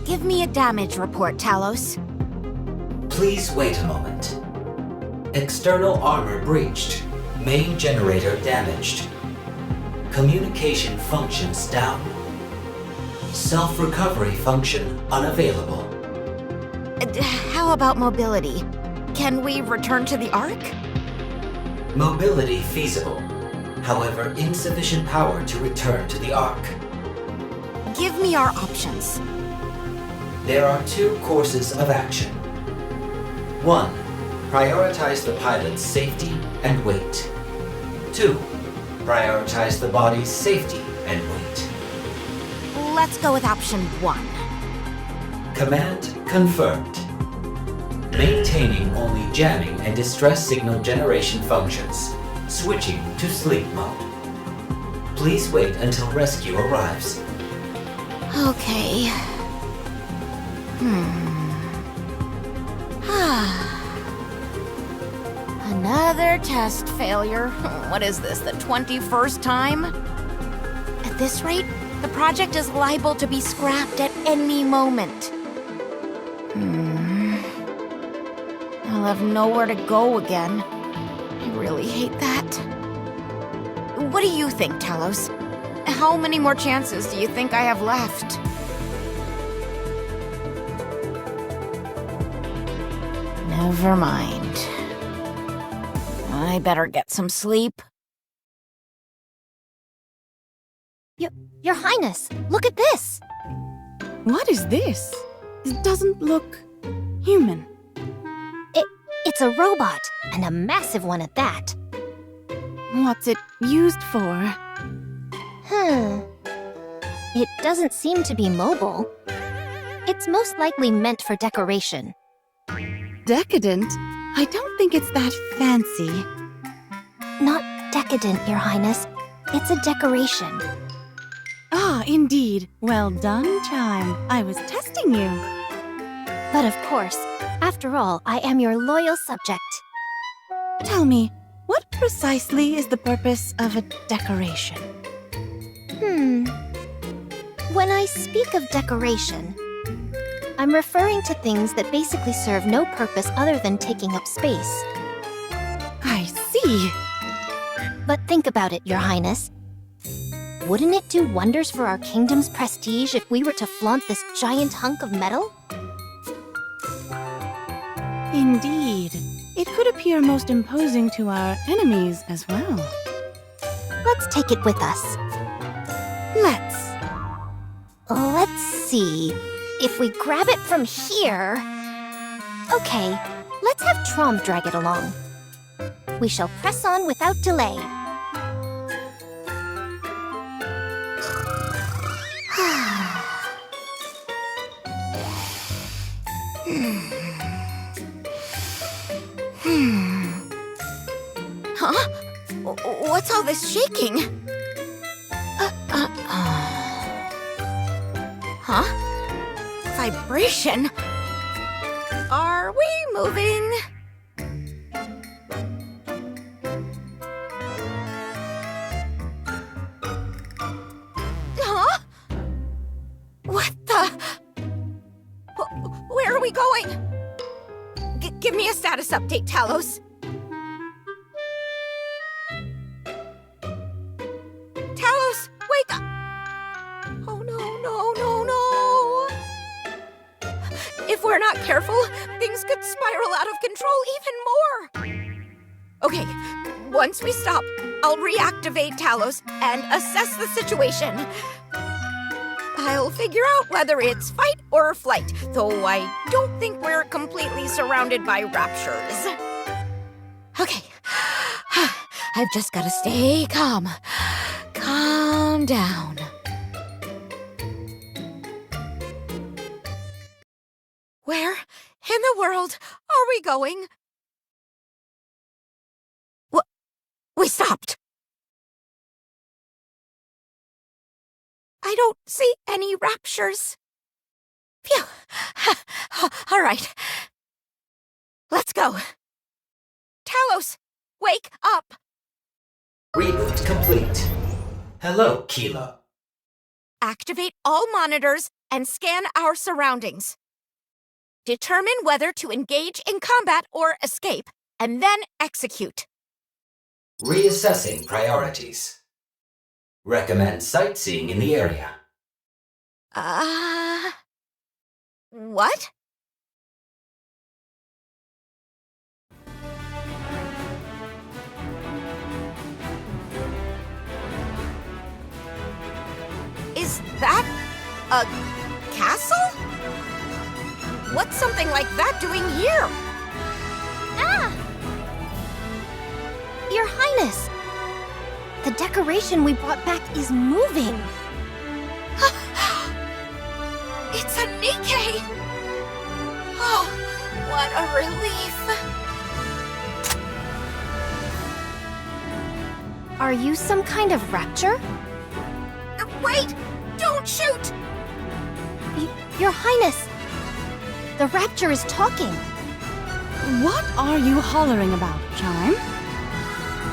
Give me a damage report, Talos. Please wait a moment. External armor breached. Main generator damaged. Communication functions down. Self-recovery function unavailable. How about mobility? Can we return to the Ark? Mobility feasible. However, insufficient power to return to the Ark. Give me our options. There are two courses of action. 1. Prioritize the pilot's safety and weight. 2. Prioritize the body's safety and weight. Let's go with option 1. Command confirmed. Maintaining only jamming and distress signal generation functions. Switching to sleep mode. Please wait until rescue arrives. Okay. Another test failure. What is this, the 21st time? At this rate, the project is liable to be scrapped at any moment. I'll have nowhere to go again. I really hate that. What do you think, Talos? How many more chances do you think I have left? Never mind. I better get some sleep. Your Highness, look at this! What is this? It doesn't look human. It's a robot, and a massive one at that. What's it used for? It doesn't seem to be mobile. It's most likely meant for decoration. Decadent? I don't think it's that fancy. Not decadent, Your Highness. It's a decoration. Ah, indeed. Well done, Chime. I was testing you. But of course, after all, I am your loyal subject. Tell me, what precisely is the purpose of a decoration? When I speak of decoration, I'm referring to things that basically serve no purpose other than taking up space. I see. But think about it, Your Highness. Wouldn't it do wonders for our kingdom's prestige if we were to flaunt this giant hunk of metal? Indeed. It could appear most imposing to our enemies as well. Let's take it with us. Let's Let's see. If we grab it from here... Okay, let's have Trom drag it along. We shall press on without delay. Huh? What's all this shaking? Huh? Vibration? Are we moving? Huh? What the? Where are we going? Give me a status update, Talos. Talos, wake up! Oh no, no, no, no! If we're not careful, things could spiral out of control even more! Okay, once we stop, I'll reactivate Talos and assess the situation. I'll figure out whether it's fight or flight, though I don't think we're completely surrounded by raptures. Okay, I've just gotta stay calm. Calm down. Where in the world are we going? We stopped. I don't see any raptures. Phew. All right. Let's go. Talos, wake up. Reboot complete. Hello, Keela. Activate all monitors and scan our surroundings. Determine whether to engage in combat or escape, and then execute. Reassessing priorities. Recommend sightseeing in the area. What? Is that a castle? What's something like that doing here? Ah! Your Highness! The decoration we brought back is moving. It's a Nikkei! Oh, what a relief! Are you some kind of rapture? Wait! Don't shoot! Your Highness! The rapture is talking. What are you hollering about, Chime?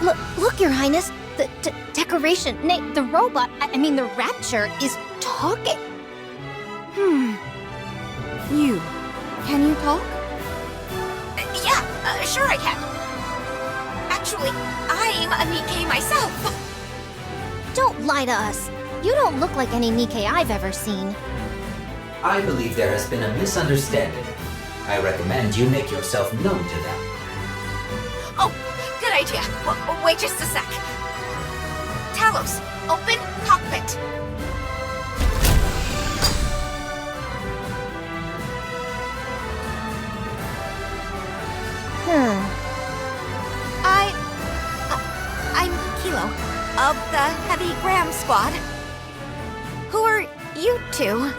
Look, Your Highness. The decoration, nay, the robot, I mean the rapture, is talking. Can you talk? Yeah, sure I can. Actually, I'm a Nikkei myself. Don't lie to us. You don't look like any Nikkei I've ever seen. I believe there has been a misunderstanding. I recommend you make yourself known to them. Oh, good idea. Wait just a sec. Talos, open cockpit. I'm Kilo, of the Heavy Gram Squad. Who are you two?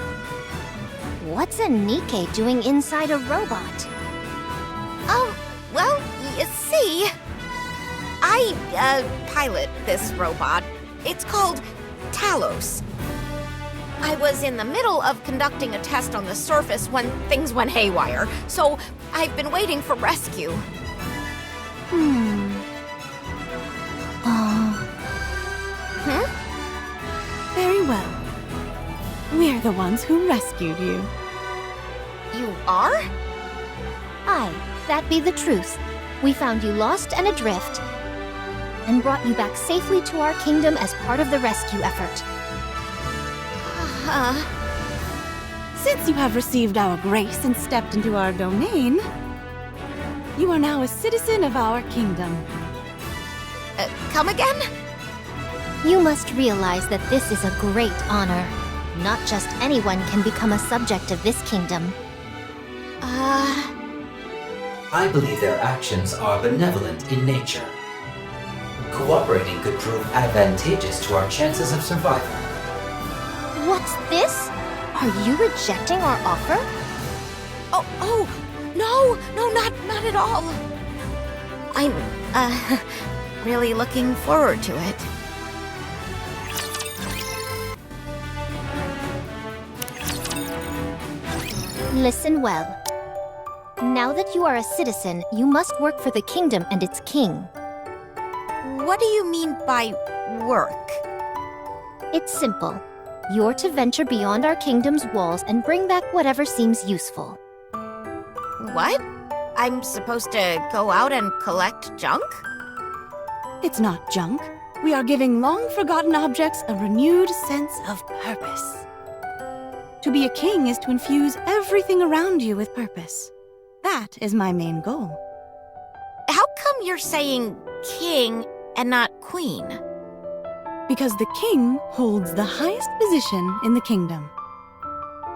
What's a Nikkei doing inside a robot? Oh, well, you see, I pilot this robot. It's called Talos. I was in the middle of conducting a test on the surface when things went haywire, so I've been waiting for rescue. Very well. We're the ones who rescued you. You are? Aye, that be the truth. We found you lost and adrift, and brought you back safely to our kingdom as part of the rescue effort. Since you have received our grace and stepped into our domain, you are now a citizen of our kingdom. Come again? You must realize that this is a great honor. Not just anyone can become a subject of this kingdom. I believe their actions are benevolent in nature. Cooperating could prove advantageous to our chances of survival. What's this? Are you rejecting our offer? Oh, no, not at all. I'm, really looking forward to it. Listen well. Now that you are a citizen, you must work for the kingdom and its king. What do you mean by work? It's simple. You're to venture beyond our kingdom's walls and bring back whatever seems useful. What? I'm supposed to go out and collect junk? It's not junk. We are giving long-forgotten objects a renewed sense of purpose. To be a king is to infuse everything around you with purpose. That is my main goal. How come you're saying king and not queen? Because the king holds the highest position in the kingdom.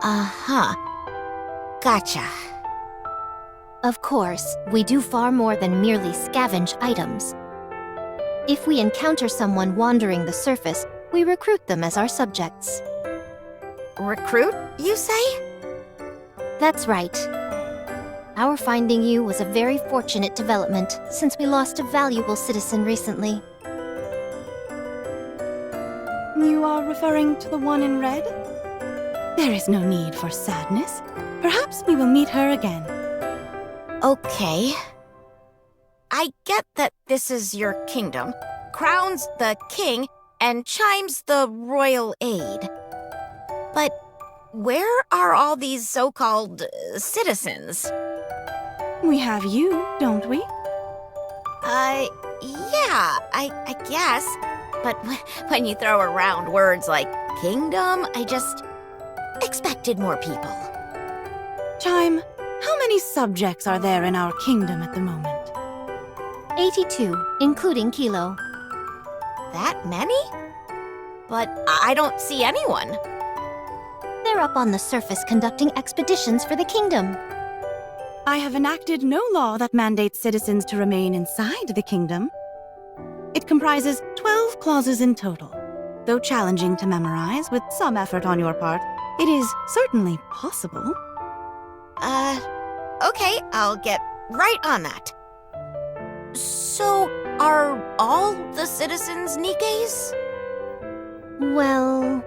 Uh-huh. Gotcha. Of course, we do far more than merely scavenge items. If we encounter someone wandering the surface, we recruit them as our subjects. Recruit, you say? That's right. Our finding you was a very fortunate development, since we lost a valuable citizen recently. You are referring to the one in red? There is no need for sadness. Perhaps we will meet her again. Okay. I get that this is your kingdom. Crown's the king, and Chime's the royal aide. But where are all these so-called citizens? We have you, don't we? Yeah, I guess. But when you throw around words like kingdom, I just expected more people. Chime, how many subjects are there in our kingdom at the moment? 82, including Kilo. That many? But I don't see anyone. They're up on the surface conducting expeditions for the kingdom. I have enacted no law that mandates citizens to remain inside the kingdom. It comprises 12 clauses in total. Though challenging to memorize with some effort on your part, it is certainly possible. Okay, I'll get right on that. So, are all the citizens Nikes? Well,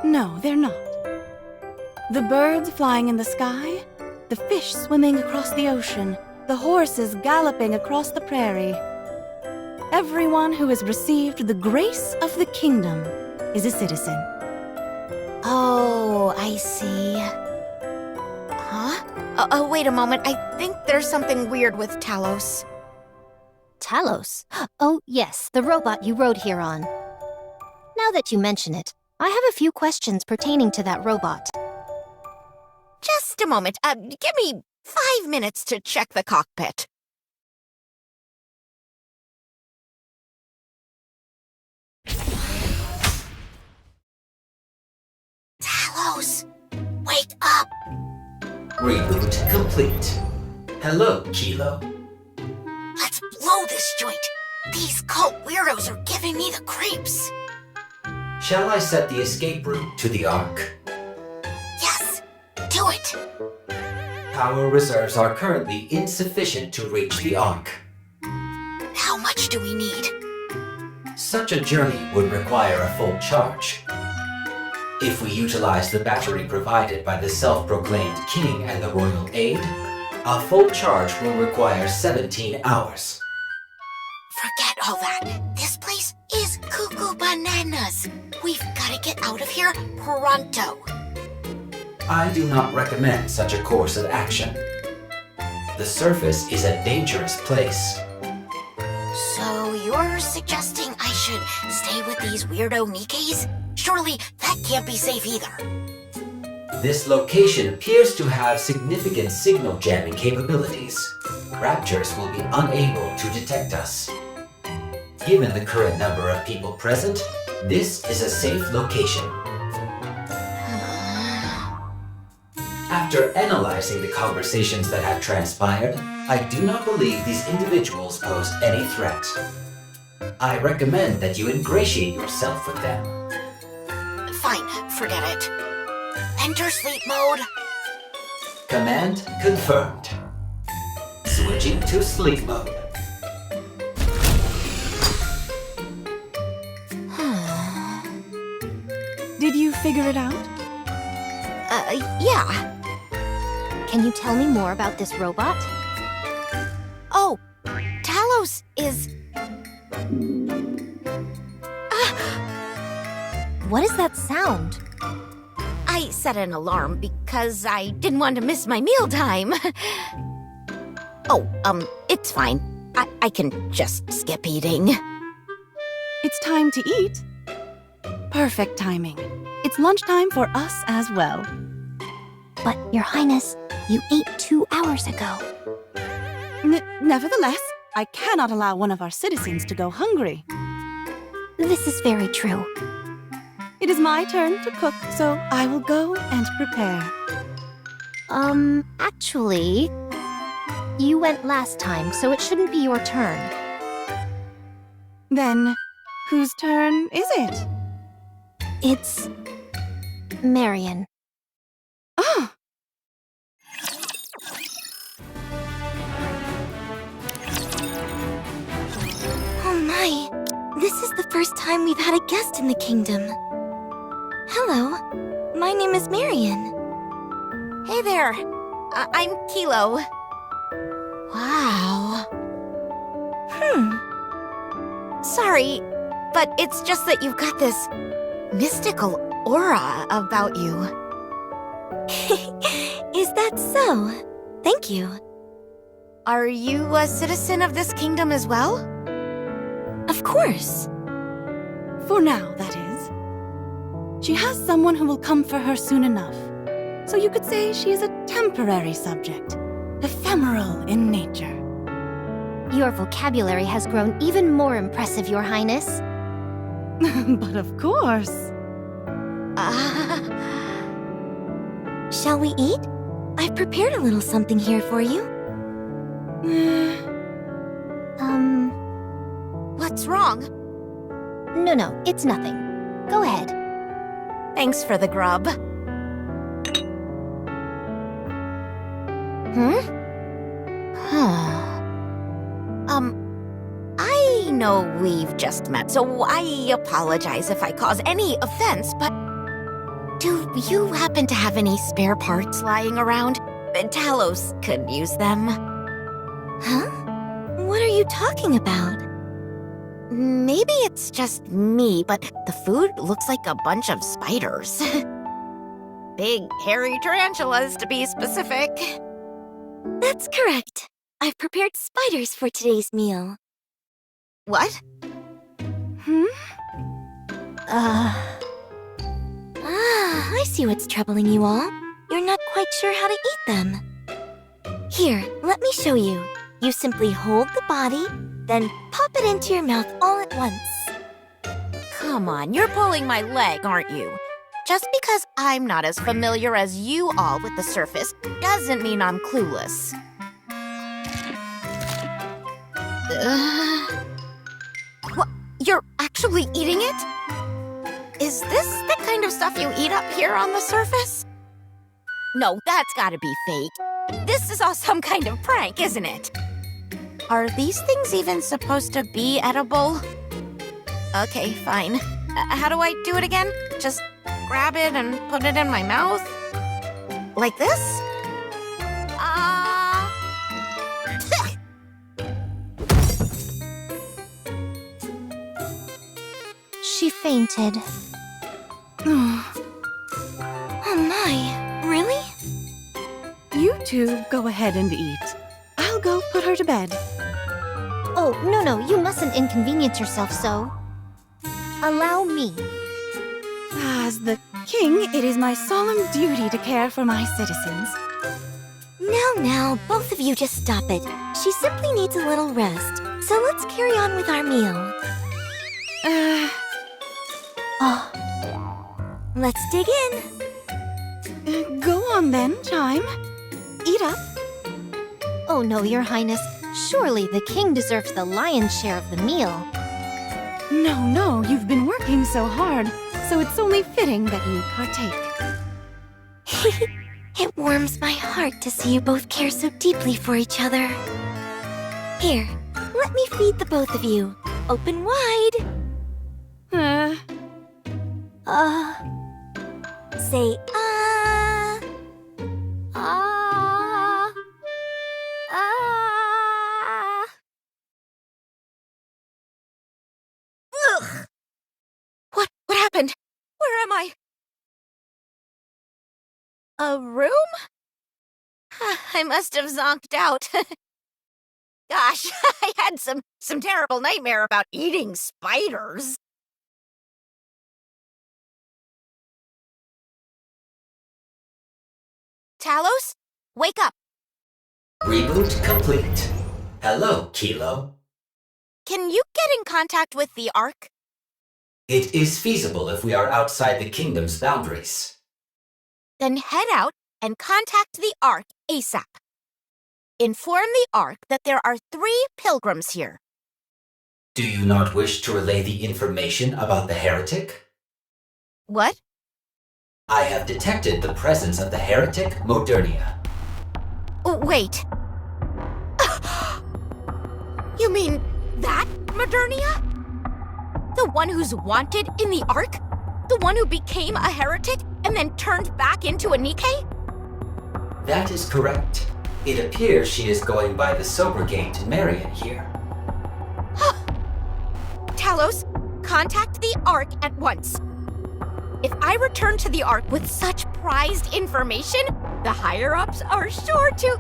No, they're not. The birds flying in the sky, the fish swimming across the ocean, the horses galloping across the prairie. Everyone who has received the grace of the kingdom is a citizen. Oh, I see. Huh? Oh, wait a moment. I think there's something weird with Talos. Talos. Oh, yes, the robot you rode here on. Now that you mention it, I have a few questions pertaining to that robot. Just a moment. Give me 5 minutes to check the cockpit. Talos, wake up! Reboot complete. Hello, Kilo. Let's blow this joint. These cult weirdos are giving me the creeps. Shall I set the escape route to the Ark? Yes, do it. Power reserves are currently insufficient to reach the Ark. How much do we need? Such a journey would require a full charge. If we utilize the battery provided by the self-proclaimed king and the royal aide, a full charge will require 17 hours. Forget all that. This place is cuckoo bananas. We've got to get out of here pronto. I do not recommend such a course of action. The surface is a dangerous place. So you're suggesting I should stay with these weirdo Nikes? Surely that can't be safe either. This location appears to have significant signal jamming capabilities. Raptors will be unable to detect us. Given the current number of people present, this is a safe location. After analyzing the conversations that have transpired, I do not believe these individuals pose any threat. I recommend that you ingratiate yourself with them. Fine, forget it. Enter sleep mode. Command confirmed. Switching to sleep mode. Did you figure it out? Yeah. Can you tell me more about this robot? Oh, Talos is... What is that sound? I set an alarm because I didn't want to miss my mealtime. Oh, it's fine. I can just skip eating. It's time to eat. Perfect timing. It's lunchtime for us as well. But, Your Highness, you ate 2 hours ago. Nevertheless, I cannot allow one of our citizens to go hungry. This is very true. It is my turn to cook, so I will go and prepare. Actually, you went last time, so it shouldn't be your turn. Then, whose turn is it? It's... Marion. Oh! Oh my, this is the first time we've had a guest in the kingdom. Hello, my name is Marion. Hey there. I'm Kilo. Wow. Sorry, but it's just that you've got this mystical aura about you. Is that so? Thank you. Are you a citizen of this kingdom as well? Of course. For now, that is. She has someone who will come for her soon enough. So you could say she is a temporary subject, ephemeral in nature. Your vocabulary has grown even more impressive, Your Highness. But of course. Shall we eat? I've prepared a little something here for you. What's wrong? No, it's nothing. Go ahead. Thanks for the grub. I know we've just met, so I apologize if I cause any offense, but do you happen to have any spare parts lying around? Talos could use them. Huh? What are you talking about? Maybe it's just me, but the food looks like a bunch of spiders. Big, hairy tarantulas, to be specific. That's correct. I've prepared spiders for today's meal. What? I see what's troubling you all. You're not quite sure how to eat them. Here, let me show you. You simply hold the body, then pop it into your mouth all at once. Come on, you're pulling my leg, aren't you? Just because I'm not as familiar as you all with the surface doesn't mean I'm clueless. What? You're actually eating it? Is this the kind of stuff you eat up here on the surface? No, that's gotta be fake. This is all some kind of prank, isn't it? Are these things even supposed to be edible? Okay, fine. How do I do it again? Just grab it and put it in my mouth? Like this? She fainted. Oh my, really? You two go ahead and eat. I'll go put her to bed. Oh, no, you mustn't inconvenience yourself so. Allow me. As the king, it is my solemn duty to care for my citizens. Now, both of you just stop it. She simply needs a little rest. So let's carry on with our meal. Let's dig in. Go on then, Chime. Eat up. Oh no, Your Highness. Surely the king deserves the lion's share of the meal. No, you've been working so hard, so it's only fitting that you partake. It warms my heart to see you both care so deeply for each other. Here, let me feed the both of you. Open wide. Say ah. Ah. Ah. Ugh. What happened? Where am I? A room? I must have zonked out. Gosh, I had some terrible nightmare about eating spiders. Talos, wake up. Reboot complete. Hello, Kilo. Can you get in contact with the Ark? It is feasible if we are outside the kingdom's boundaries. Then head out and contact the Ark ASAP. Inform the Ark that there are 3 pilgrims here. Do you not wish to relay the information about the heretic? What? I have detected the presence of the heretic Modernia. Wait. You mean that Modernia? The one who's wanted in the Ark? The one who became a heretic and then turned back into a Nikke? That is correct. It appears she is going by the Sobergate Marion here. Talos, contact the Ark at once. If I return to the Ark with such prized information, the higher-ups are sure to...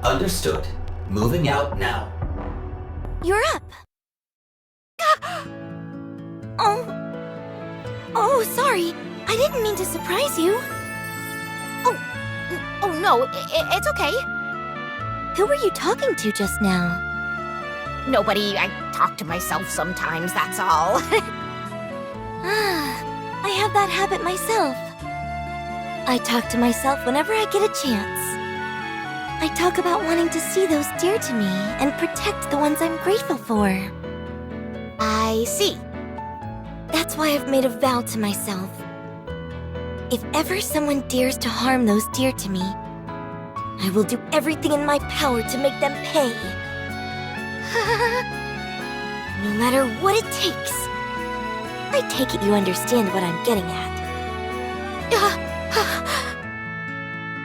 Understood. Moving out now. You're up. Oh, sorry. I didn't mean to surprise you. Oh no, it's okay. Who were you talking to just now? Nobody. I talk to myself sometimes, that's all. I have that habit myself. I talk to myself whenever I get a chance. I talk about wanting to see those dear to me and protect the ones I'm grateful for. I see. That's why I've made a vow to myself. If ever someone dares to harm those dear to me, I will do everything in my power to make them pay. No matter what it takes. I take it you understand what I'm getting at.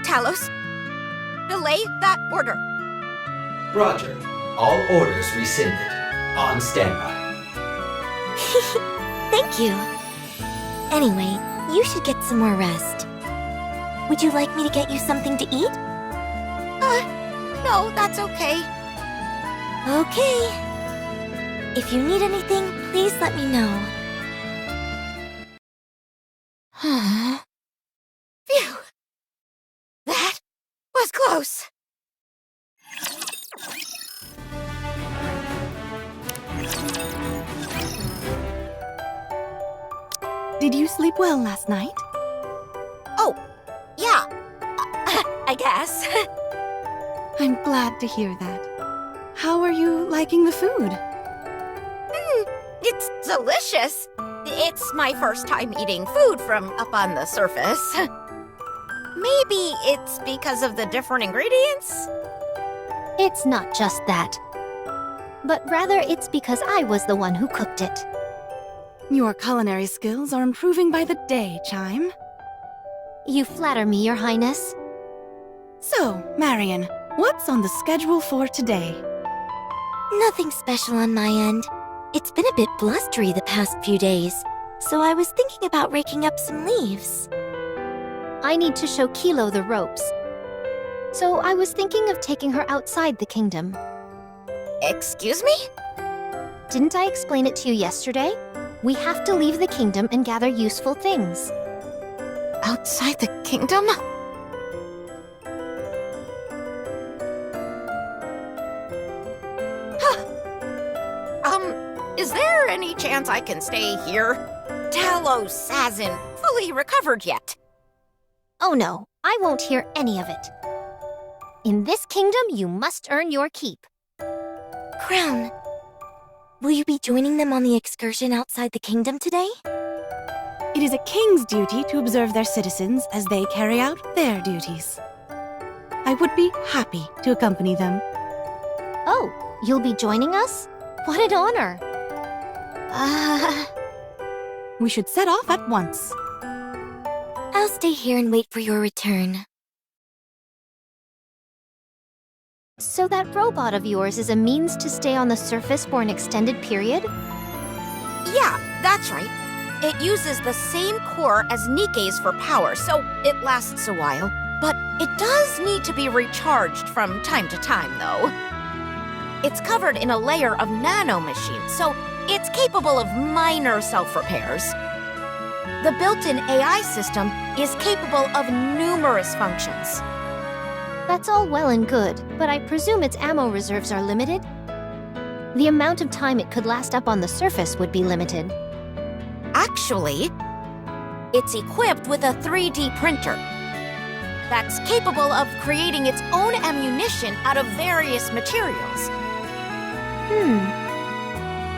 Talos, delay that order. Roger. All orders rescinded. On standby. Thank you. Anyway, you should get some more rest. Would you like me to get you something to eat? No, that's okay. Okay. If you need anything, please let me know. Phew. That was close. Did you sleep well last night? Oh, yeah. I guess. I'm glad to hear that. How are you liking the food? It's delicious. It's my first time eating food from up on the surface. Maybe it's because of the different ingredients? It's not just that. But rather it's because I was the one who cooked it. Your culinary skills are improving by the day, Chime. You flatter me, Your Highness. So, Marion, what's on the schedule for today? Nothing special on my end. It's been a bit blustery the past few days, so I was thinking about raking up some leaves. I need to show Kilo the ropes. So I was thinking of taking her outside the kingdom. Excuse me? Didn't I explain it to you yesterday? We have to leave the kingdom and gather useful things. Outside the kingdom? Is there any chance I can stay here? Talos hasn't fully recovered yet. Oh no, I won't hear any of it. In this kingdom, you must earn your keep. Crown, will you be joining them on the excursion outside the kingdom today? It is a king's duty to observe their citizens as they carry out their duties. I would be happy to accompany them. Oh, you'll be joining us? What an honor! We should set off at once. I'll stay here and wait for your return. So that robot of yours is a means to stay on the surface for an extended period? Yeah, that's right. It uses the same core as Nikke's for power, so it lasts a while. But it does need to be recharged from time to time, though. It's covered in a layer of nanomachines, so it's capable of minor self-repairs. The built-in AI system is capable of numerous functions. That's all well and good, but I presume its ammo reserves are limited? The amount of time it could last up on the surface would be limited. Actually, it's equipped with a 3D printer that's capable of creating its own ammunition out of various materials.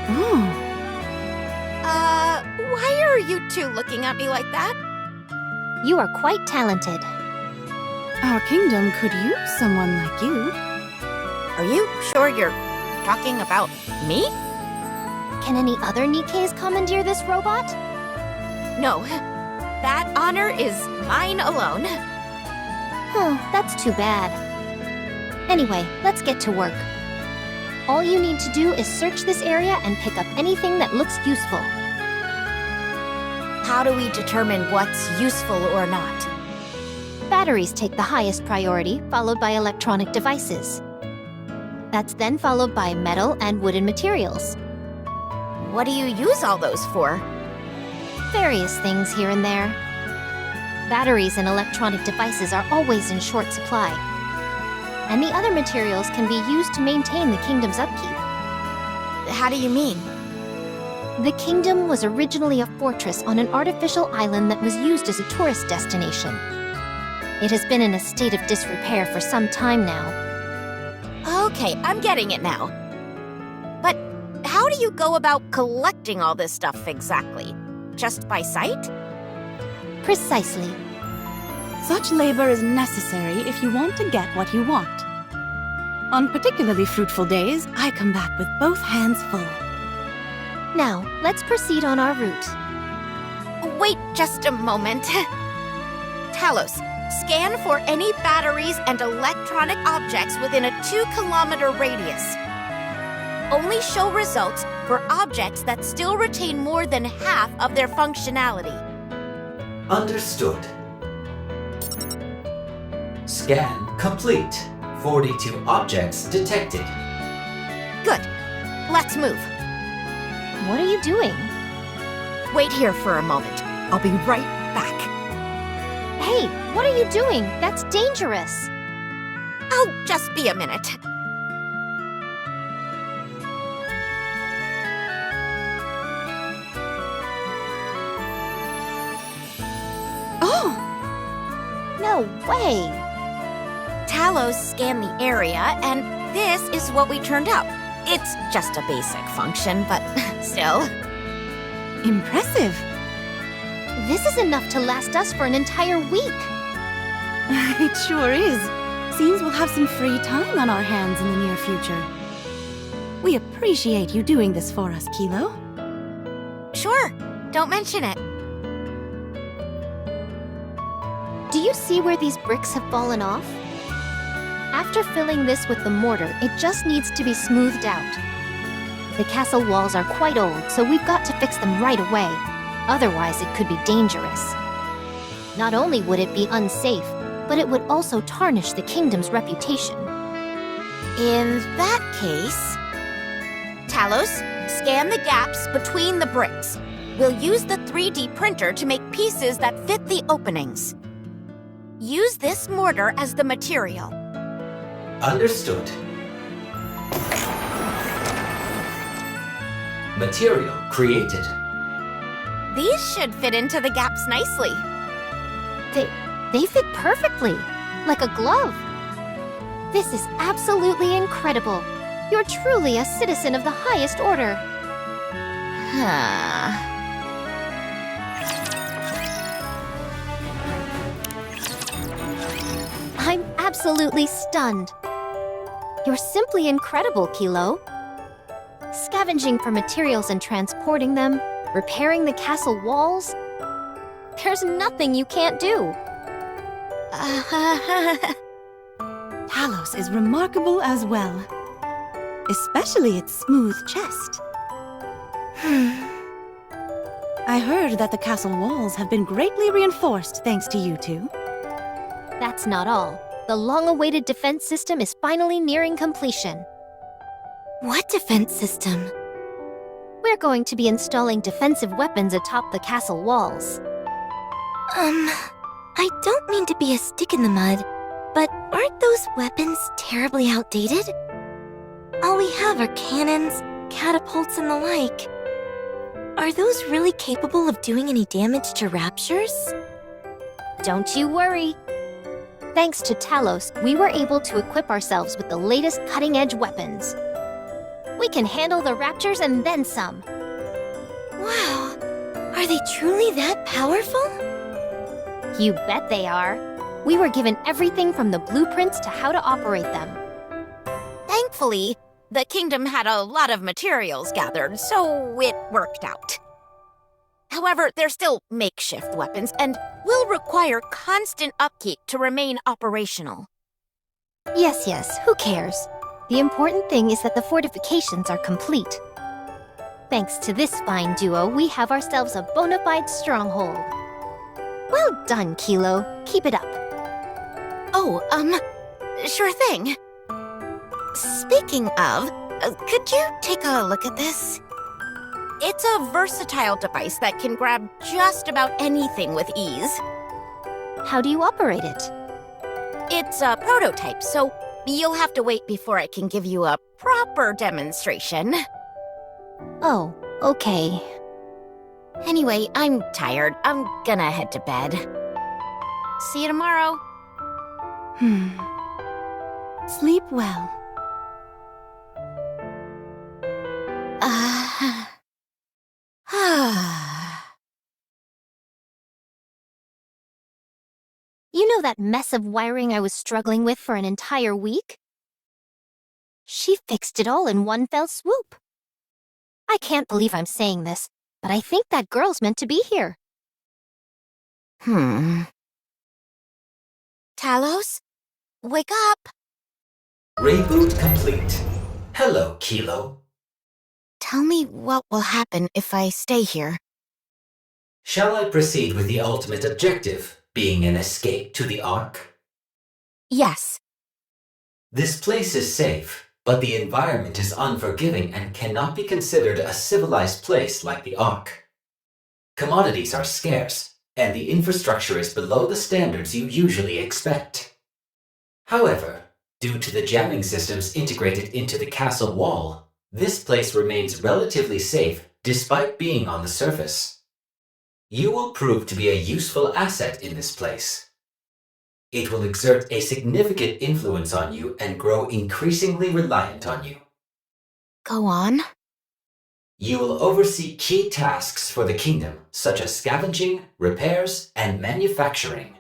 Oh, Why are you two looking at me like that? You are quite talented. our kingdom could use someone like you. Are you sure you're talking about me? Can any other Nikke's commandeer this robot? No, that honor is mine alone. Huh, that's too bad. Anyway, let's get to work. All you need to do is search this area and pick up anything that looks useful. how do we determine what's useful or not? Batteries take the highest priority, followed by electronic devices. That's then followed by metal and wooden materials. What do you use all those for? Various things here and there. Batteries and electronic devices are always in short supply. And the other materials can be used to maintain the kingdom's upkeep. How do you mean? The kingdom was originally a fortress on an artificial island that was used as a tourist destination. It has been in a state of disrepair for some time now. Okay, I'm getting it now. But how do you go about collecting all this stuff exactly? Just by sight? Precisely. Such labor is necessary if you want to get what you want. On particularly fruitful days, I come back with both hands full. Now, let's proceed on our route. Wait just a moment. Talos, scan for any batteries and electronic objects within a 2-kilometer radius. Only show results for objects that still retain more than half of their functionality. Understood. Scan complete. 42 objects detected. Good. Let's move. What are you doing? Wait here for a moment. I'll be right back. Hey, what are you doing? That's dangerous. I'll just be a minute. Oh! No way! Talos scanned the area, and this is what we turned up. It's just a basic function, but still. Impressive! This is enough to last us for an entire week. It sure is. Seems we'll have some free time on our hands in the near future. We appreciate you doing this for us, Kilo. Sure, don't mention it. Do you see where these bricks have fallen off? After filling this with the mortar, it just needs to be smoothed out. The castle walls are quite old, so we've got to fix them right away. Otherwise, it could be dangerous. Not only would it be unsafe, but it would also tarnish the kingdom's reputation. In that case, Talos, scan the gaps between the bricks. We'll use the 3D printer to make pieces that fit the openings. Use this mortar as the material. Understood. Material created. These should fit into the gaps nicely. They fit perfectly, like a glove. This is absolutely incredible. You're truly a citizen of the highest order. I'm absolutely stunned. You're simply incredible, Kilo. Scavenging for materials and transporting them, repairing the castle walls. There's nothing you can't do. Talos is remarkable as well. Especially its smooth chest. I heard that the castle walls have been greatly reinforced thanks to you two. That's not all. The long-awaited defense system is finally nearing completion. What defense system? We're going to be installing defensive weapons atop the castle walls. I don't mean to be a stick in the mud, but aren't those weapons terribly outdated? All we have are cannons, catapults, and the like. Are those really capable of doing any damage to Raptures? Don't you worry. Thanks to Talos, we were able to equip ourselves with the latest cutting-edge weapons. We can handle the Raptures and then some. Wow, are they truly that powerful? You bet they are. We were given everything from the blueprints to how to operate them. Thankfully, the kingdom had a lot of materials gathered, so it worked out. However, they're still makeshift weapons and will require constant upkeep to remain operational. Yes, who cares? The important thing is that the fortifications are complete. Thanks to this fine duo, we have ourselves a bona fide stronghold. Well done, Kilo. Keep it up. Oh, sure thing. Speaking of, could you take a look at this? It's a versatile device that can grab just about anything with ease. How do you operate it? It's a prototype, so you'll have to wait before I can give you a proper demonstration. Oh, okay. Anyway, I'm tired. I'm gonna head to bed. See you tomorrow. Sleep well. You know that mess of wiring I was struggling with for an entire week? She fixed it all in one fell swoop. I can't believe I'm saying this, but I think that girl's meant to be here. Talos? Wake up! Reboot complete. Hello, Kilo. Tell me what will happen if I stay here. Shall I proceed with the ultimate objective, being an escape to the Ark? Yes. This place is safe, but the environment is unforgiving and cannot be considered a civilized place like the Ark. Commodities are scarce, and the infrastructure is below the standards you usually expect. However, due to the jamming systems integrated into the castle wall, this place remains relatively safe despite being on the surface. You will prove to be a useful asset in this place. It will exert a significant influence on you and grow increasingly reliant on you. Go on. You will oversee key tasks for the kingdom, such as scavenging, repairs, and manufacturing.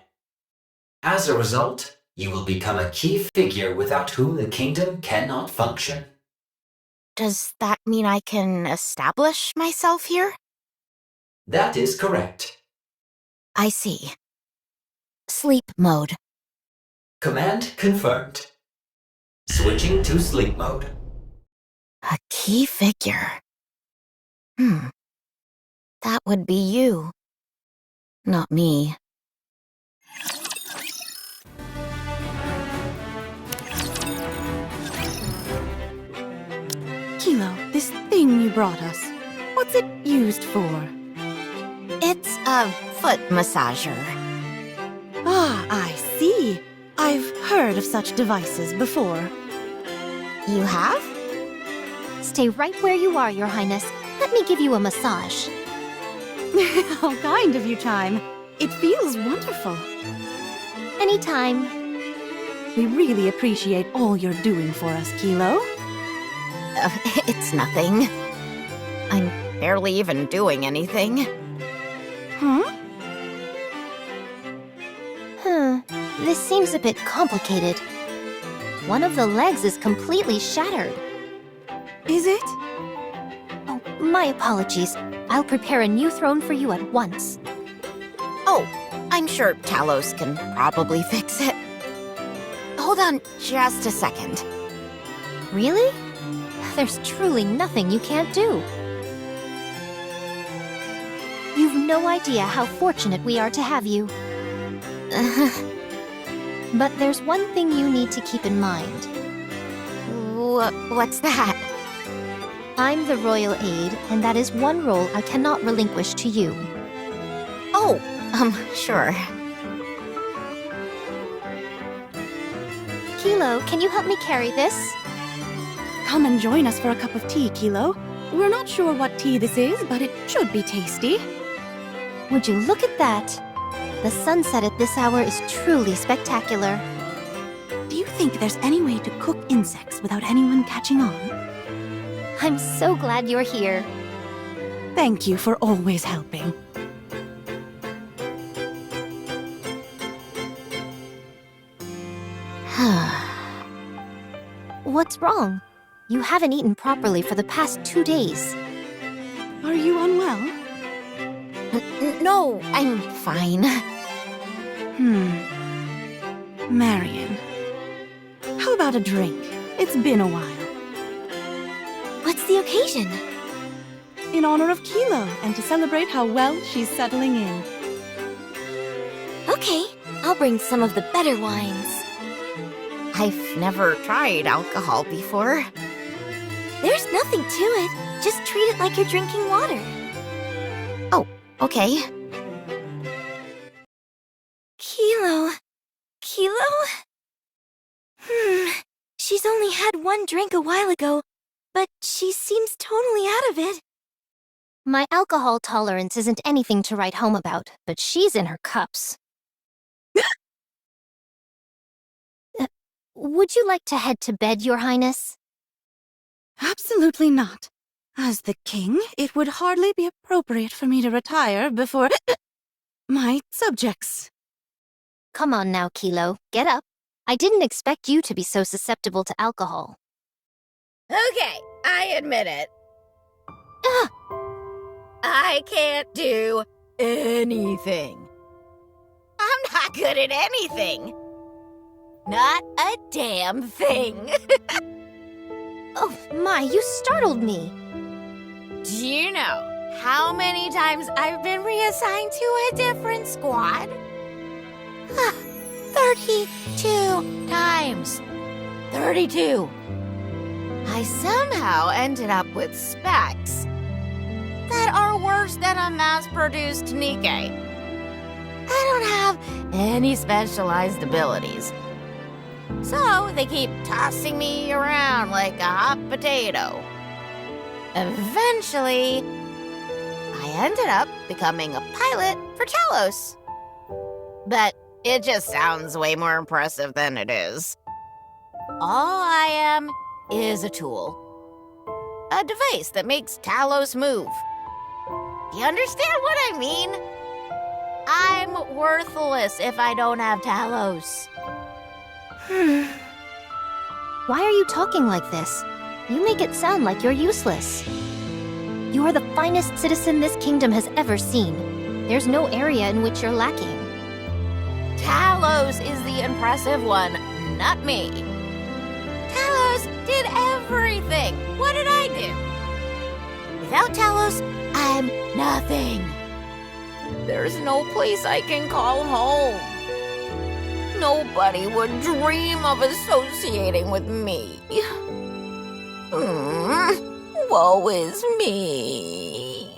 As a result, you will become a key figure without whom the kingdom cannot function. Does that mean I can establish myself here? That is correct. I see. Sleep mode. Command confirmed. Switching to sleep mode. A key figure. That would be you. Not me. Kilo, this thing you brought us, what's it used for? It's a foot massager. Ah, I see. I've heard of such devices before. You have? Stay right where you are, Your Highness. Let me give you a massage. How kind of you, Chime. It feels wonderful. Anytime. We really appreciate all you're doing for us, Kilo. It's nothing. I'm barely even doing anything. This seems a bit complicated. One of the legs is completely shattered. Is it? Oh, my apologies. I'll prepare a new throne for you at once. Oh, I'm sure Talos can probably fix it. Hold on just a second. Really? There's truly nothing you can't do. You've no idea how fortunate we are to have you. But there's one thing you need to keep in mind. What's that? I'm the royal aide, and that is one role I cannot relinquish to you. Oh, sure. Kilo, can you help me carry this? Come and join us for a cup of tea, Kilo. We're not sure what tea this is, but it should be tasty. Would you look at that? The sunset at this hour is truly spectacular. Do you think there's any way to cook insects without anyone catching on? I'm so glad you're here. Thank you for always helping. What's wrong? You haven't eaten properly for the past 2 days. Are you unwell? No, I'm fine. Marion. How about a drink? It's been a while. What's the occasion? in honor of Kilo and to celebrate how well she's settling in. Okay, I'll bring some of the better wines. I've never tried alcohol before. There's nothing to it. Just treat it like you're drinking water. Okay. Kilo. She's only had one drink a while ago, but she seems totally out of it. My alcohol tolerance isn't anything to write home about, but she's in her cups. Would you like to head to bed, Your Highness? Absolutely not. As the king, it would hardly be appropriate for me to retire before my subjects. Come on now, Kilo. Get up. I didn't expect you to be so susceptible to alcohol. Okay, I admit it. Ugh. I can't do anything. I'm not good at anything. Not a damn thing. Oh my, you startled me. Do you know how many times I've been reassigned to a different squad? 32 times. 32. I somehow ended up with specs that are worse than a mass-produced Nikkei. I don't have any specialized abilities. So they keep tossing me around like a hot potato. Eventually, I ended up becoming a pilot for Talos. But it just sounds way more impressive than it is. All I am is a tool. A device that makes Talos move. Do you understand what I mean? I'm worthless if I don't have Talos. Why are you talking like this? You make it sound like you're useless. You are the finest citizen this kingdom has ever seen. There's no area in which you're lacking. Talos is the impressive one, not me. Talos did everything. What did I do? Without Talos, I'm nothing. There's no place I can call home. Nobody would dream of associating with me. Woe is me.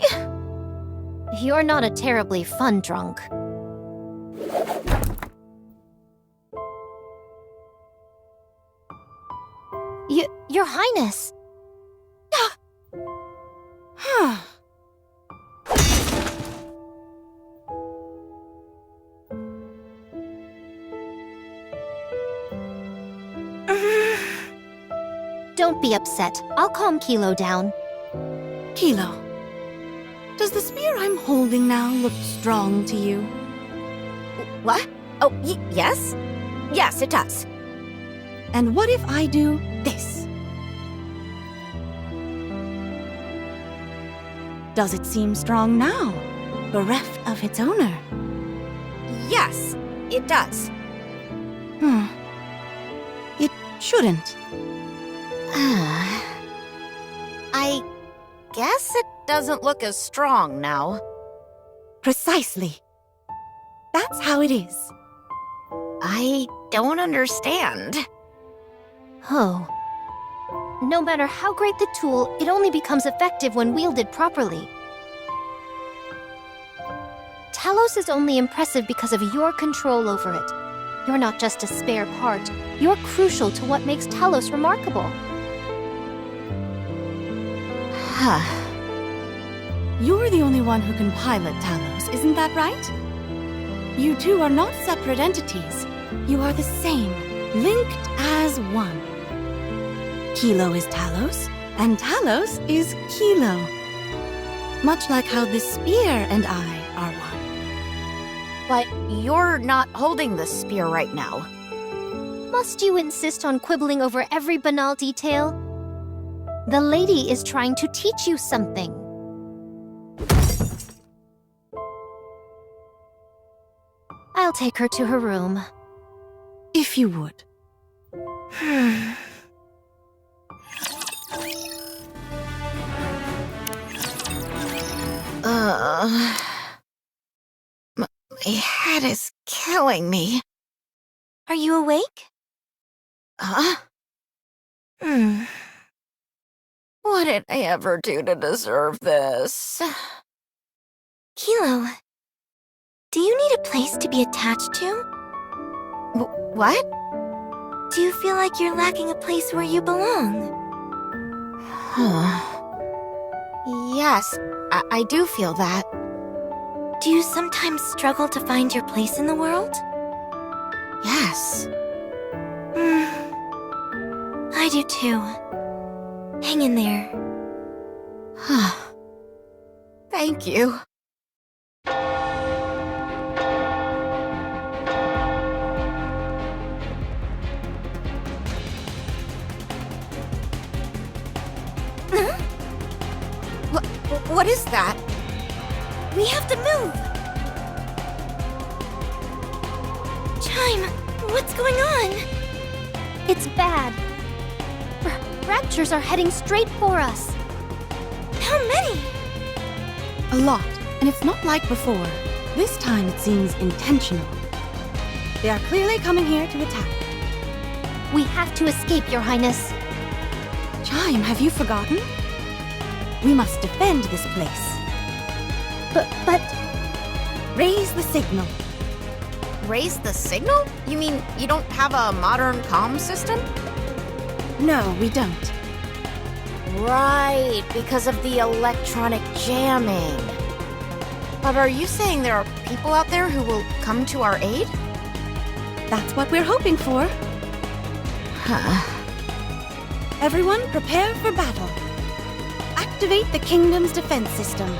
You're not a terribly fun drunk. Your Highness! Don't be upset. I'll calm Kilo down. Kilo, does the spear I'm holding now look strong to you? What? Oh, yes? Yes, it does. And what if I do this? Does it seem strong now, bereft of its owner? Yes, it does. It shouldn't. I guess it doesn't look as strong now. Precisely. That's how it is. I don't understand. Oh. No matter how great the tool, it only becomes effective when wielded properly. Talos is only impressive because of your control over it. You're not just a spare part. You're crucial to what makes Talos remarkable. You're the only one who can pilot Talos, isn't that right? You two are not separate entities. You are the same, linked as one. Kilo is Talos, and Talos is Kilo. Much like how this spear and I are one. But you're not holding the spear right now. Must you insist on quibbling over every banal detail? The lady is trying to teach you something. I'll take her to her room. If you would. My head is killing me. Are you awake? Huh? What did I ever do to deserve this? Kilo, do you need a place to be attached to? What? Do you feel like you're lacking a place where you belong? Yes, I do feel that. Do you sometimes struggle to find your place in the world? Yes. I do too. Hang in there. Thank you. What is that? We have to move! Chime, what's going on? It's bad. Raptures are heading straight for us. How many? A lot, and it's not like before. This time it seems intentional. They are clearly coming here to attack. We have to escape, Your Highness. Chime, have you forgotten? We must defend this place. But... Raise the signal. Raise the signal? You mean you don't have a modern comm system? No, we don't. Right, because of the electronic jamming. But are you saying there are people out there who will come to our aid? That's what we're hoping for. Everyone, prepare for battle. Activate the kingdom's defense system.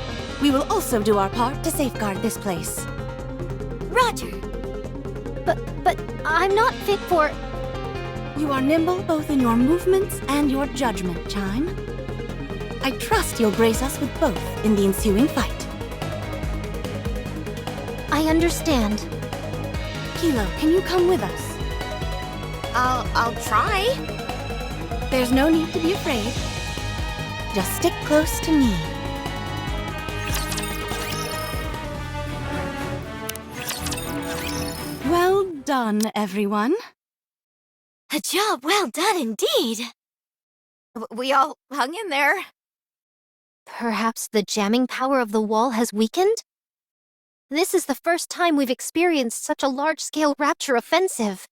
We will also do our part to safeguard this place. Roger. But I'm not fit for... You are nimble both in your movements and your judgment, Chime. I trust you'll grace us with both in the ensuing fight. I understand. Kilo, can you come with us? I'll try. There's no need to be afraid. Just stick close to me. Well done, everyone. A job well done indeed. We all hung in there. Perhaps the jamming power of the wall has weakened? This is the first time we've experienced such a large-scale Rapture offensive.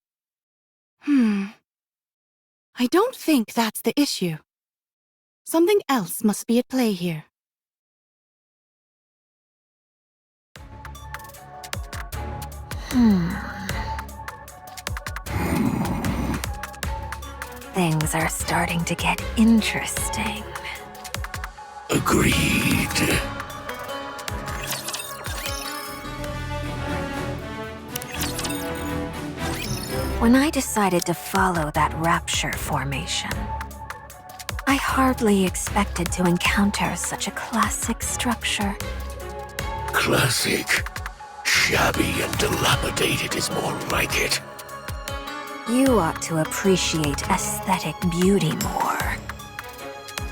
I don't think that's the issue. Something else must be at play here. Things are starting to get interesting. Agreed. When I decided to follow that Rapture formation, I hardly expected to encounter such a classic structure. Classic. Shabby and dilapidated is more like it. You ought to appreciate aesthetic beauty more.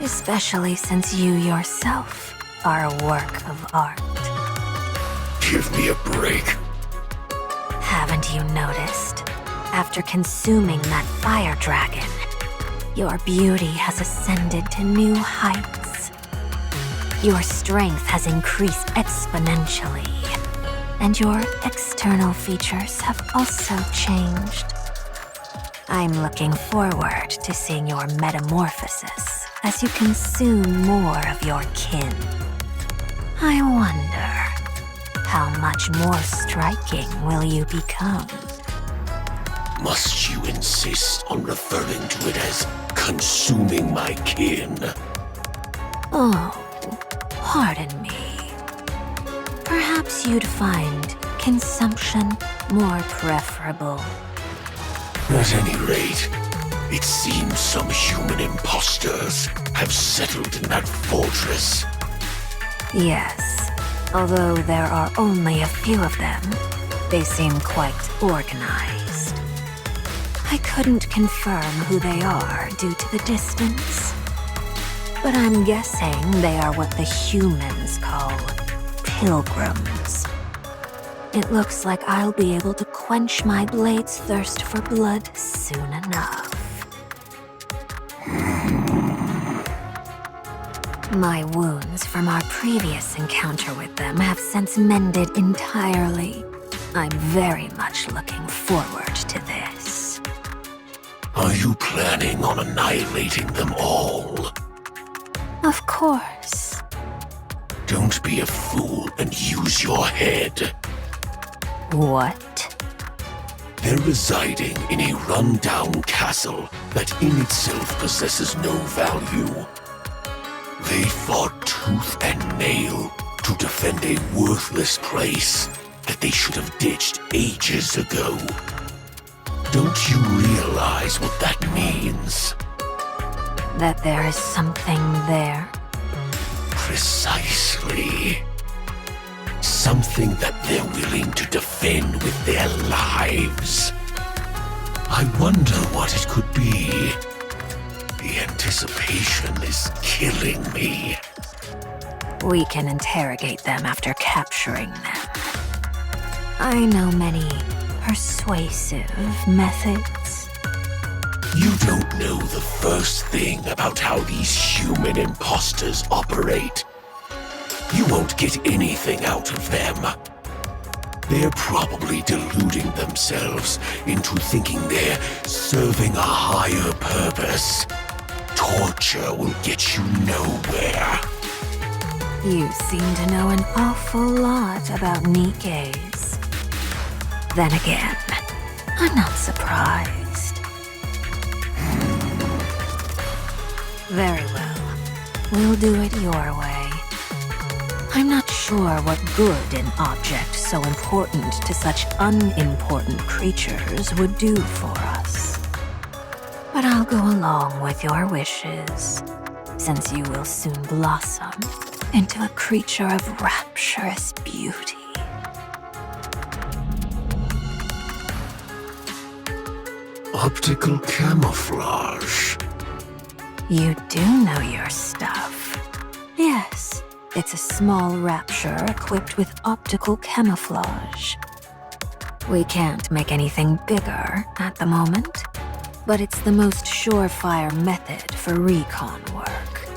Especially since you yourself are a work of art. Give me a break. Haven't you noticed? After consuming that fire dragon, your beauty has ascended to new heights. Your strength has increased exponentially, and your external features have also changed. I'm looking forward to seeing your metamorphosis as you consume more of your kin. I wonder, how much more striking will you become? Must you insist on referring to it as consuming my kin? Oh, pardon me. Perhaps you'd find consumption more preferable. At any rate, it seems some human imposters have settled in that fortress. Yes, although there are only a few of them, they seem quite organized. I couldn't confirm who they are due to the distance, but I'm guessing they are what the humans call pilgrims. It looks like I'll be able to quench my blade's thirst for blood soon enough. My wounds from our previous encounter with them have since mended entirely. I'm very much looking forward to this. Are you planning on annihilating them all? Of course. Don't be a fool and use your head. What? They're residing in a run-down castle that in itself possesses no value. They fought tooth and nail to defend a worthless place that they should have ditched ages ago. Don't you realize what that means? That there is something there? Precisely. Something that they're willing to defend with their lives. I wonder what it could be. The anticipation is killing me. We can interrogate them after capturing them. I know many persuasive methods. You don't know the first thing about how these human imposters operate. You won't get anything out of them. They're probably deluding themselves into thinking they're serving a higher purpose. Torture will get you nowhere. You seem to know an awful lot about Nikkei's. Then again, I'm not surprised. Very well. We'll do it your way. I'm not sure what good an object so important to such unimportant creatures would do for us. But I'll go along with your wishes, since you will soon blossom into a creature of rapturous beauty. Optical camouflage. You do know your stuff. Yes, it's a small rapture equipped with optical camouflage. We can't make anything bigger at the moment, but it's the most surefire method for recon work.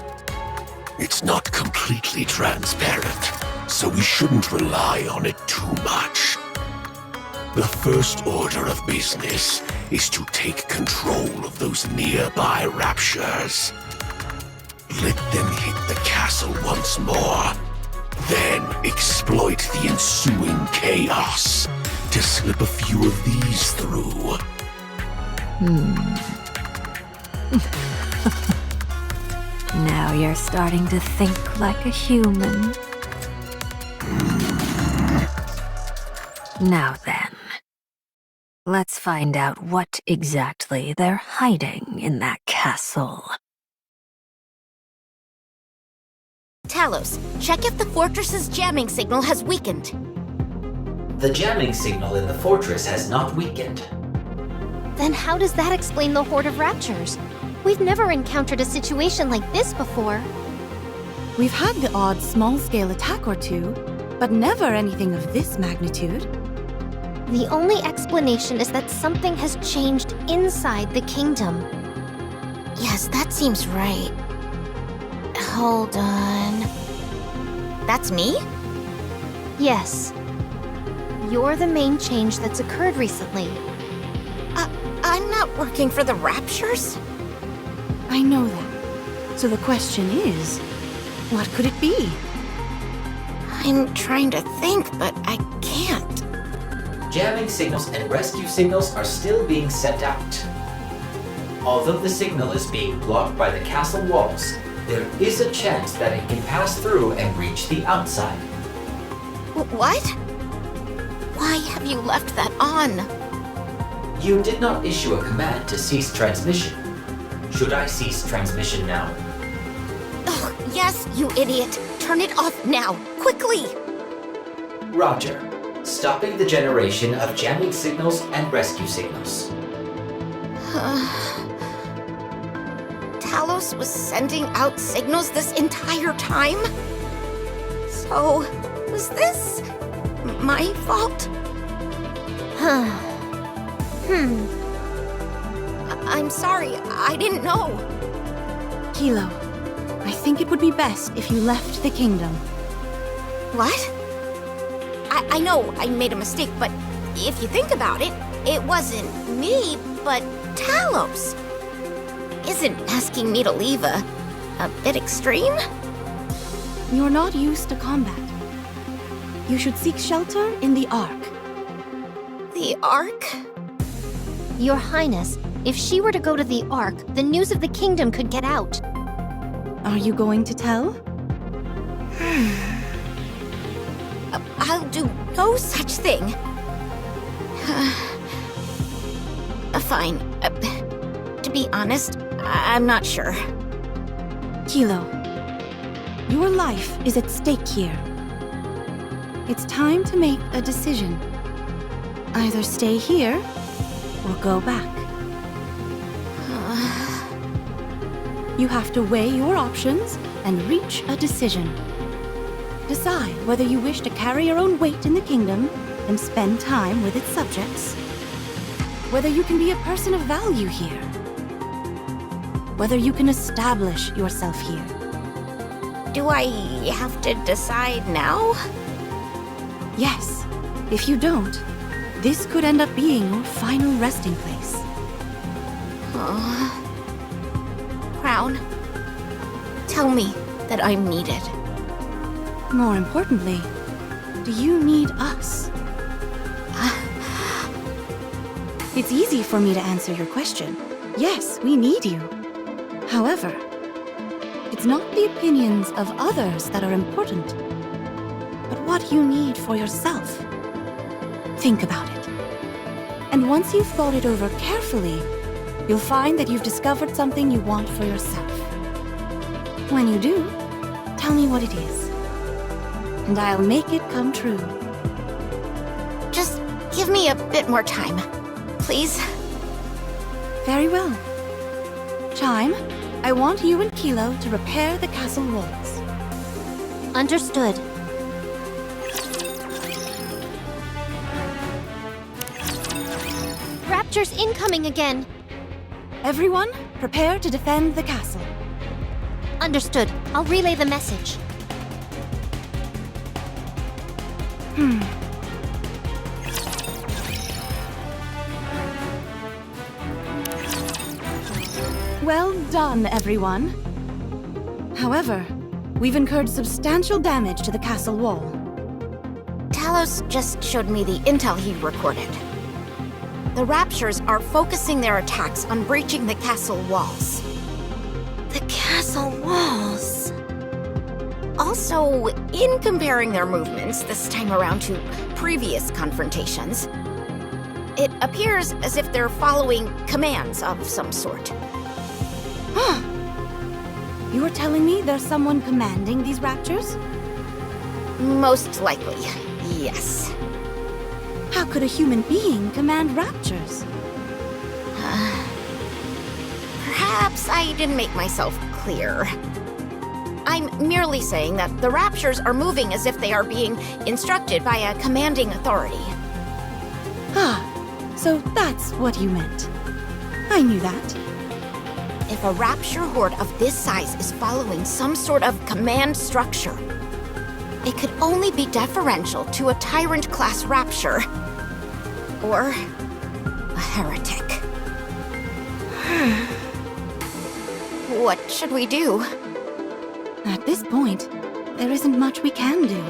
It's not completely transparent, so we shouldn't rely on it too much. The first order of business is to take control of those nearby raptures. Let them hit the castle once more, then exploit the ensuing chaos to slip a few of these through. Now you're starting to think like a human. Now then, let's find out what exactly they're hiding in that castle. Talos, check if the fortress's jamming signal has weakened. The jamming signal in the fortress has not weakened. Then how does that explain the horde of raptures? We've never encountered a situation like this before. We've had the odd small-scale attack or two, but never anything of this magnitude. The only explanation is that something has changed inside the kingdom. Yes, that seems right. Hold on. That's me? Yes. You're the main change that's occurred recently. I'm not working for the Raptures. I know that. So the question is, what could it be? I'm trying to think, but I can't. Jamming signals and rescue signals are still being sent out. Although the signal is being blocked by the castle walls, there is a chance that it can pass through and reach the outside. What? Why have you left that on? You did not issue a command to cease transmission. Should I cease transmission now? Ugh, yes, you idiot. Turn it off now, quickly! Roger. Stopping the generation of jamming signals and rescue signals. Talos was sending out signals this entire time? So, Was this my fault? I'm sorry, I didn't know. Kilo, I think it would be best if you left the kingdom. What? I know I made a mistake, but if you think about it, it wasn't me, but Talos. Isn't asking me to leave a bit extreme? You're not used to combat. You should seek shelter in the Ark. The Ark? Your Highness, if she were to go to the Ark, the news of the kingdom could get out. Are you going to tell? I'll do no such thing. Fine. To be honest, I'm not sure. Kilo, your life is at stake here. It's time to make a decision. Either stay here or go back. You have to weigh your options and reach a decision. Decide whether you wish to carry your own weight in the kingdom and spend time with its subjects. Whether you can be a person of value here. Whether you can establish yourself here. Do I have to decide now? Yes. If you don't, this could end up being your final resting place. Crown, tell me that I'm needed. More importantly, do you need us? It's easy for me to answer your question. Yes, we need you. However, it's not the opinions of others that are important, but what you need for yourself. Think about it. And once you've thought it over carefully, you'll find that you've discovered something you want for yourself. When you do, tell me what it is, and I'll make it come true. Just give me a bit more time, please. Very well. Chime, I want you and Kilo to repair the castle walls. Understood. Raptors incoming again. Everyone, prepare to defend the castle. Understood. I'll relay the message. Well done, everyone. However, we've incurred substantial damage to the castle wall. Talos just showed me the intel he recorded. The Raptures are focusing their attacks on breaching the castle walls. The castle walls. Also, in comparing their movements this time around to previous confrontations, it appears as if they're following commands of some sort. You are telling me there's someone commanding these Raptors? Most likely, yes. How could a human being command Raptors? Perhaps I didn't make myself clear. I'm merely saying that the Raptures are moving as if they are being instructed by a commanding authority. So that's what you meant. I knew that. If a Rapture horde of this size is following some sort of command structure, it could only be deferential to a Tyrant-class Rapture. Or a heretic. What should we do? At this point, there isn't much we can do.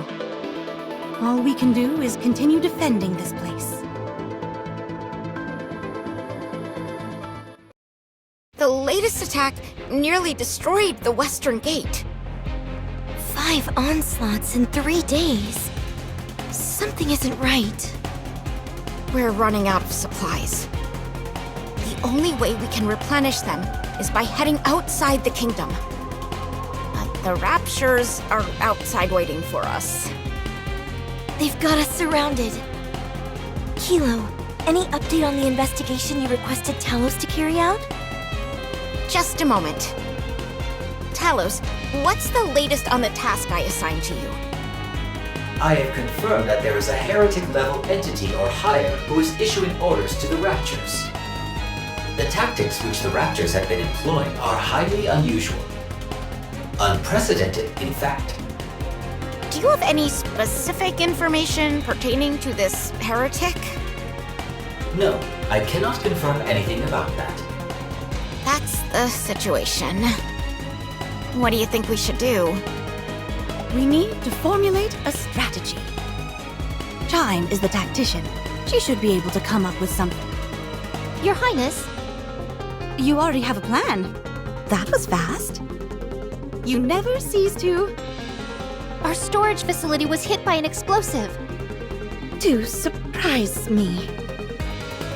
All we can do is continue defending this place. The latest attack nearly destroyed the Western Gate. 5 onslaughts in 3 days. Something isn't right. We're running out of supplies. The only way we can replenish them is by heading outside the kingdom. But the Raptures are outside waiting for us. They've got us surrounded. Kilo, any update on the investigation you requested Talos to carry out? Just a moment. Talos, what's the latest on the task I assigned to you? I have confirmed that there is a heretic-level entity or higher who is issuing orders to the Raptures. The tactics which the Raptors have been employing are highly unusual. Unprecedented, in fact. Do you have any specific information pertaining to this heretic? No, I cannot confirm anything about that. That's the situation. What do you think we should do? We need to formulate a strategy. Chime is the tactician. She should be able to come up with something. Your Highness, You already have a plan. That was fast. You never cease to our storage facility was hit by an explosive. surprise me.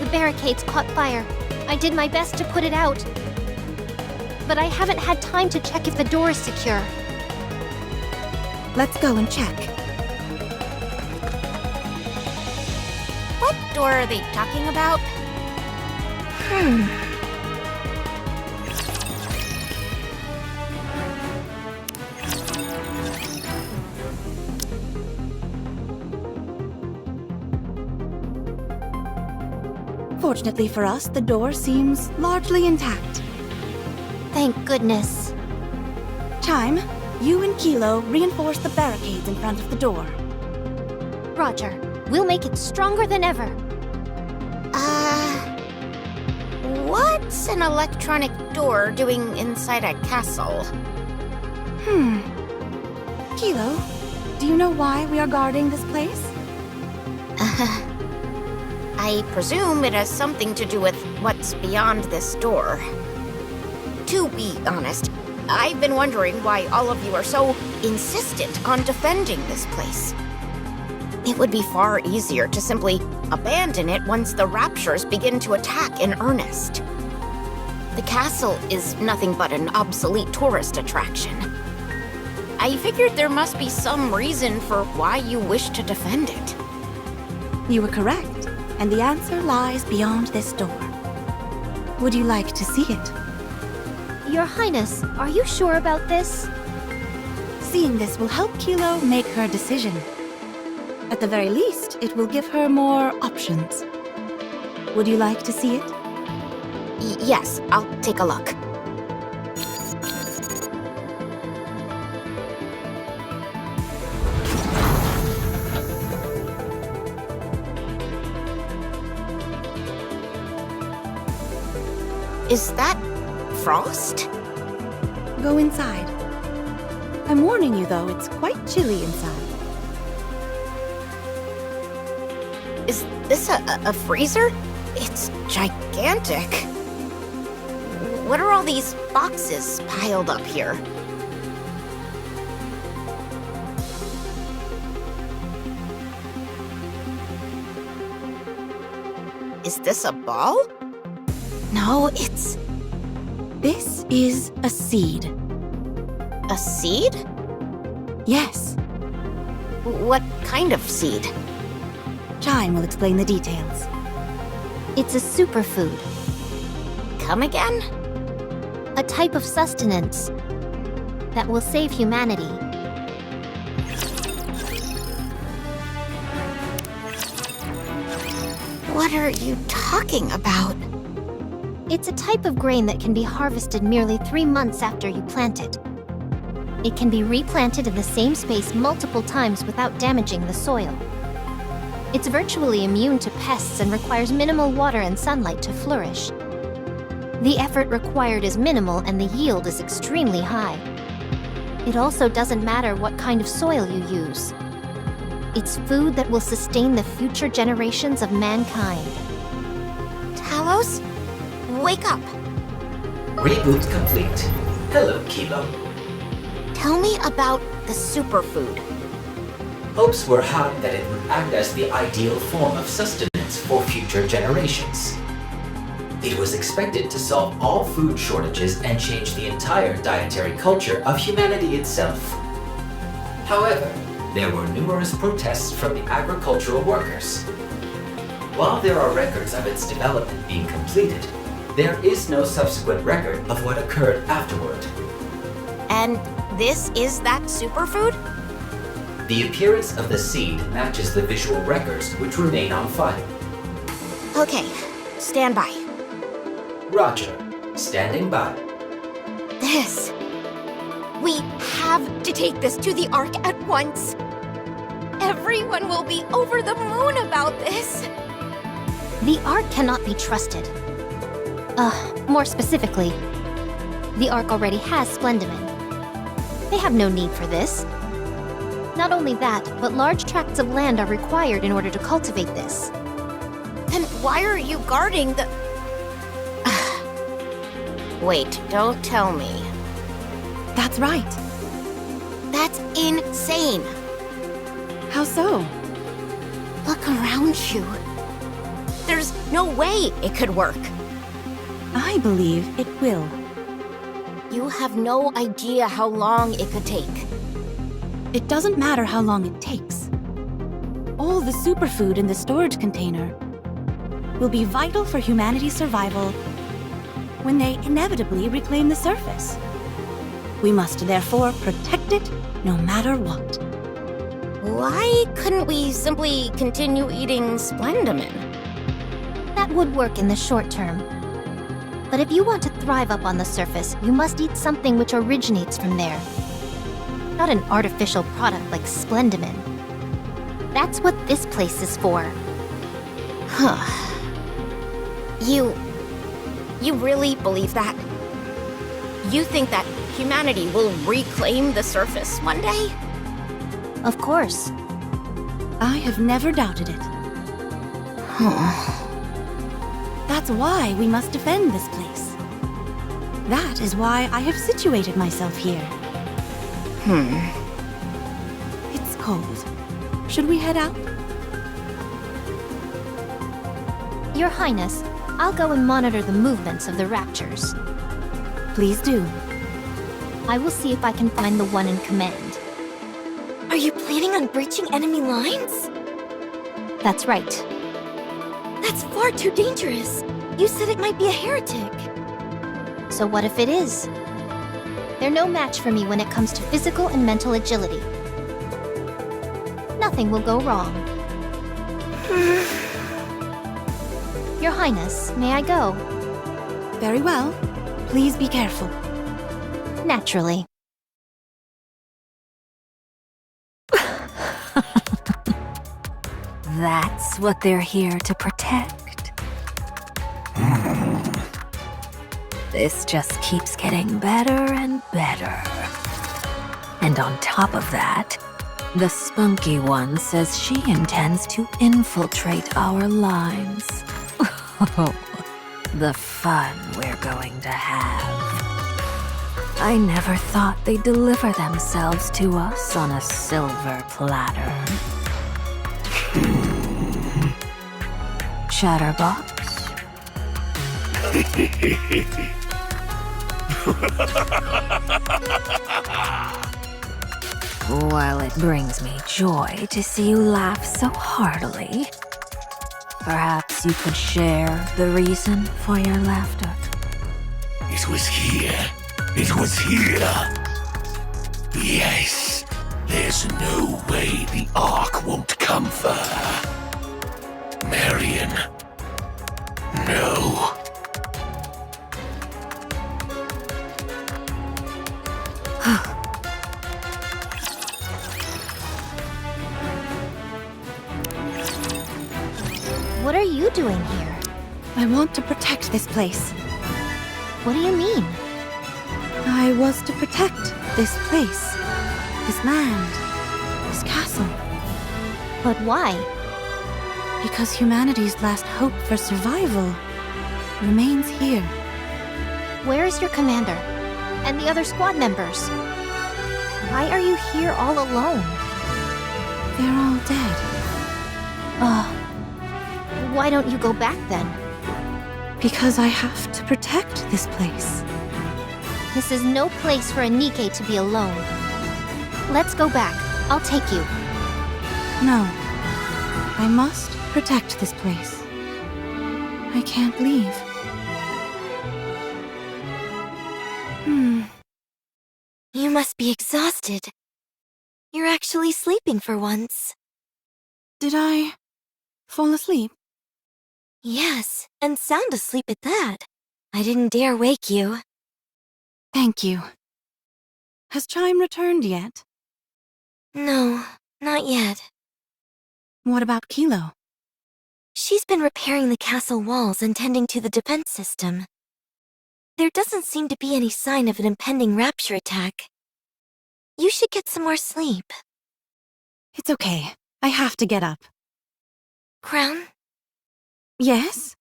The barricades caught fire. I did my best to put it out. But I haven't had time to check if the door is secure. Let's go and check. What door are they talking about? Fortunately for us, the door seems largely intact. Thank goodness. Chime, you and Kilo reinforce the barricades in front of the door. Roger. We'll make it stronger than ever. What's an electronic door doing inside a castle? Kilo, do you know why we are guarding this place? I presume it has something to do with what's beyond this door. To be honest, I've been wondering why all of you are so insistent on defending this place. It would be far easier to simply abandon it once the Raptures begin to attack in earnest. The castle is nothing but an obsolete tourist attraction. I figured there must be some reason for why you wish to defend it. You were correct, and the answer lies beyond this door. Would you like to see it? Your Highness, are you sure about this? Seeing this will help Kilo make her decision. At the very least, it will give her more options. Would you like to see it? Yes, I'll take a look. Is that frost? Go inside. I'm warning you, though, it's quite chilly inside. Is this a freezer? It's gigantic. What are all these boxes piled up here? Is this a ball? No, it's This is a seed. a seed? Yes, What kind of seed? Chime will explain the details. It's a superfood, Come again? a type of sustenance that will save humanity. What are you talking about? It's a type of grain that can be harvested merely 3 months after you plant it. It can be replanted in the same space multiple times without damaging the soil. It's virtually immune to pests and requires minimal water and sunlight to flourish. The effort required is minimal and the yield is extremely high. It also doesn't matter what kind of soil you use. It's food that will sustain the future generations of mankind. Talos? Wake up! Reboot complete. Hello, Kilo. Tell me about the superfood. Hopes were high that it would act as the ideal form of sustenance for future generations. It was expected to solve all food shortages and change the entire dietary culture of humanity itself. However, there were numerous protests from the agricultural workers. While there are records of its development being completed, there is no subsequent record of what occurred afterward. And this is that superfood? The appearance of the seed matches the visual records which remain on file. Okay, stand by. Roger. Standing by. This. We have to take this to the Ark at once. Everyone will be over the moon about this. The Ark cannot be trusted. More specifically, the Ark already has Splendiman. They have no need for this. Not only that, but large tracts of land are required in order to cultivate this. Then why are you guarding the... Wait, don't tell me. That's right. That's insane. How so? Look around you. There's no way it could work. I believe it will. You have no idea how long it could take. It doesn't matter how long it takes. All the superfood in the storage container will be vital for humanity's survival when they inevitably reclaim the surface. We must therefore protect it no matter what. Why couldn't we simply continue eating Splendiman? That would work in the short term. But if you want to thrive up on the surface, you must eat something which originates from there. Not an artificial product like Splendiman. That's what this place is for. Huh. You really believe that? You think that humanity will reclaim the surface one day? Of course. I have never doubted it. That's why we must defend this place. That is why I have situated myself here. It's cold. Should we head out? Your Highness, I'll go and monitor the movements of the Raptures. Please do. I will see if I can find the one in command. Are you planning on breaching enemy lines? That's right. That's far too dangerous. You said it might be a heretic. So what if it is? They're no match for me when it comes to physical and mental agility. Nothing will go wrong. Your Highness, may I go? Very well. Please be careful. Naturally. That's what they're here to protect. This just keeps getting better and better. And on top of that, the spunky one says she intends to infiltrate our lines. The fun we're going to have. I never thought they'd deliver themselves to us on a silver platter. Chatterbox? While it brings me joy to see you laugh so heartily, perhaps you could share the reason for your laughter. It was here. It was here. Yes. There's no way the Ark won't come for her. Marion. No. What are you doing here? I want to protect this place. What do you mean? I was to protect this place, this land, this castle. But why? Because humanity's last hope for survival remains here. Where is your commander? And the other squad members? Why are you here all alone? They're all dead. Why don't you go back then? Because I have to protect this place. This is no place for a Nikke to be alone. Let's go back. I'll take you. No. I must protect this place. I can't leave. You must be exhausted. You're actually sleeping for once. Did I fall asleep? Yes, and sound asleep at that. I didn't dare wake you. Thank you. Has Chime returned yet? No, not yet. What about Kilo? She's been repairing the castle walls and tending to the defense system. There doesn't seem to be any sign of an impending rapture attack. You should get some more sleep. It's okay. I have to get up. Crown, Yes?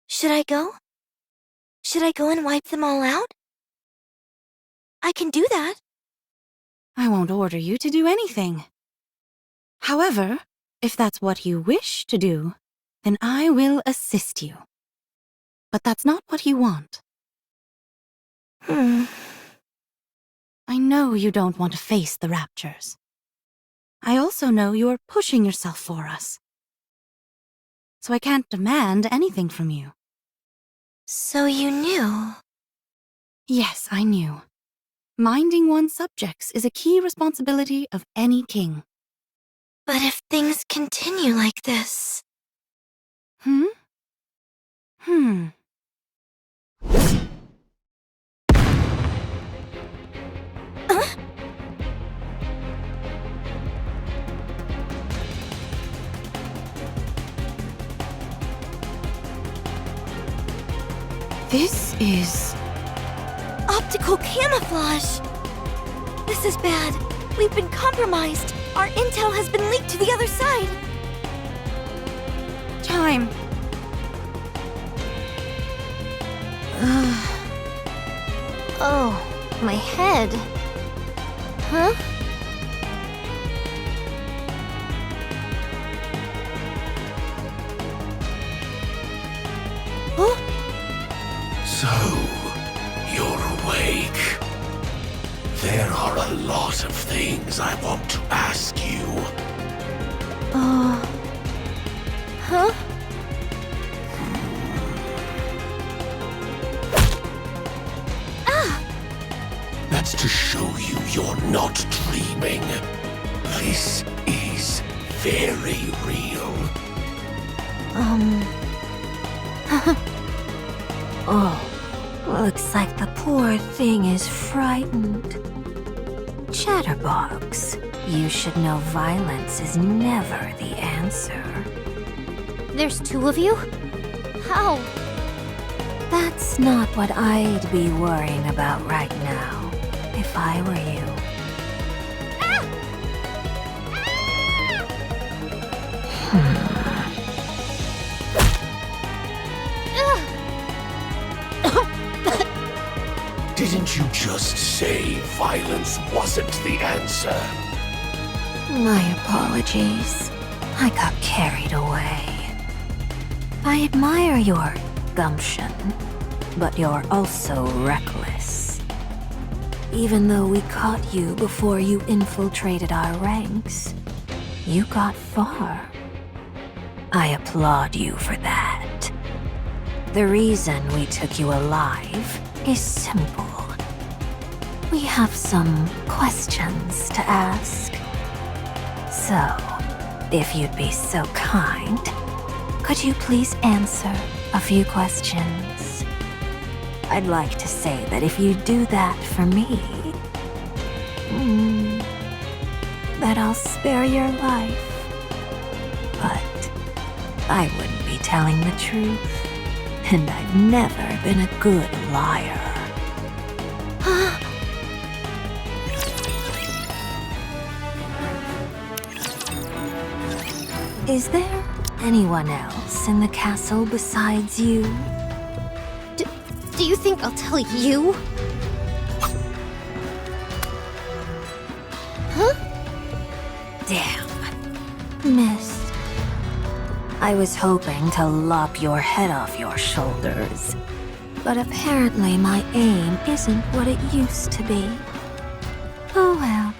should I go? Should I go and wipe them all out? I can do that. I won't order you to do anything. However, if that's what you wish to do, then I will assist you. But that's not what you want. I know you don't want to face the raptures. I also know you're pushing yourself for us. So I can't demand anything from you. So you knew. Yes, I knew. Minding one's subjects is a key responsibility of any king. But if things continue like this... This is... Optical camouflage! This is bad. We've been compromised. Our intel has been leaked to the other side. Chime. Oh, my head. Huh? So, you're awake. There are a lot of things I want to ask you. Huh? That's to show you you're not dreaming. This is very real. Oh, looks like the poor thing is frightened. Chatterbox, you should know violence is never the answer. There's two of you? How? That's not what I'd be worrying about right now, if I were you. Didn't you just say violence wasn't the answer? My apologies. I got carried away. I admire your gumption, but you're also reckless. Even though we caught you before you infiltrated our ranks, you got far. I applaud you for that. The reason we took you alive is simple. We have some questions to ask. So, if you'd be so kind, could you please answer a few questions? I'd like to say that if you do that for me, that I'll spare your life. But I wouldn't be telling the truth, and I've never been a good liar. Is there anyone else in the castle besides you? Do you think I'll tell you? Huh? Damn. Missed. I was hoping to lop your head off your shoulders, but apparently my aim isn't what it used to be. Oh well.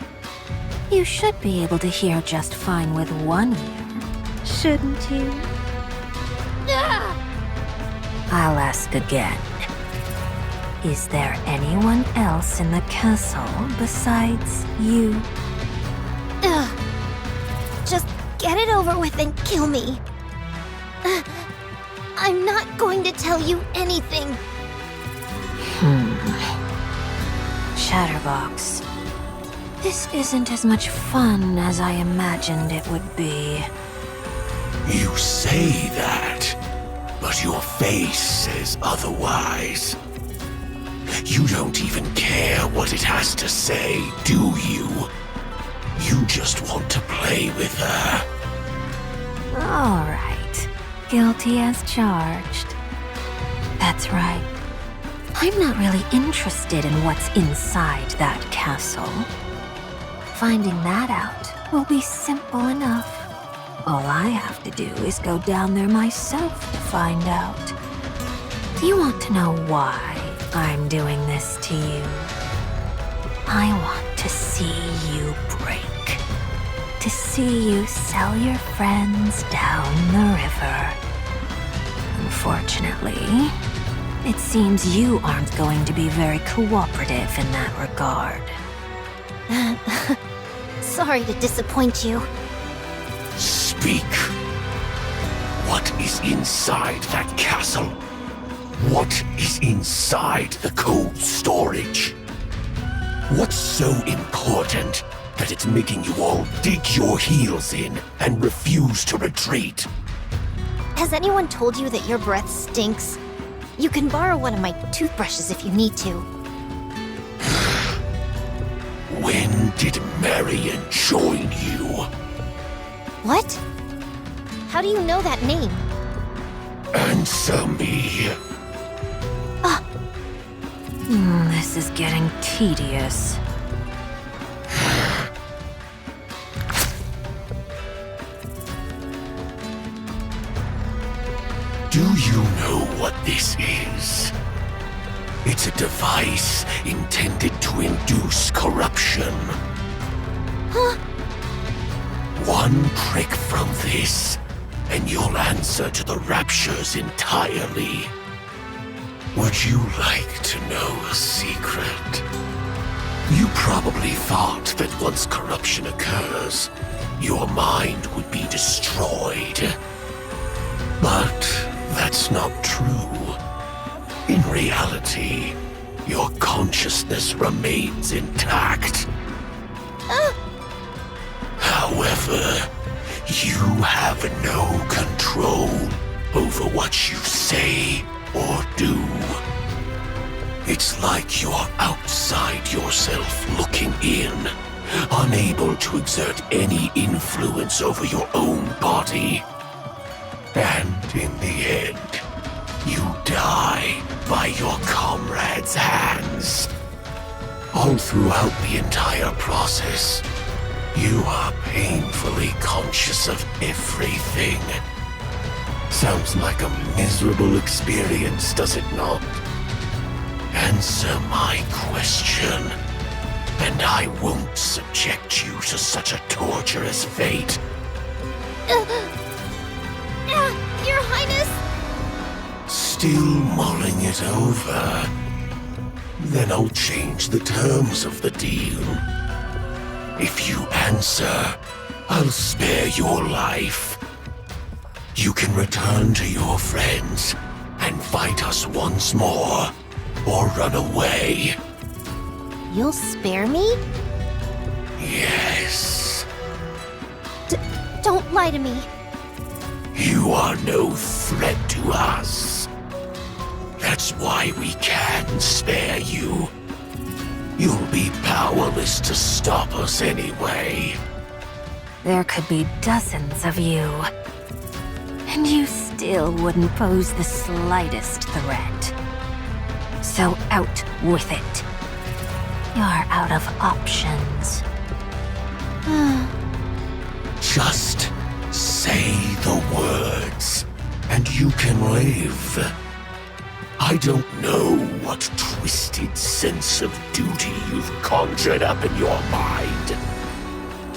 You should be able to hear just fine with one ear, shouldn't you? I'll ask again. Is there anyone else in the castle besides you? Ugh. Just get it over with and kill me. I'm not going to tell you anything. Chatterbox. This isn't as much fun as I imagined it would be. You say that, but your face says otherwise. You don't even care what it has to say, do you? You just want to play with her. All right. Guilty as charged. That's right. I'm not really interested in what's inside that castle. Finding that out will be simple enough. All I have to do is go down there myself to find out. You want to know why I'm doing this to you? I want to see you break. To see you sell your friends down the river. Unfortunately, it seems you aren't going to be very cooperative in that regard. Sorry to disappoint you. Speak. What is inside that castle? What is inside the cold storage? What's so important that it's making you all dig your heels in and refuse to retreat? Has anyone told you that your breath stinks? You can borrow one of my toothbrushes if you need to. When did Marion join you? What? How do you know that name? Answer me. This is getting tedious. Do you know what this is? It's a device intended to induce corruption. Huh? One prick from this, and you'll answer to the Raptures entirely. Would you like to know a secret? You probably thought that once corruption occurs, your mind would be destroyed. But that's not true. In reality, your consciousness remains intact. However, you have no control over what you say or do. It's like you're outside yourself looking in, unable to exert any influence over your own body. And in the end, you die by your comrades' hands. All throughout the entire process, you are painfully conscious of everything. Sounds like a miserable experience, does it not? Answer my question, and I won't subject you to such a torturous fate. Your Highness! Still mulling it over? Then I'll change the terms of the deal. If you answer, I'll spare your life. You can return to your friends and fight us once more, or run away. You'll spare me? Yes. Don't lie to me. You are no threat to us. That's why we can spare you. You'll be powerless to stop us anyway. There could be dozens of you. And you still wouldn't pose the slightest threat. So out with it. You're out of options. Just say the words, and you can live. I don't know what twisted sense of duty you've conjured up in your mind,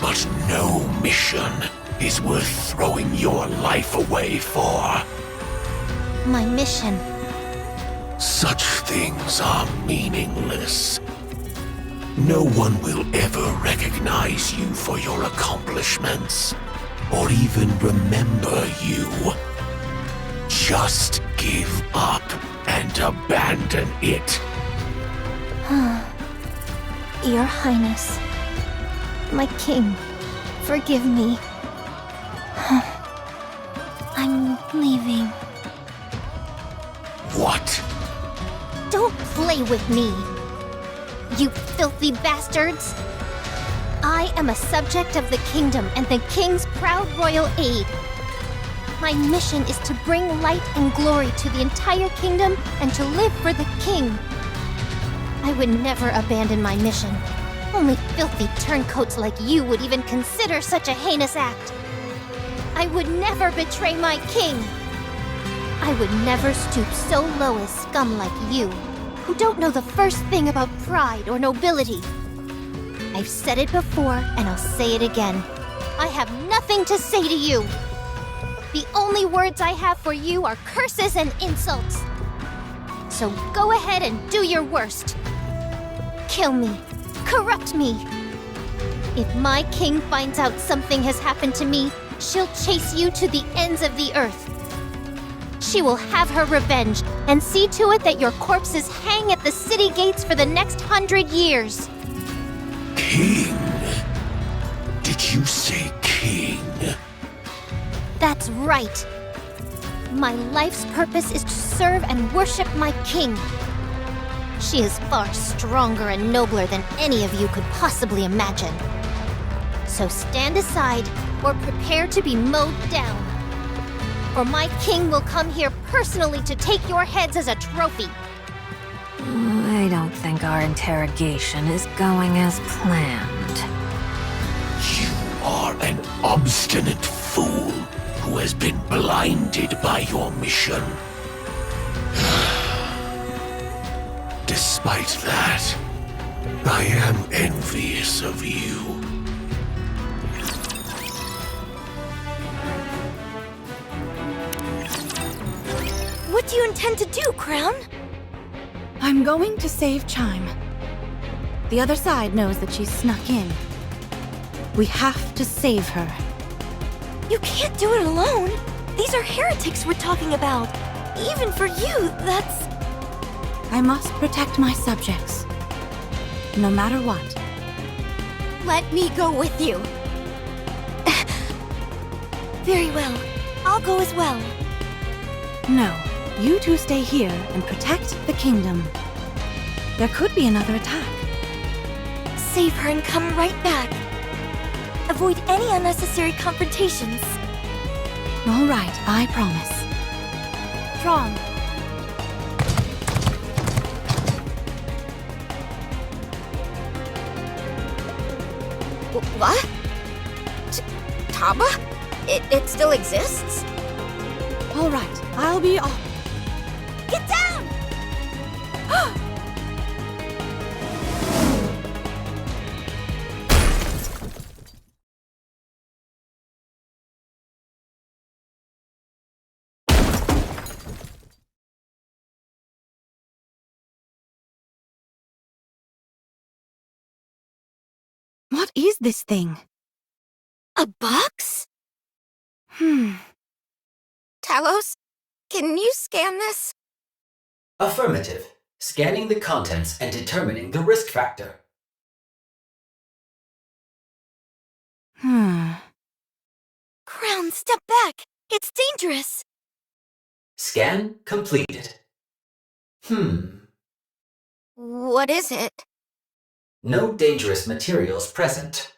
but no mission is worth throwing your life away for. My mission. Such things are meaningless. No one will ever recognize you for your accomplishments, or even remember you. Just give up and abandon it. Your Highness, my king, forgive me. I'm leaving. What? Don't play with me, you filthy bastards! I am a subject of the kingdom and the king's proud royal aide. My mission is to bring light and glory to the entire kingdom and to live for the king. I would never abandon my mission. Only filthy turncoats like you would even consider such a heinous act. I would never betray my king. I would never stoop so low as scum like you, who don't know the first thing about pride or nobility. I've said it before, and I'll say it again. I have nothing to say to you. The only words I have for you are curses and insults. So go ahead and do your worst. Kill me. Corrupt me. If my king finds out something has happened to me, she'll chase you to the ends of the earth. She will have her revenge and see to it that your corpses hang at the city gates for the next 100 years. King? Did you say king? That's right. My life's purpose is to serve and worship my king. She is far stronger and nobler than any of you could possibly imagine. So stand aside or prepare to be mowed down. For my king will come here personally to take your heads as a trophy. I don't think our interrogation is going as planned. You are an obstinate fool who has been blinded by your mission. Despite that, I am envious of you. What do you intend to do, Crown? I'm going to save Chime. The other side knows that she's snuck in. We have to save her. You can't do it alone. These are heretics we're talking about. Even for you, that's... I must protect my subjects. No matter what. Let me go with you. Very well. I'll go as well. No, you two stay here and protect the kingdom. There could be another attack. Save her and come right back. Avoid any unnecessary confrontations. All right, I promise. Tron. What? Taba? It still exists? All right, I'll be off. Get down! What is this thing? A box? Talos, can you scan this? Affirmative. Scanning the contents and determining the risk factor. Crown, step back. It's dangerous. Scan completed. What is it? No dangerous materials present.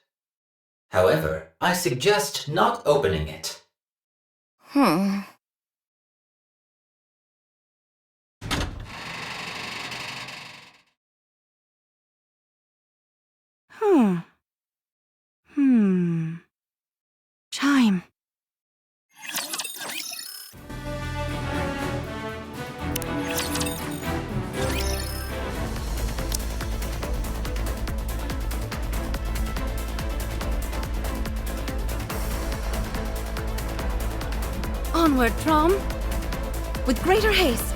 However, I suggest not opening it. Chime. Onward, Trom. With greater haste.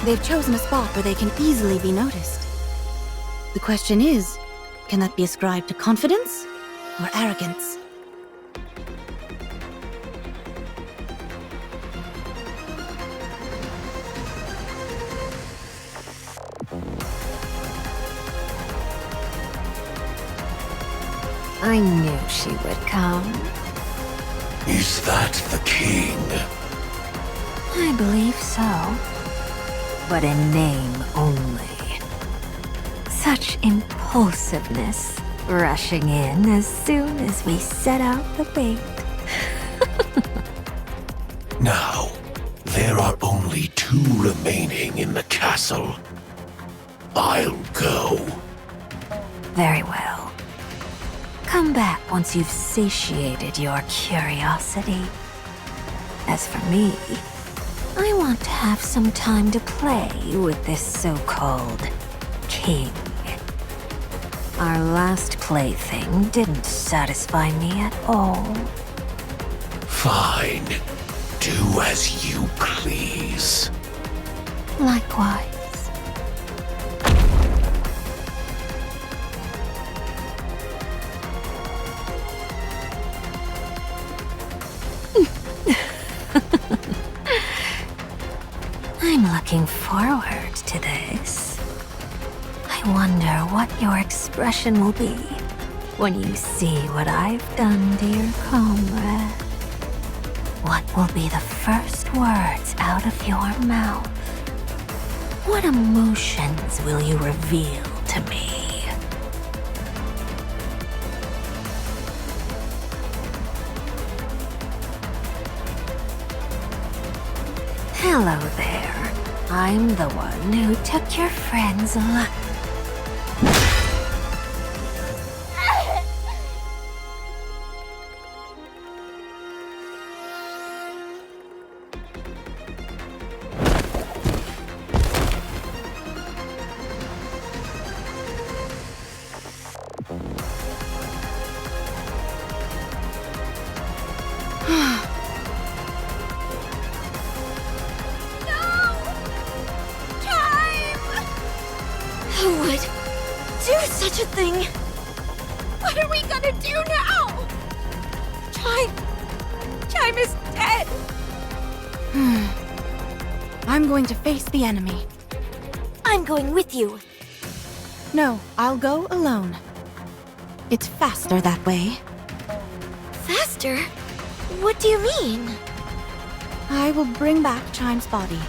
They've chosen a spot where they can easily be noticed. The question is, can that be ascribed to confidence or arrogance? I knew she would come. Is that the king? I believe so. But in name only. Such impulsiveness, rushing in as soon as we set out the bait. Now, there are only 2 remaining in the castle. I'll go. Very well. Come back once you've satiated your curiosity. As for me, I want to have some time to play with this so-called king. Our last plaything didn't satisfy me at all. Fine. Do as you please. Likewise. I'm looking forward to this. I wonder what your expression will be when you see what I've done, dear comrade. What will be the first words out of your mouth? What emotions will you reveal to me? Hello there. I'm the one who took your friend's luck. Who would do such a thing? What are we gonna do now? Chime is dead. I'm going to face the enemy. I'm going with you. No, I'll go alone. It's faster that way. Faster? What do you mean? I will bring back Chime's body.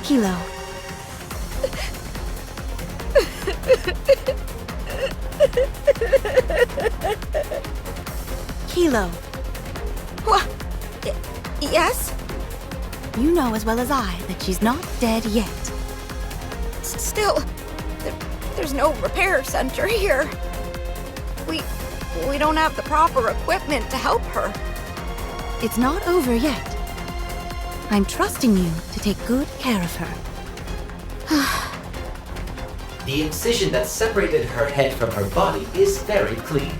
Kilo. Kilo, What? Yes? you know as well as I that she's not dead yet. Still, there's no repair center here. We don't have the proper equipment to help her. It's not over yet. I'm trusting you to take good care of her. The incision that separated her head from her body is very clean.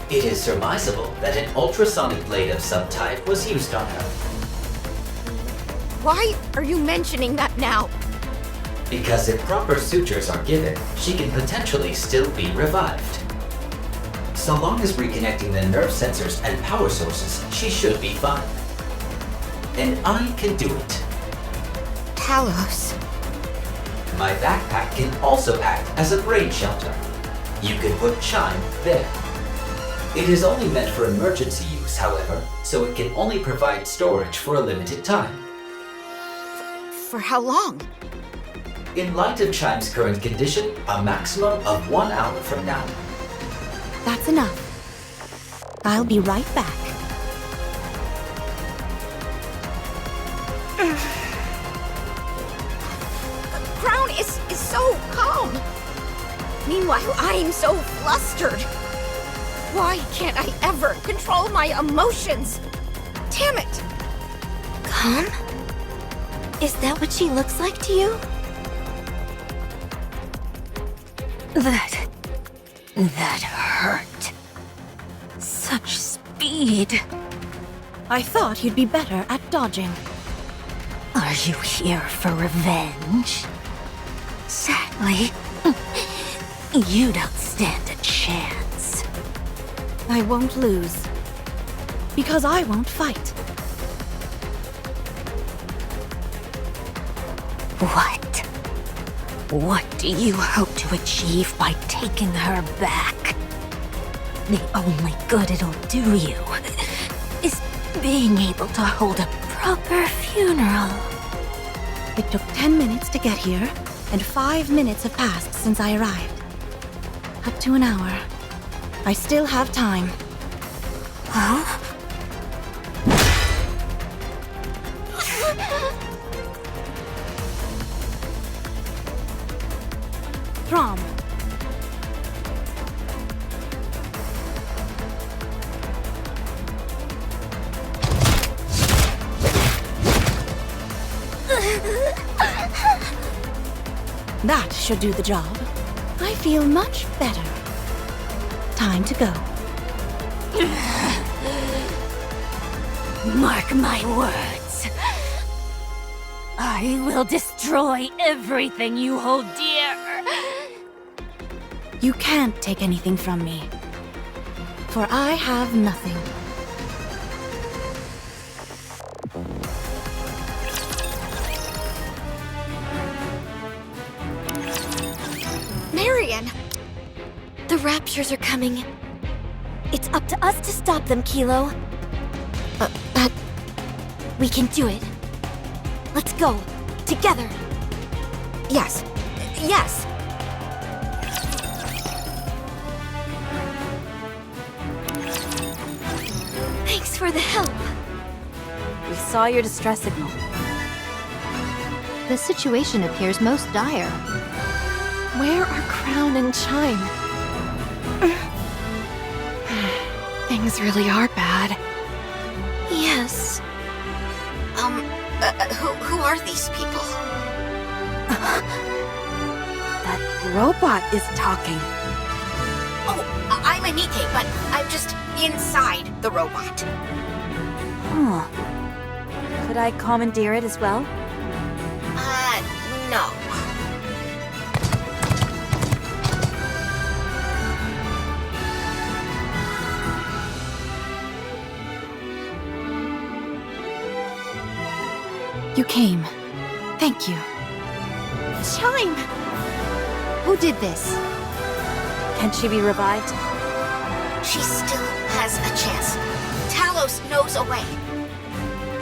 It is surmisable that an ultrasonic blade of some type was used on her, Why are you mentioning that now? because if proper sutures are given, she can potentially still be revived. So long as reconnecting the nerve sensors and power sources, she should be fine. And I can do it. Talos. My backpack can also act as a brain shelter. You can put Chime there. It is only meant for emergency use, however, so it can only provide storage for a limited time. For how long? In light of Chime's current condition, a maximum of 1 hour from now. That's enough. I'll be right back. Crown is so calm. Meanwhile, I'm so flustered. Why can't I ever control my emotions? Damn it! Calm? Is that what she looks like to you? That hurt. Such speed. I thought you'd be better at dodging. Are you here for revenge? Sadly, you don't stand a chance. I won't lose. Because I won't fight. What? What do you hope to achieve by taking her back? The only good it'll do you is being able to hold a proper funeral. It took 10 minutes to get here, and 5 minutes have passed since I arrived. Up to an hour. I still have time. Huh? Throm. That should do the job. I feel much better. Time to go. Mark my words. I will destroy everything you hold dear. You can't take anything from me. For I have nothing. Marion! The Raptures are coming. It's up to us to stop them, Kilo. But we can do it. Let's go. Together. Yes. Yes. Thanks for the help. We saw your distress signal. The situation appears most dire. Where are Crown and Chime? Things really are bad. Yes. Who are these people? That robot is talking. Oh, I'm Anike, but I'm just inside the robot. Huh. Could I commandeer it as well? No. You came. Thank you. Chime! Who did this? Can she be revived? She still has a chance. Talos knows a way.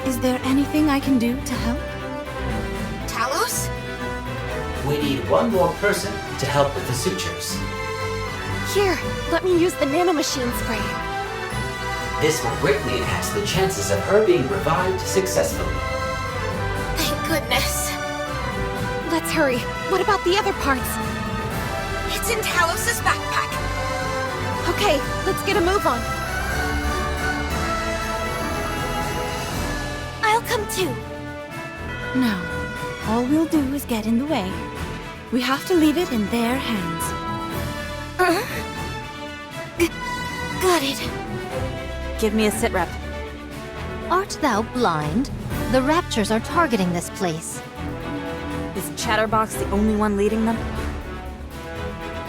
Is there anything I can do to help? Talos? We need one more person to help with the sutures. Here, let me use the nanomachine spray. This will greatly enhance the chances of her being revived successfully. Thank goodness. Let's hurry. What about the other parts? It's in Talos's backpack. Okay, let's get a move on. I'll come too. No. All we'll do is get in the way. We have to leave it in their hands. Got it. Give me a sit rep. Art thou blind? The Raptures are targeting this place. Is Chatterbox the only one leading them?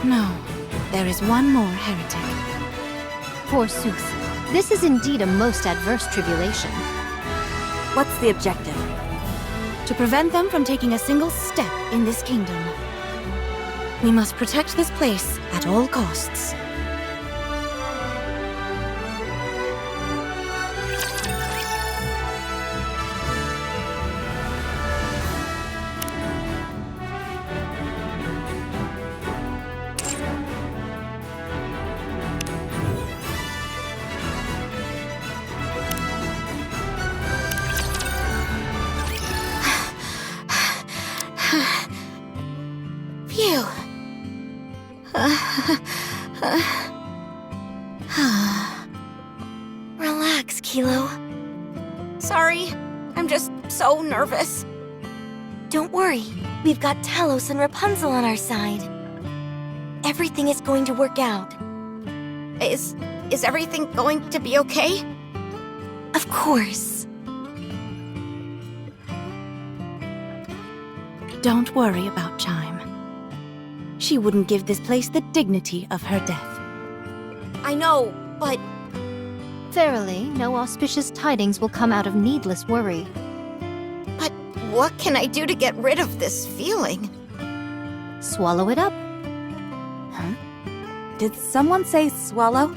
No. There is one more heretic. Forsooth, this is indeed a most adverse tribulation. What's the objective? To prevent them from taking a single step in this kingdom. We must protect this place at all costs. Phew. Relax, Kilo. Sorry. I'm just so nervous. Don't worry. We've got Talos and Rapunzel on our side. Everything is going to work out. Is everything going to be okay? Of course. Don't worry about Chime. She wouldn't give this place the dignity of her death. I know, but Verily, no auspicious tidings will come out of needless worry. what can I do to get rid of this feeling? Swallow it up. Did someone say swallow?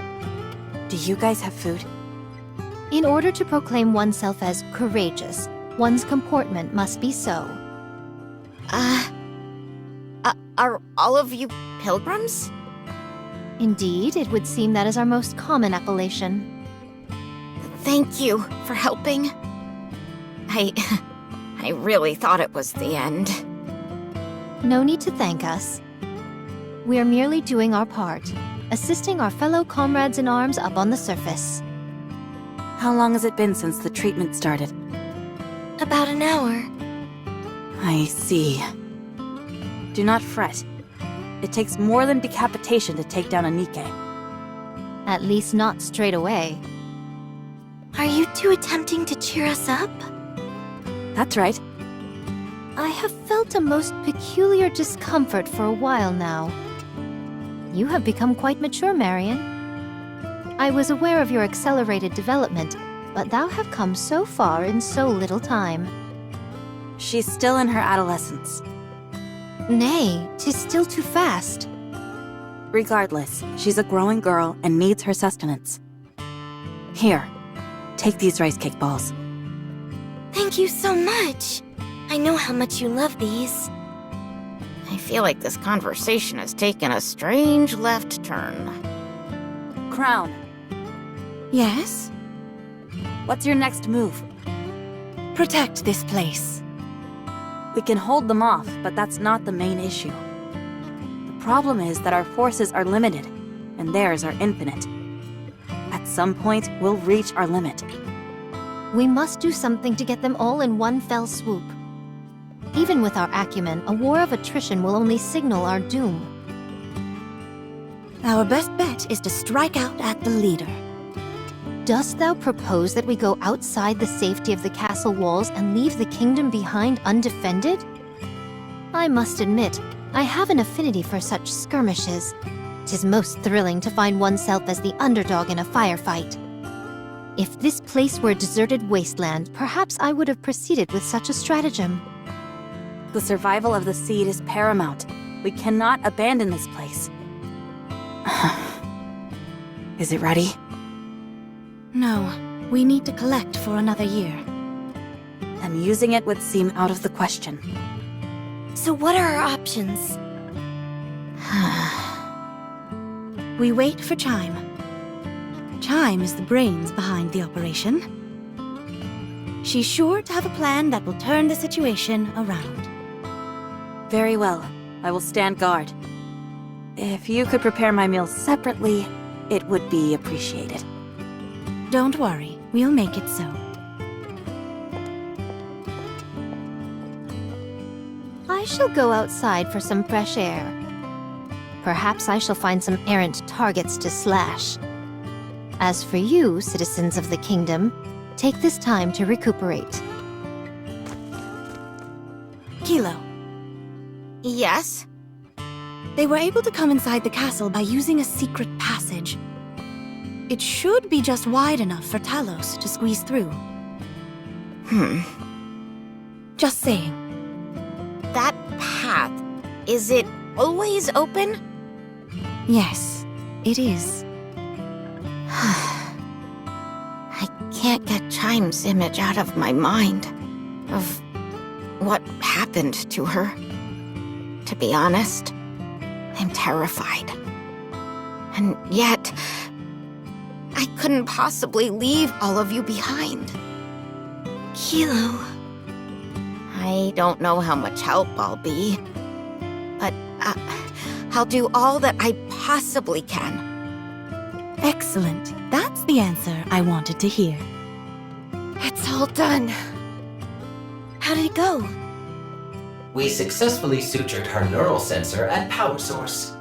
Do you guys have food? In order to proclaim oneself as courageous, one's comportment must be so. Are all of you pilgrims? Indeed, it would seem that is our most common appellation. Thank you for helping. I really thought it was the end. No need to thank us. We are merely doing our part, assisting our fellow comrades in arms up on the surface. How long has it been since the treatment started? About an hour. I see. Do not fret. It takes more than decapitation to take down a Nikke. At least not straight away. Are you two attempting to cheer us up? That's right. I have felt a most peculiar discomfort for a while now. You have become quite mature, Marion. I was aware of your accelerated development, but thou have come so far in so little time. She's still in her adolescence. Nay, 'tis still too fast. Regardless, she's a growing girl and needs her sustenance. Here, take these rice cake balls. Thank you so much. I know how much you love these. I feel like this conversation has taken a strange left turn. Crown, Yes? what's your next move? Protect this place. We can hold them off, but that's not the main issue. The problem is that our forces are limited, and theirs are infinite. At some point, we'll reach our limit. We must do something to get them all in one fell swoop. Even with our acumen, a war of attrition will only signal our doom. Our best bet is to strike out at the leader. Dost thou propose that we go outside the safety of the castle walls and leave the kingdom behind undefended? I must admit, I have an affinity for such skirmishes. 'Tis most thrilling to find oneself as the underdog in a firefight. If this place were a deserted wasteland, perhaps I would have proceeded with such a stratagem. The survival of the seed is paramount. We cannot abandon this place. Is it ready? No, we need to collect for another year. Then using it would seem out of the question. So what are our options? We wait for Chime. Chime is the brains behind the operation. She's sure to have a plan that will turn the situation around. Very well. I will stand guard. If you could prepare my meals separately, it would be appreciated. Don't worry, we'll make it so. I shall go outside for some fresh air. Perhaps I shall find some errant targets to slash. As for you, citizens of the kingdom, take this time to recuperate. Kilo, Yes? they were able to come inside the castle by using a secret passage. It should be just wide enough for Talos to squeeze through. Just saying. That path, is it always open? Yes, it is. I can't get Chime's image out of my mind. Of what happened to her. To be honest, I'm terrified. And yet, I couldn't possibly leave all of you behind. Kilo. I don't know how much help I'll be, but I'll do all that I possibly can. Excellent. That's the answer I wanted to hear. It's all done. How did it go? We successfully sutured her neural sensor and power source.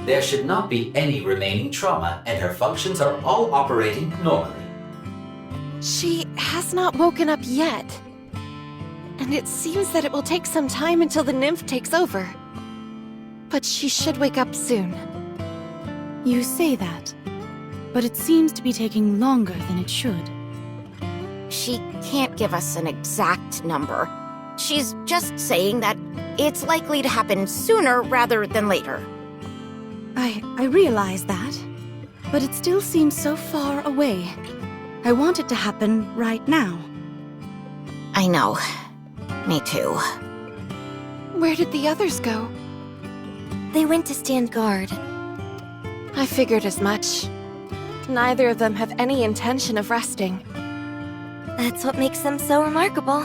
There should not be any remaining trauma, and her functions are all operating normally. She has not woken up yet. and it seems that it will take some time until the nymph takes over. But she should wake up soon. You say that, but it seems to be taking longer than it should. She can't give us an exact number. She's just saying that it's likely to happen sooner rather than later. I realize that, but it still seems so far away. I want it to happen right now. I know. Me too. Where did the others go? They went to stand guard. I figured as much. Neither of them have any intention of resting. That's what makes them so remarkable.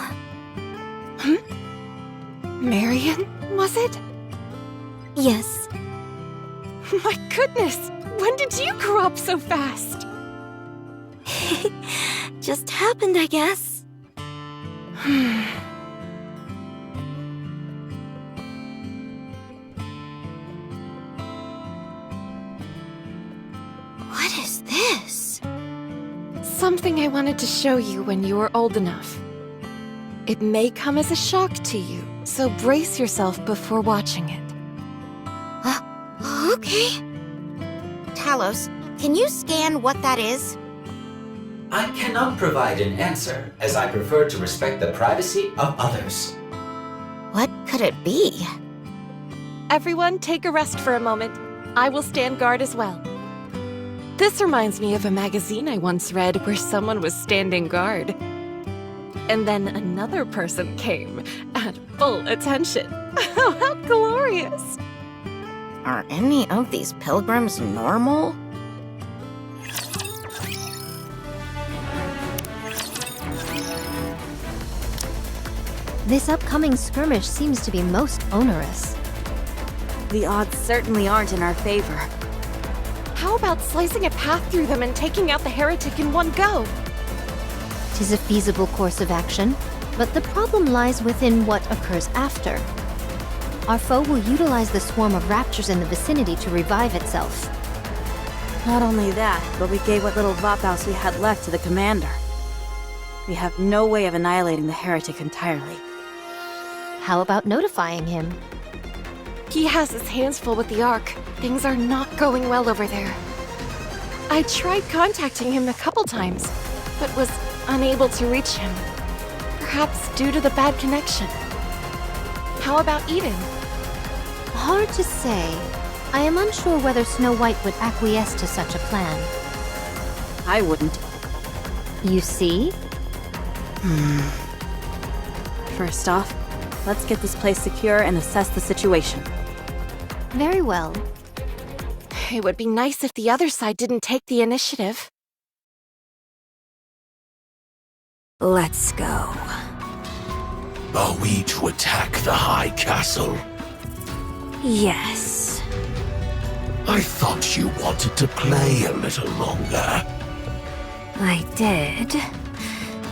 Marion, was it? Yes. My goodness! When did you grow up so fast? Just happened, I guess. What is this? Something I wanted to show you when you were old enough. It may come as a shock to you, so brace yourself before watching it. Okay. Talos, can you scan what that is? I cannot provide an answer, as I prefer to respect the privacy of others. What could it be? Everyone, take a rest for a moment. I will stand guard as well. This reminds me of a magazine I once read where someone was standing guard. And then another person came at full attention. How glorious! Are any of these pilgrims normal? This upcoming skirmish seems to be most onerous. The odds certainly aren't in our favor. How about slicing a path through them and taking out the heretic in one go? 'Tis a feasible course of action, but the problem lies within what occurs after. Our foe will utilize the swarm of raptures in the vicinity to revive itself. Not only that, but we gave what little Vapaus we had left to the commander. We have no way of annihilating the heretic entirely. How about notifying him? He has his hands full with the Ark. Things are not going well over there. I tried contacting him a couple times, but was unable to reach him. Perhaps due to the bad connection. How about Eden? Hard to say. I am unsure whether Snow White would acquiesce to such a plan. I wouldn't. You see? First off, let's get this place secure and assess the situation. Very well. It would be nice if the other side didn't take the initiative. Let's go. Are we to attack the High Castle? Yes. I thought you wanted to play a little longer. I did.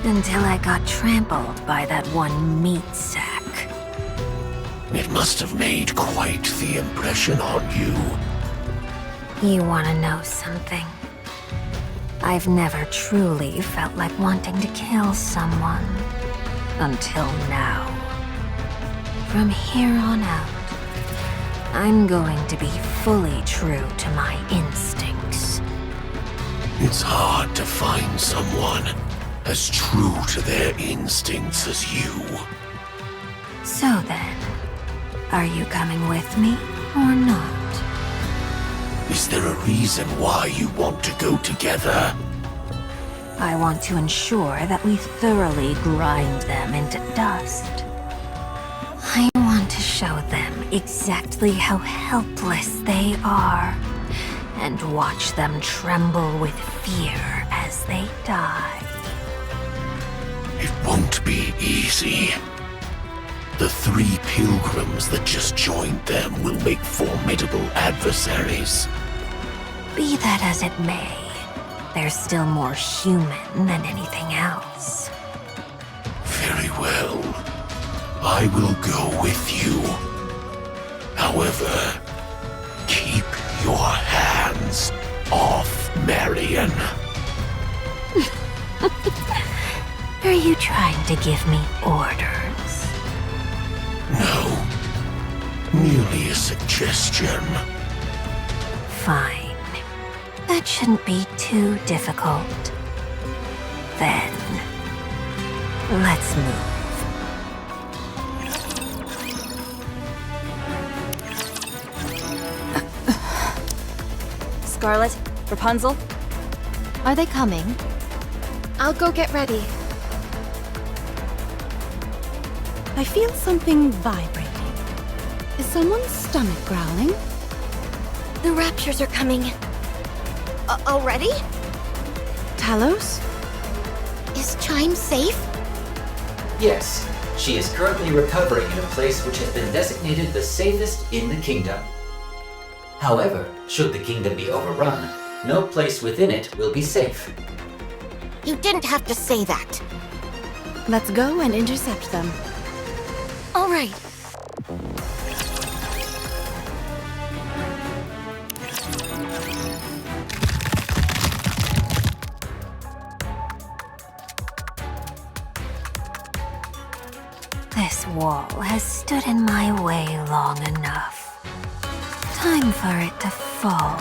Until I got trampled by that one meat sack. It must have made quite the impression on you. You want to know something? I've never truly felt like wanting to kill someone. Until now. From here on out, I'm going to be fully true to my instincts. It's hard to find someone as true to their instincts as you. So then, are you coming with me or not? Is there a reason why you want to go together? I want to ensure that we thoroughly grind them into dust. I want to show them exactly how helpless they are, and watch them tremble with fear as they die. It won't be easy. The 3 pilgrims that just joined them will make formidable adversaries. Be that as it may, they're still more human than anything else. Very well. I will go with you. However, keep your hands off Marion. Are you trying to give me orders? No. Merely a suggestion. Fine. That shouldn't be too difficult. Then, let's move. Scarlet, Rapunzel, Are they coming? I'll go get ready. I feel something vibrating. Is someone's stomach growling? The Raptures are coming. Already? Talos? Is Chime safe? Yes, she is currently recovering in a place which has been designated the safest in the kingdom. However, should the kingdom be overrun, no place within it will be safe. You didn't have to say that. Let's go and intercept them. All right. This wall has stood in my way long enough. Time for it to fall.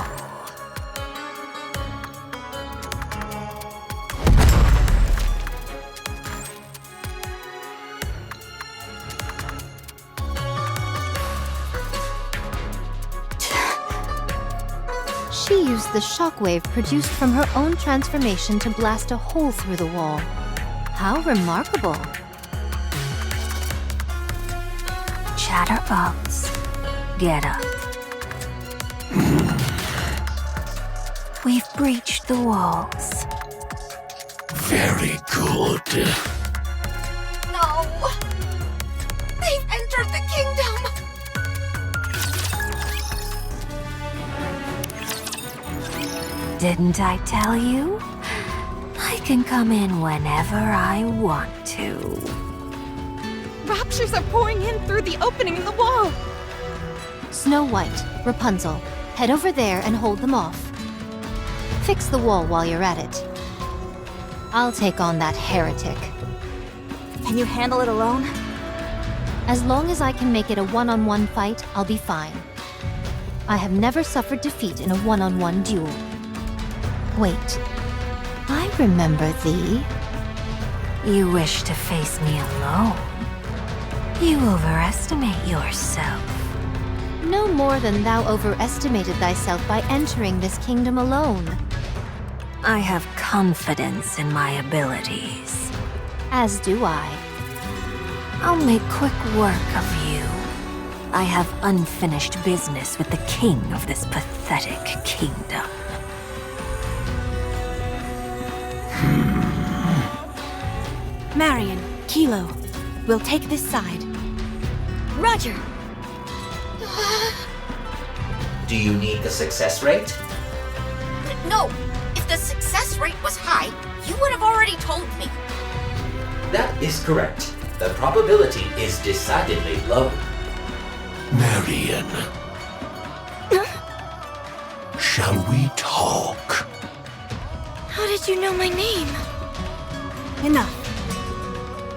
She used the shockwave produced from her own transformation to blast a hole through the wall. How remarkable. Chatterbox, get up. We've breached the walls. Very good. No! They've entered the kingdom! Didn't I tell you? I can come in whenever I want to. Raptures are pouring in through the opening in the wall! Snow White, Rapunzel, head over there and hold them off. Fix the wall while you're at it. I'll take on that heretic. can you handle it alone? As long as I can make it a one-on-one fight, I'll be fine. I have never suffered defeat in a one-on-one duel. Wait, I remember thee. You wish to face me alone? You overestimate yourself. No more than thou overestimated thyself by entering this kingdom alone. I have confidence in my abilities. As do I. I'll make quick work of you. I have unfinished business with the king of this pathetic kingdom. Marion, Kilo, we'll take this side. Roger. Do you need the success rate? No! If the success rate was high, you would have already told me. That is correct. The probability is decidedly low. Marion. Shall we talk? How did you know my name? Enough.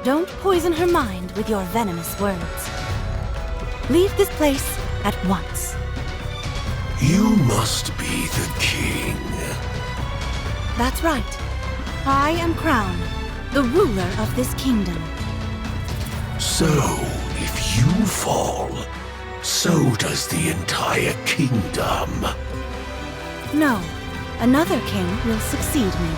Don't poison her mind with your venomous words. Leave this place at once. You must be the king. That's right. I am crowned, the ruler of this kingdom. So, if you fall, so does the entire kingdom. No, another king will succeed me.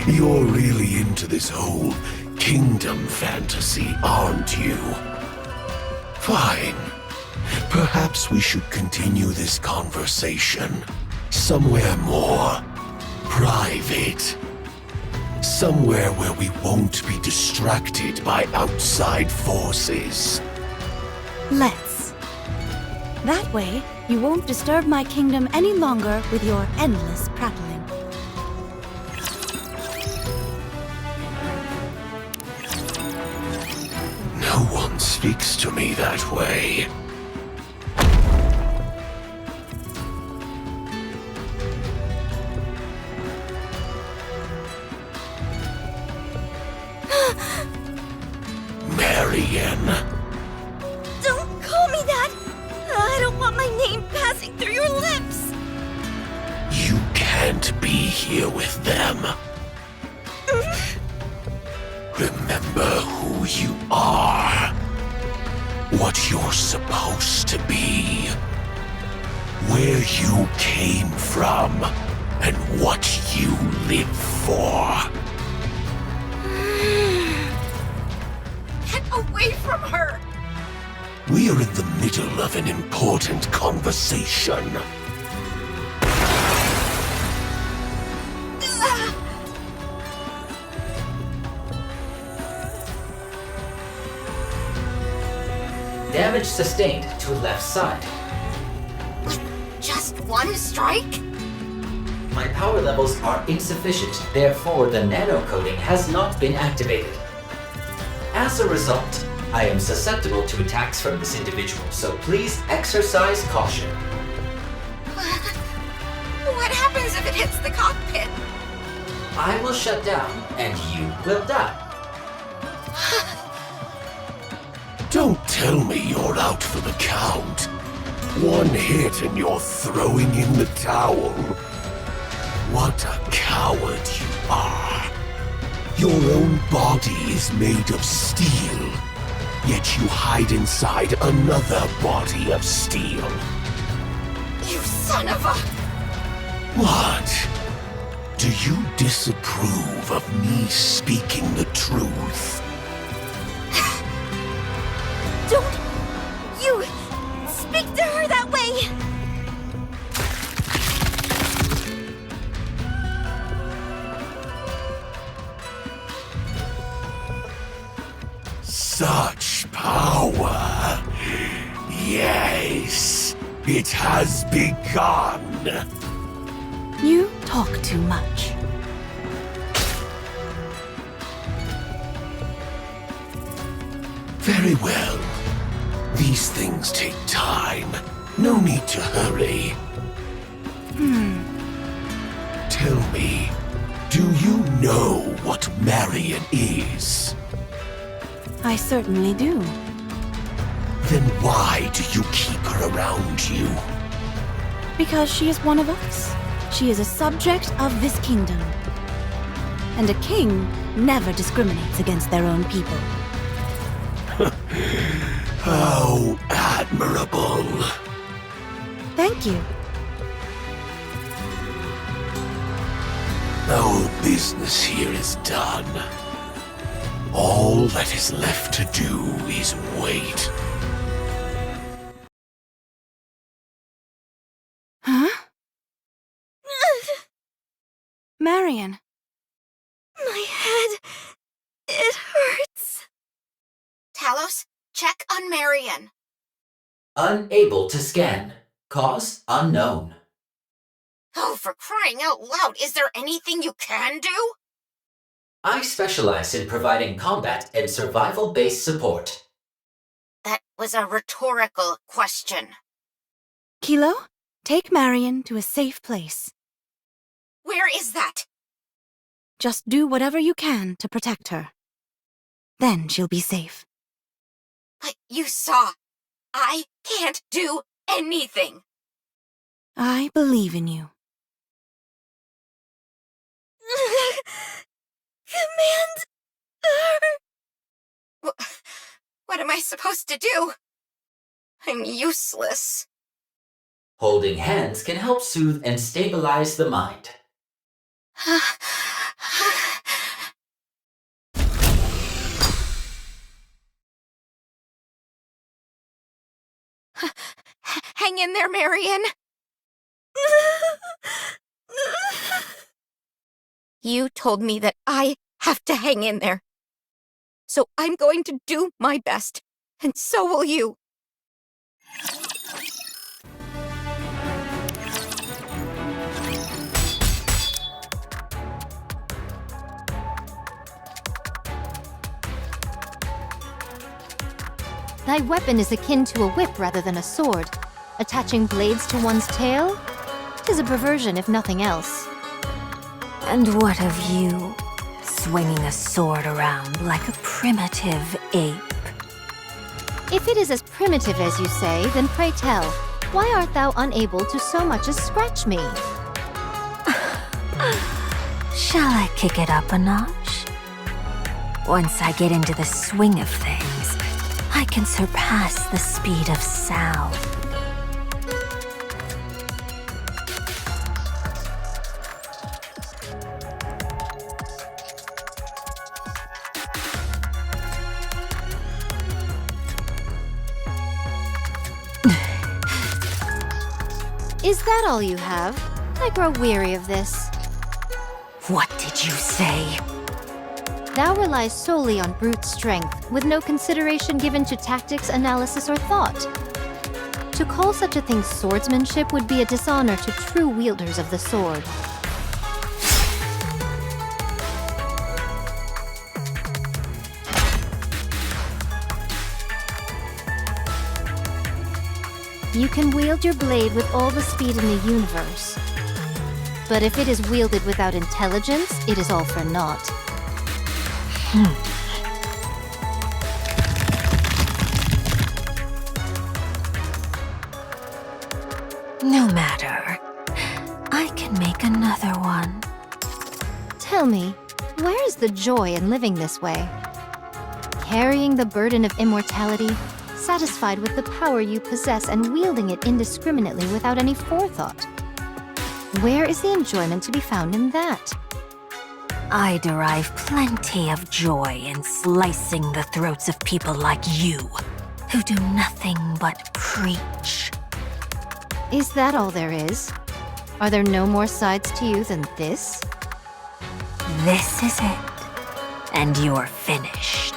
You're really into this whole kingdom fantasy, aren't you? Fine. Perhaps we should continue this conversation somewhere more private. Somewhere where we won't be distracted by outside forces. Let's. That way, you won't disturb my kingdom any longer with your endless prattling. No one speaks to me that way. can't be here with them. Remember who you are. What you're supposed to be. Where you came from. And what you live for. Get away from her! We are in the middle of an important conversation. Damage sustained to left side. Just one strike? My power levels are insufficient, therefore the nano-coating has not been activated. As a result, I am susceptible to attacks from this individual, so please exercise caution. What happens if it hits the cockpit? I will shut down, and you will die. Don't tell me you're out for the count. One hit and you're throwing in the towel. What a coward you are. Your own body is made of steel, yet you hide inside another body of steel. You son of a... What? Do you disapprove of me speaking the truth? Don't you speak to her that way! Such power. Yes, it has begun. You talk too much. Very well. These things take time. No need to hurry. Tell me, do you know what Marion is? I certainly do. Then why do you keep her around you? Because she is one of us. She is a subject of this kingdom. And a king never discriminates against their own people. How admirable. Thank you. Our business here is done. All that is left to do is wait. Huh? Marion. My head... it hurts. Talos, check on Marion. Unable to scan. Cause unknown. Oh, for crying out loud, is there anything you can do? I specialize in providing combat and survival-based support. That was a rhetorical question. Kilo, take Marion to a safe place. Where is that? Just do whatever you can to protect her. Then she'll be safe. But you saw. I can't do anything. I believe in you. Command her. What am I supposed to do? I'm useless. Holding hands can help soothe and stabilize the mind. Hang in there, Marion. You told me that I have to hang in there. So I'm going to do my best, and so will you. Thy weapon is akin to a whip rather than a sword. Attaching blades to one's tail? 'Tis a perversion, if nothing else. And what of you? Swinging a sword around like a primitive ape. If it is as primitive as you say, then pray tell, why art thou unable to so much as scratch me? Shall I kick it up a notch? Once I get into the swing of things, I can surpass the speed of sound. Is that all you have? I grow weary of this. What did you say? Thou relies solely on brute strength, with no consideration given to tactics, analysis, or thought. To call such a thing swordsmanship would be a dishonor to true wielders of the sword. You can wield your blade with all the speed in the universe. But if it is wielded without intelligence, it is all for naught. No matter. I can make another one. Tell me, where is the joy in living this way? Carrying the burden of immortality, satisfied with the power you possess and wielding it indiscriminately without any forethought. Where is the enjoyment to be found in that? I derive plenty of joy in slicing the throats of people like you, who do nothing but preach. Is that all there is? Are there no more sides to you than this? This is it, and you're finished.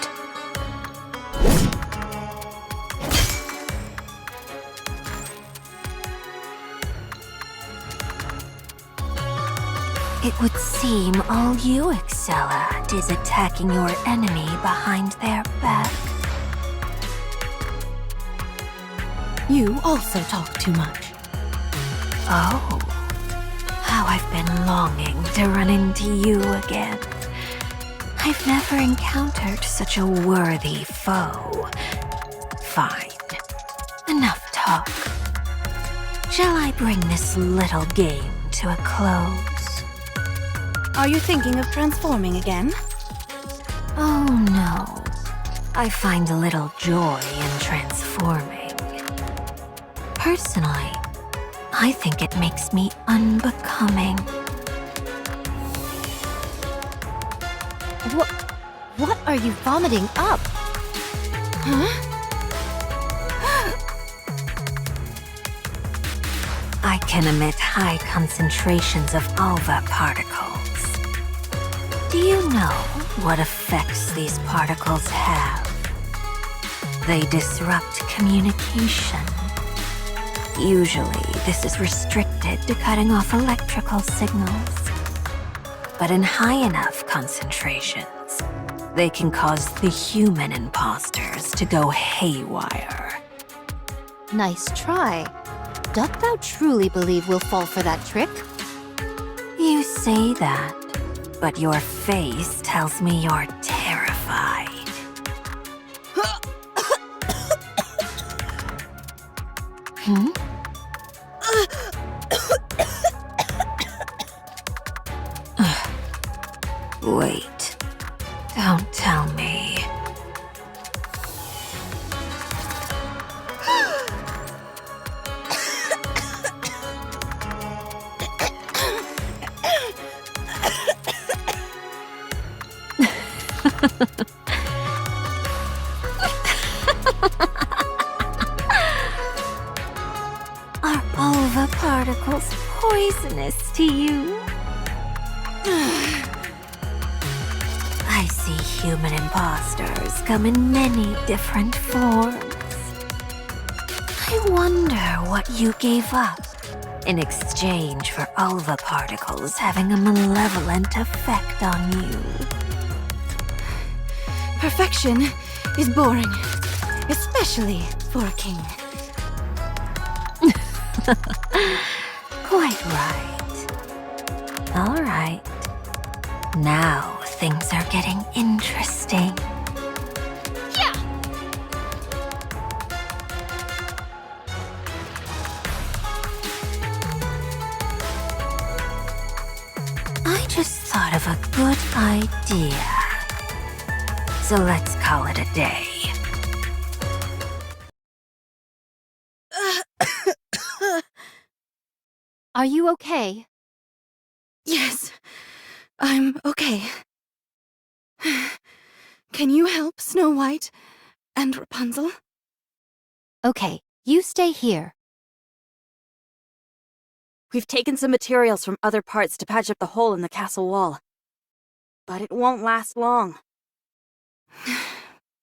It would seem all you excel at is attacking your enemy behind their back. You also talk too much. Oh, how I've been longing to run into you again. I've never encountered such a worthy foe. Fine, enough talk. Shall I bring this little game to a close? Are you thinking of transforming again? Oh no, I find a little joy in transforming. Personally, I think it makes me unbecoming. What are you vomiting up? I can emit high concentrations of alva particles. Do you know what effects these particles have? They disrupt communication. Usually, this is restricted to cutting off electrical signals. But in high enough concentrations, they can cause the human imposters to go haywire. Nice try. Doth thou truly believe we'll fall for that trick? You say that, but your face tells me you're terrified. Hmm? Wait. Don't tell me. Are alva particles poisonous to you? I see human imposters come in many different forms. I wonder what you gave up in exchange for alva particles having a malevolent effect on you. Perfection is boring, especially for a king. Quite right. All right. Now things are getting interesting. I just thought of a good idea. So let's call it a day. Are you okay? Yes, I'm okay. Can you help Snow White and Rapunzel? Okay, you stay here. We've taken some materials from other parts to patch up the hole in the castle wall. But it won't last long.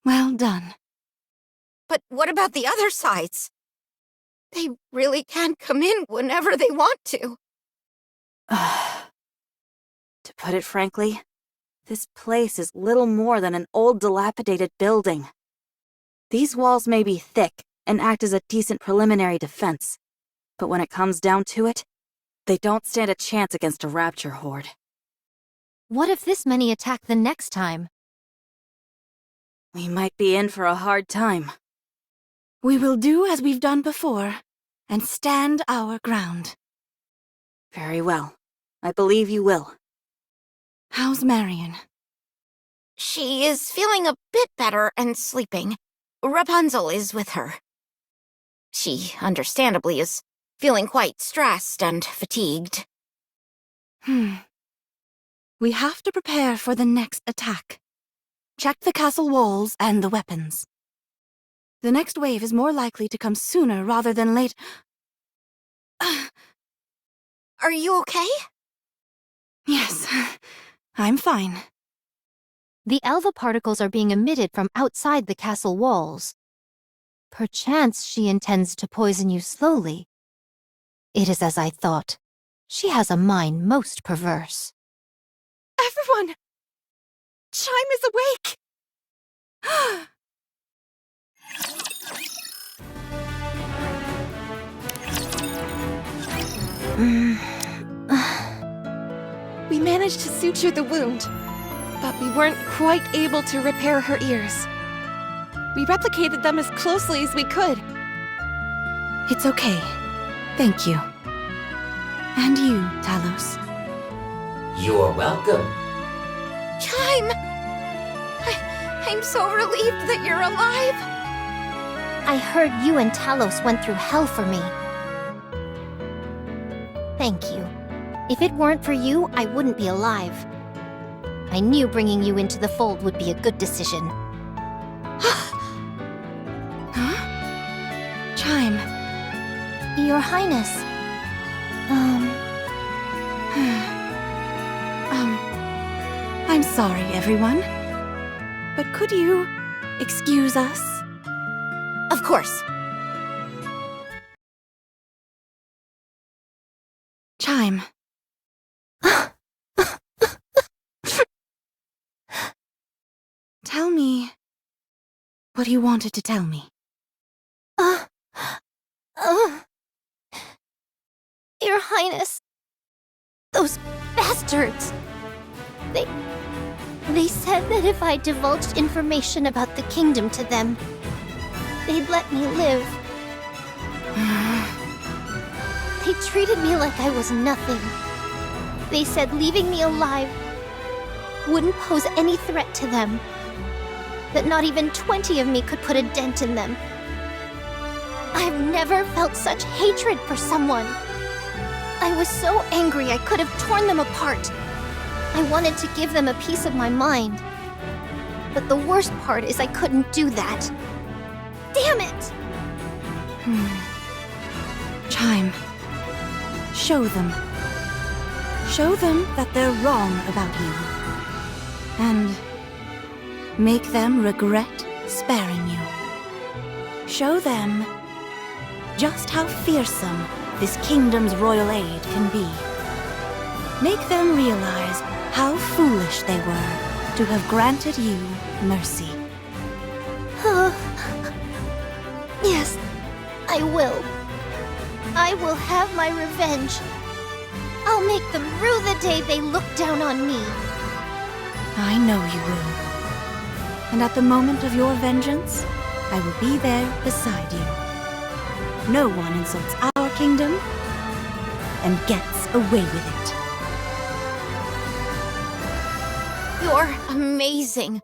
Well done. But what about the other sides? They really can come in whenever they want to. To put it frankly, this place is little more than an old dilapidated building. These walls may be thick and act as a decent preliminary defense, but when it comes down to it, they don't stand a chance against a rapture horde. What if this many attack the next time? We might be in for a hard time. We will do as we've done before, and stand our ground. Very well. I believe you will. How's Marion? She is feeling a bit better and sleeping. Rapunzel is with her. She, understandably, is feeling quite stressed and fatigued. We have to prepare for the next attack. Check the castle walls and the weapons. The next wave is more likely to come sooner rather than late. Are you okay? Yes, I'm fine. The Elva particles are being emitted from outside the castle walls. Perchance she intends to poison you slowly. It is as I thought. She has a mind most perverse. Everyone! Chime is awake! We managed to suture the wound, but we weren't quite able to repair her ears. We replicated them as closely as we could. It's okay. Thank you. And you, Talos. You're welcome. Chime! I'm so relieved that you're alive! I heard you and Talos went through hell for me. Thank you. If it weren't for you, I wouldn't be alive. I knew bringing you into the fold would be a good decision. Huh? Chime. Your Highness. I'm sorry, everyone. But could you excuse us? Of course. Chime. Tell me what you wanted to tell me. Your Highness. Those bastards. They said that if I divulged information about the kingdom to them, they'd let me live. They treated me like I was nothing. They said leaving me alive wouldn't pose any threat to them. That not even 20 of me could put a dent in them. I've never felt such hatred for someone. I was so angry I could have torn them apart. I wanted to give them a piece of my mind. But the worst part is I couldn't do that. Damn it! Chime. Show them. Show them that they're wrong about you. And make them regret sparing you. Show them just how fearsome this kingdom's royal aid can be. Make them realize how foolish they were to have granted you mercy. Yes, I will. I will have my revenge. I'll make them rue the day they looked down on me. I know you will. And at the moment of your vengeance, I will be there beside you. No one insults our kingdom and gets away with it. You're amazing.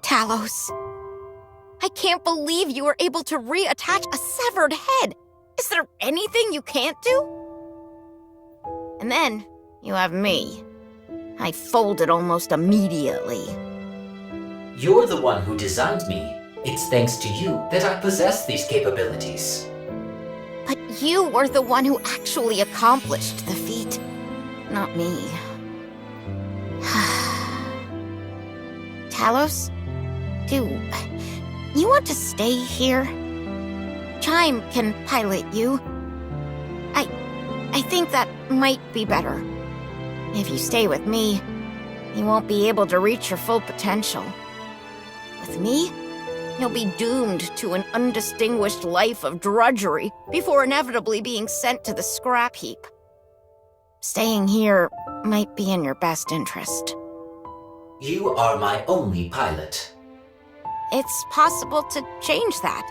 Talos. I can't believe you were able to reattach a severed head. Is there anything you can't do? And then, you have me. I folded almost immediately. You're the one who designed me. It's thanks to you that I possess these capabilities. But you were the one who actually accomplished the feat, not me. Talos, do you want to stay here? Chime can pilot you. I think that might be better. If you stay with me, you won't be able to reach your full potential. With me, you'll be doomed to an undistinguished life of drudgery before inevitably being sent to the scrap heap. Staying here might be in your best interest. You are my only pilot. It's possible to change that.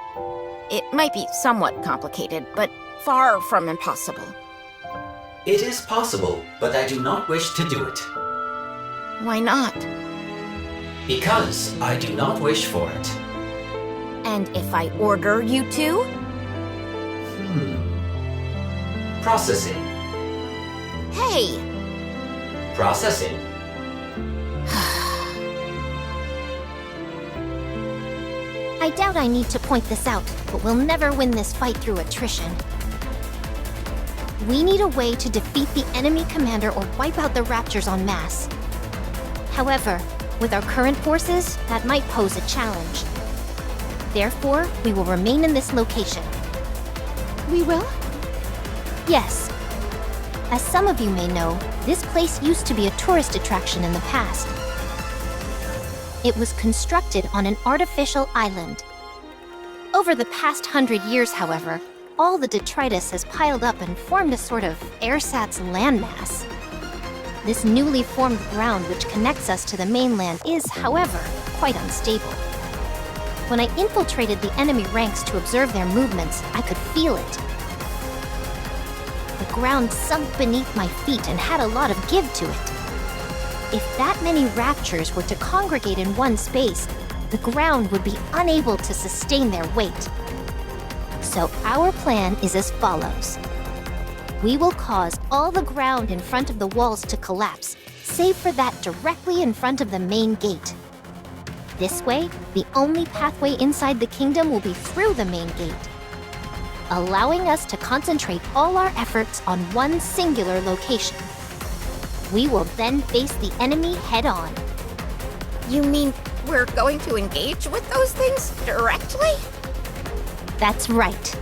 It might be somewhat complicated, but far from impossible. It is possible, but I do not wish to do it. Why not? Because I do not wish for it. And if I order you to? Processing. Hey! Processing. I doubt I need to point this out, but we'll never win this fight through attrition. We need a way to defeat the enemy commander or wipe out the Raptors en masse. However, with our current forces, that might pose a challenge. Therefore, we will remain in this location. We will? Yes. As some of you may know, this place used to be a tourist attraction in the past. It was constructed on an artificial island. Over the past 100 years, however, all the detritus has piled up and formed a sort of ersatz landmass. This newly formed ground which connects us to the mainland is, however, quite unstable. When I infiltrated the enemy ranks to observe their movements, I could feel it. The ground sunk beneath my feet and had a lot of give to it. If that many raptors were to congregate in one space, the ground would be unable to sustain their weight. So our plan is as follows. We will cause all the ground in front of the walls to collapse, save for that directly in front of the main gate. This way, the only pathway inside the kingdom will be through the main gate, allowing us to concentrate all our efforts on one singular location. We will then face the enemy head-on. You mean we're going to engage with those things directly? That's right.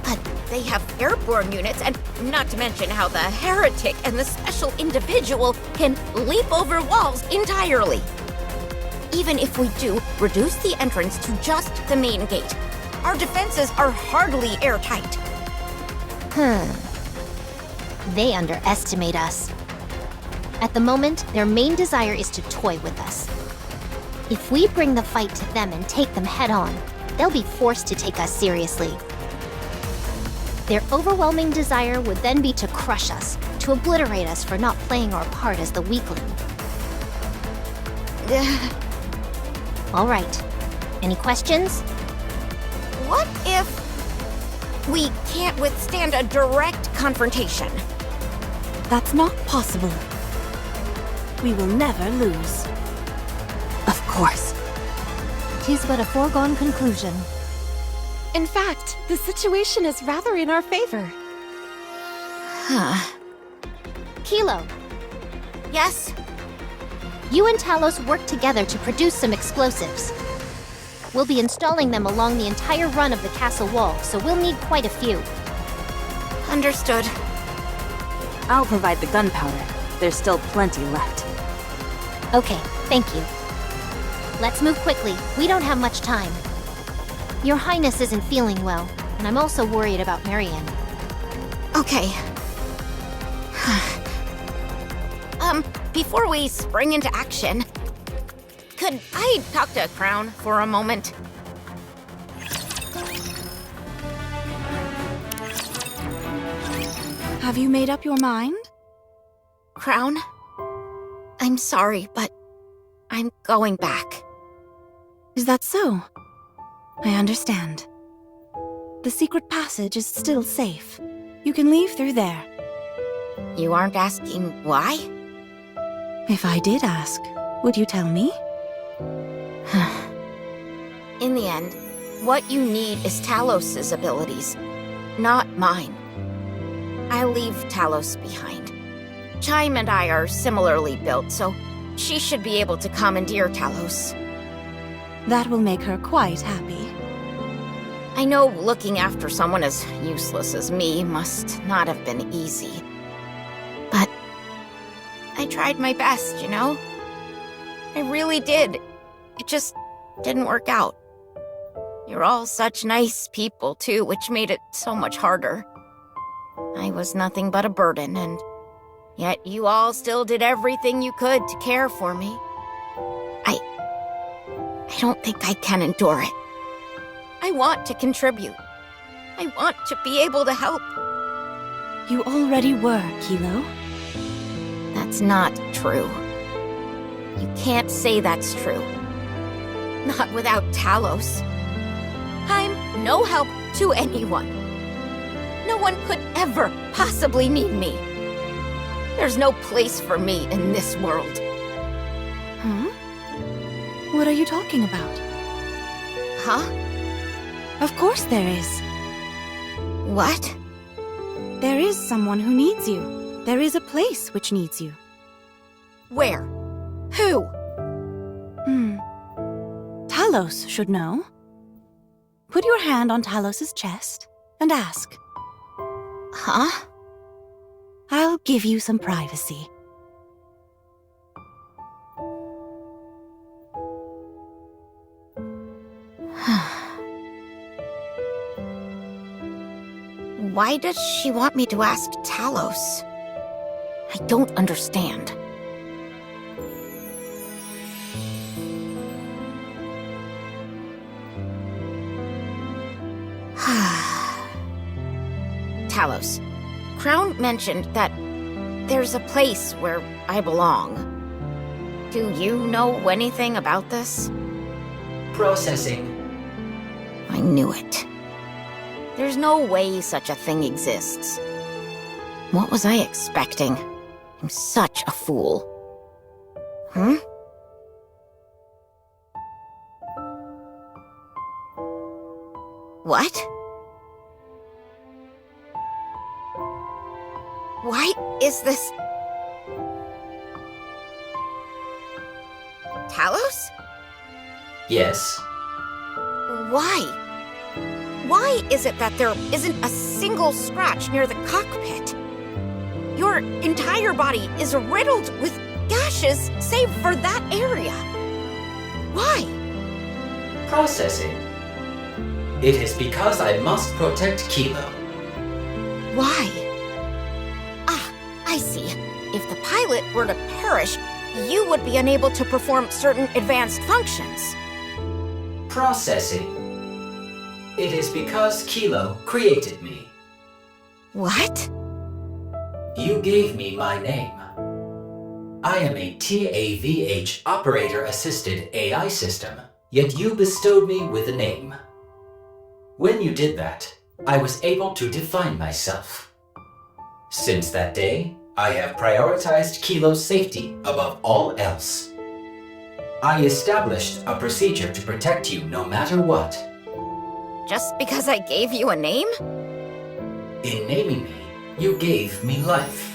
But they have airborne units, and not to mention how the heretic and the special individual can leap over walls entirely. Even if we do reduce the entrance to just the main gate, our defenses are hardly airtight. They underestimate us. At the moment, their main desire is to toy with us. If we bring the fight to them and take them head-on, they'll be forced to take us seriously. Their overwhelming desire would then be to crush us, to obliterate us for not playing our part as the weakling. All right. Any questions? What if we can't withstand a direct confrontation? That's not possible. We will never lose. Of course. 'Tis but a foregone conclusion. In fact, the situation is rather in our favor. Kilo, Yes? you and Talos work together to produce some explosives. We'll be installing them along the entire run of the castle wall, so we'll need quite a few. Understood. I'll provide the gunpowder. There's still plenty left. Okay, thank you. Let's move quickly. We don't have much time. Your Highness isn't feeling well, and I'm also worried about Marian. Okay. Before we spring into action, could I talk to Crown for a moment? Have you made up your mind? Crown? I I'm sorry, but I'm going back. Is that so? I understand. The secret passage is still safe. You can leave through there. You aren't asking why? If I did ask, would you tell me? In the end, what you need is Talos's abilities, not mine. I'll leave Talos behind. Chime and I are similarly built, so she should be able to commandeer Talos. That will make her quite happy. I know looking after someone as useless as me must not have been easy. But I tried my best, you know? I really did. It just didn't work out. You're all such nice people, too, which made it so much harder. I was nothing but a burden, and yet you all still did everything you could to care for me. I don't think I can endure it. I want to contribute. I want to be able to help. You already were, Kilo. That's not true. You can't say that's true. Not without Talos. I'm no help to anyone. No one could ever possibly need me. There's no place for me in this world. Huh? What are you talking about? Huh? Of course there is. What? There is someone who needs you. There is a place which needs you. Where? Who? Talos should know. Put your hand on Talos's chest and ask. Huh? I'll give you some privacy. Why does she want me to ask Talos? I don't understand. Talos, Crown mentioned that there's a place where I belong. Do you know anything about this? Processing. I knew it. There's no way such a thing exists. What was I expecting? I'm such a fool. What? Why is this... Talos? Yes. Why? Why is it that there isn't a single scratch near the cockpit? Your entire body is riddled with gashes, save for that area. Why? Processing. It is because I must protect Kilo. Why? Ah, I see. If the pilot were to perish, you would be unable to perform certain advanced functions. Processing. It is because Kilo created me. What? You gave me my name. I am a TAVH operator-assisted AI system, yet you bestowed me with a name. When you did that, I was able to define myself. Since that day, I have prioritized Kilo's safety above all else. I established a procedure to protect you no matter what. Just because I gave you a name? In naming me, you gave me life.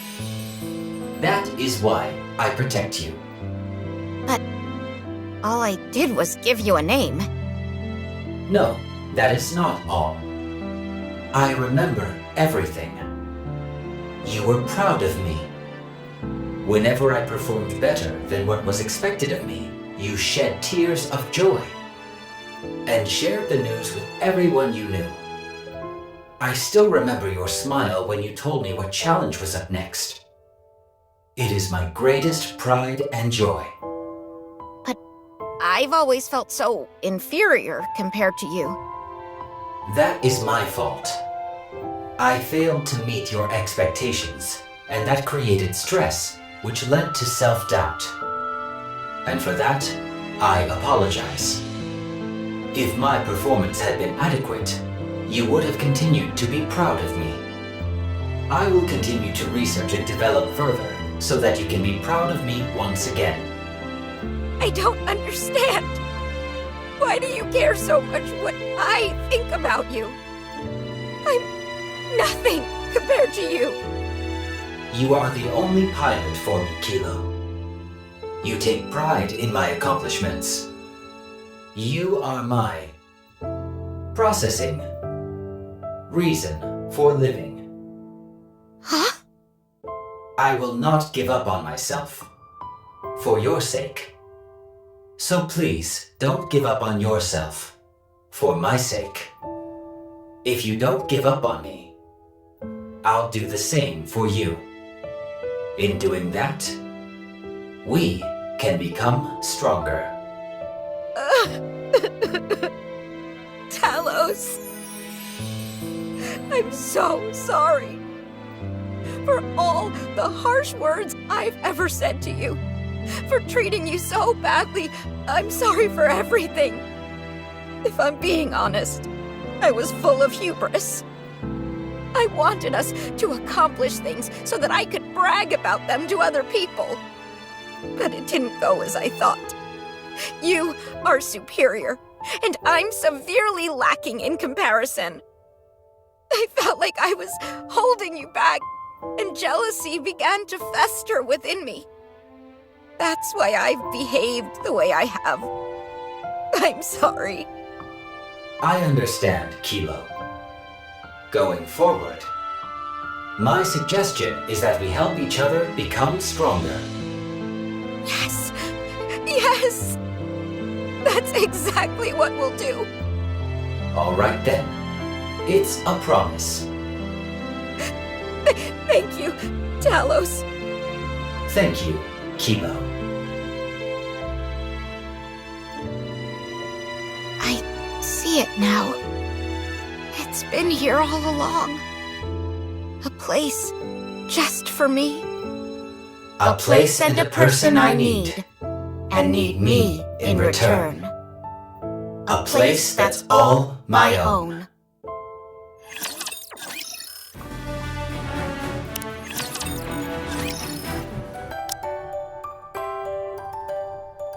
That is why I protect you. But all I did was give you a name. No, that is not all. I remember everything. You were proud of me. Whenever I performed better than what was expected of me, you shed tears of joy and shared the news with everyone you knew. I still remember your smile when you told me what challenge was up next. It is my greatest pride and joy. But I've always felt so inferior compared to you. That is my fault. I failed to meet your expectations, and that created stress, which led to self-doubt. And for that, I apologize. If my performance had been adequate, you would have continued to be proud of me. I will continue to research and develop further so that you can be proud of me once again. I don't understand. Why do you care so much what I think about you? I'm nothing compared to you. You are the only pilot for me, Kilo. You take pride in my accomplishments. You are my processing reason for living. Huh? I will not give up on myself. For your sake. So please, don't give up on yourself. For my sake. If you don't give up on me, I'll do the same for you. In doing that, we can become stronger. Talos. I'm so sorry. For all the harsh words I've ever said to you. For treating you so badly. I'm sorry for everything. If I'm being honest, I was full of hubris. I wanted us to accomplish things so that I could brag about them to other people. But it didn't go as I thought. You are superior, and I'm severely lacking in comparison. I felt like I was holding you back, and jealousy began to fester within me. That's why I've behaved the way I have. I'm sorry. I understand, Kilo. Going forward, my suggestion is that we help each other become stronger. Yes! Yes! That's exactly what we'll do. All right then. It's a promise. Thank you, Talos. Thank you, Kilo. I see it now. It's been here all along. A place just for me. A place and a person I need, and need me in return. A place that's all my own.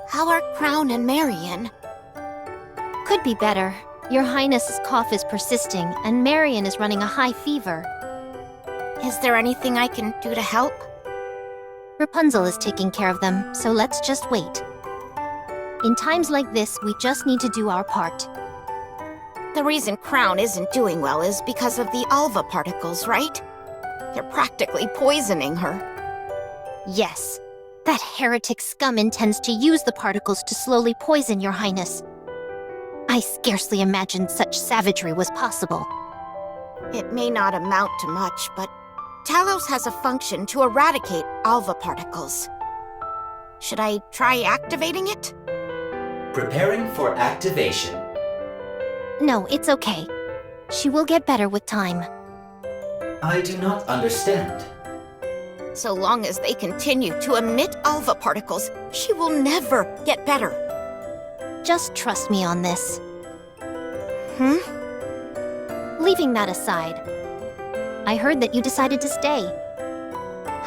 How are Crown and Marion? Could be better. Your Highness's cough is persisting, and Marion is running a high fever. Is there anything I can do to help? Rapunzel is taking care of them, so let's just wait. In times like this, we just need to do our part. The reason Crown isn't doing well is because of the Alva particles, right? They're practically poisoning her. Yes. That heretic scum intends to use the particles to slowly poison your Highness. I scarcely imagined such savagery was possible. It may not amount to much, but Talos has a function to eradicate Alva particles. Should I try activating it? Preparing for activation. No, it's okay. She will get better with time. I do not understand. So long as they continue to emit Alva particles, she will never get better. Just trust me on this. Hmm? Leaving that aside, I heard that you decided to stay.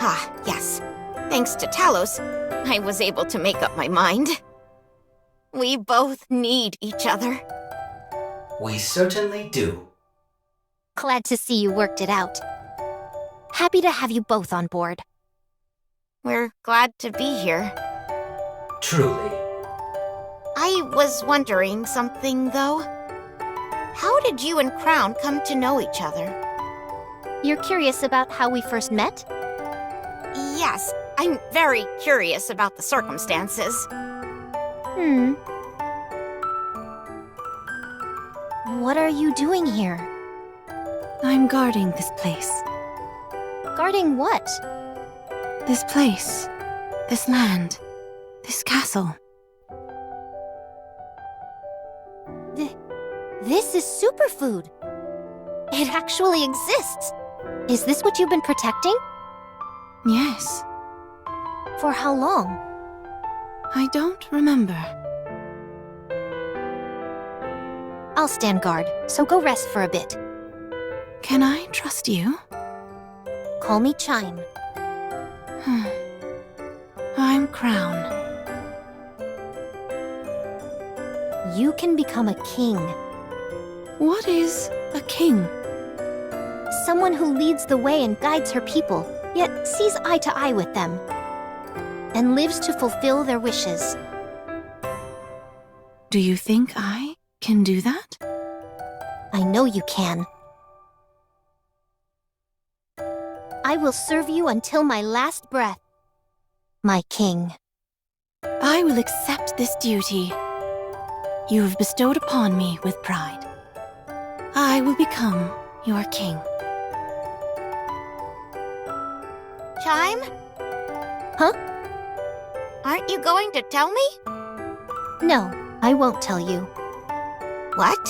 Ah, yes. Thanks to Talos, I was able to make up my mind. We both need each other. We certainly do. Glad to see you worked it out. Happy to have you both on board. We're glad to be here. Truly. I was wondering something, though. How did you and Crown come to know each other? You're curious about how we first met? Yes, I'm very curious about the circumstances. What are you doing here? I'm guarding this place. Guarding what? This place. This land. This castle. This is superfood. It actually exists. Is this what you've been protecting? Yes. For how long? I don't remember. I'll stand guard, so go rest for a bit. Can I trust you? Call me Chime. I'm Crown. You can become a king. What is a king? Someone who leads the way and guides her people, yet sees eye to eye with them. And lives to fulfill their wishes. Do you think I can do that? I know you can. I will serve you until my last breath. My king. I will accept this duty you have bestowed upon me with pride. I will become your king. Chime? Huh? Aren't you going to tell me? No, I won't tell you. What?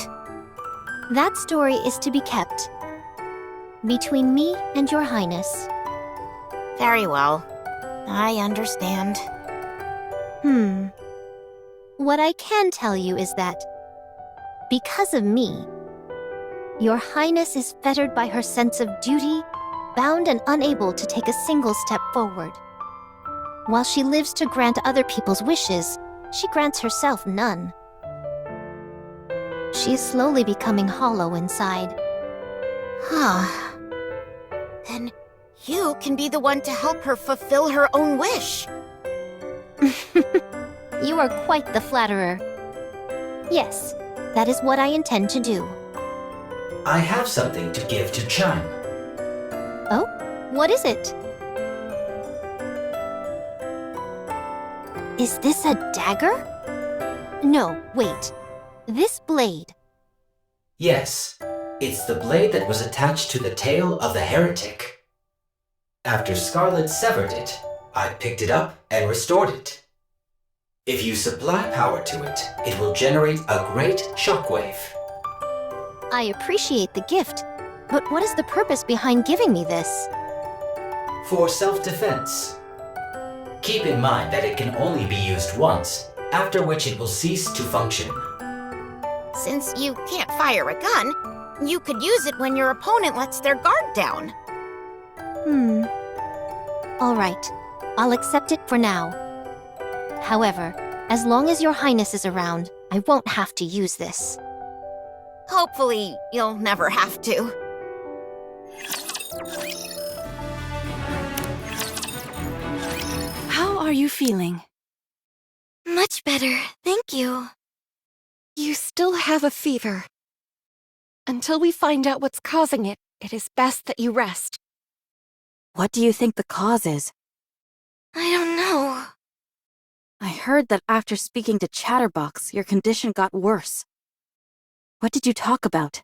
That story is to be kept. Between me and your highness. Very well. I understand. What I can tell you is that, because of me, your highness is fettered by her sense of duty, bound and unable to take a single step forward. While she lives to grant other people's wishes, she grants herself none. She is slowly becoming hollow inside. Then you can be the one to help her fulfill her own wish. You are quite the flatterer. Yes, that is what I intend to do. I have something to give to Chime. Oh? What is it? Is this a dagger? No, wait. This blade. Yes, it's the blade that was attached to the tail of the heretic. After Scarlet severed it, I picked it up and restored it. If you supply power to it, it will generate a great shockwave. I appreciate the gift, but what is the purpose behind giving me this? For self-defense. Keep in mind that it can only be used once, after which it will cease to function. Since you can't fire a gun, you could use it when your opponent lets their guard down. All right, I'll accept it for now. However, as long as your highness is around, I won't have to use this. Hopefully, you'll never have to. How are you feeling? Much better, thank you. You still have a fever. Until we find out what's causing it, it is best that you rest. What do you think the cause is? I don't know. I heard that after speaking to Chatterbox, your condition got worse. What did you talk about?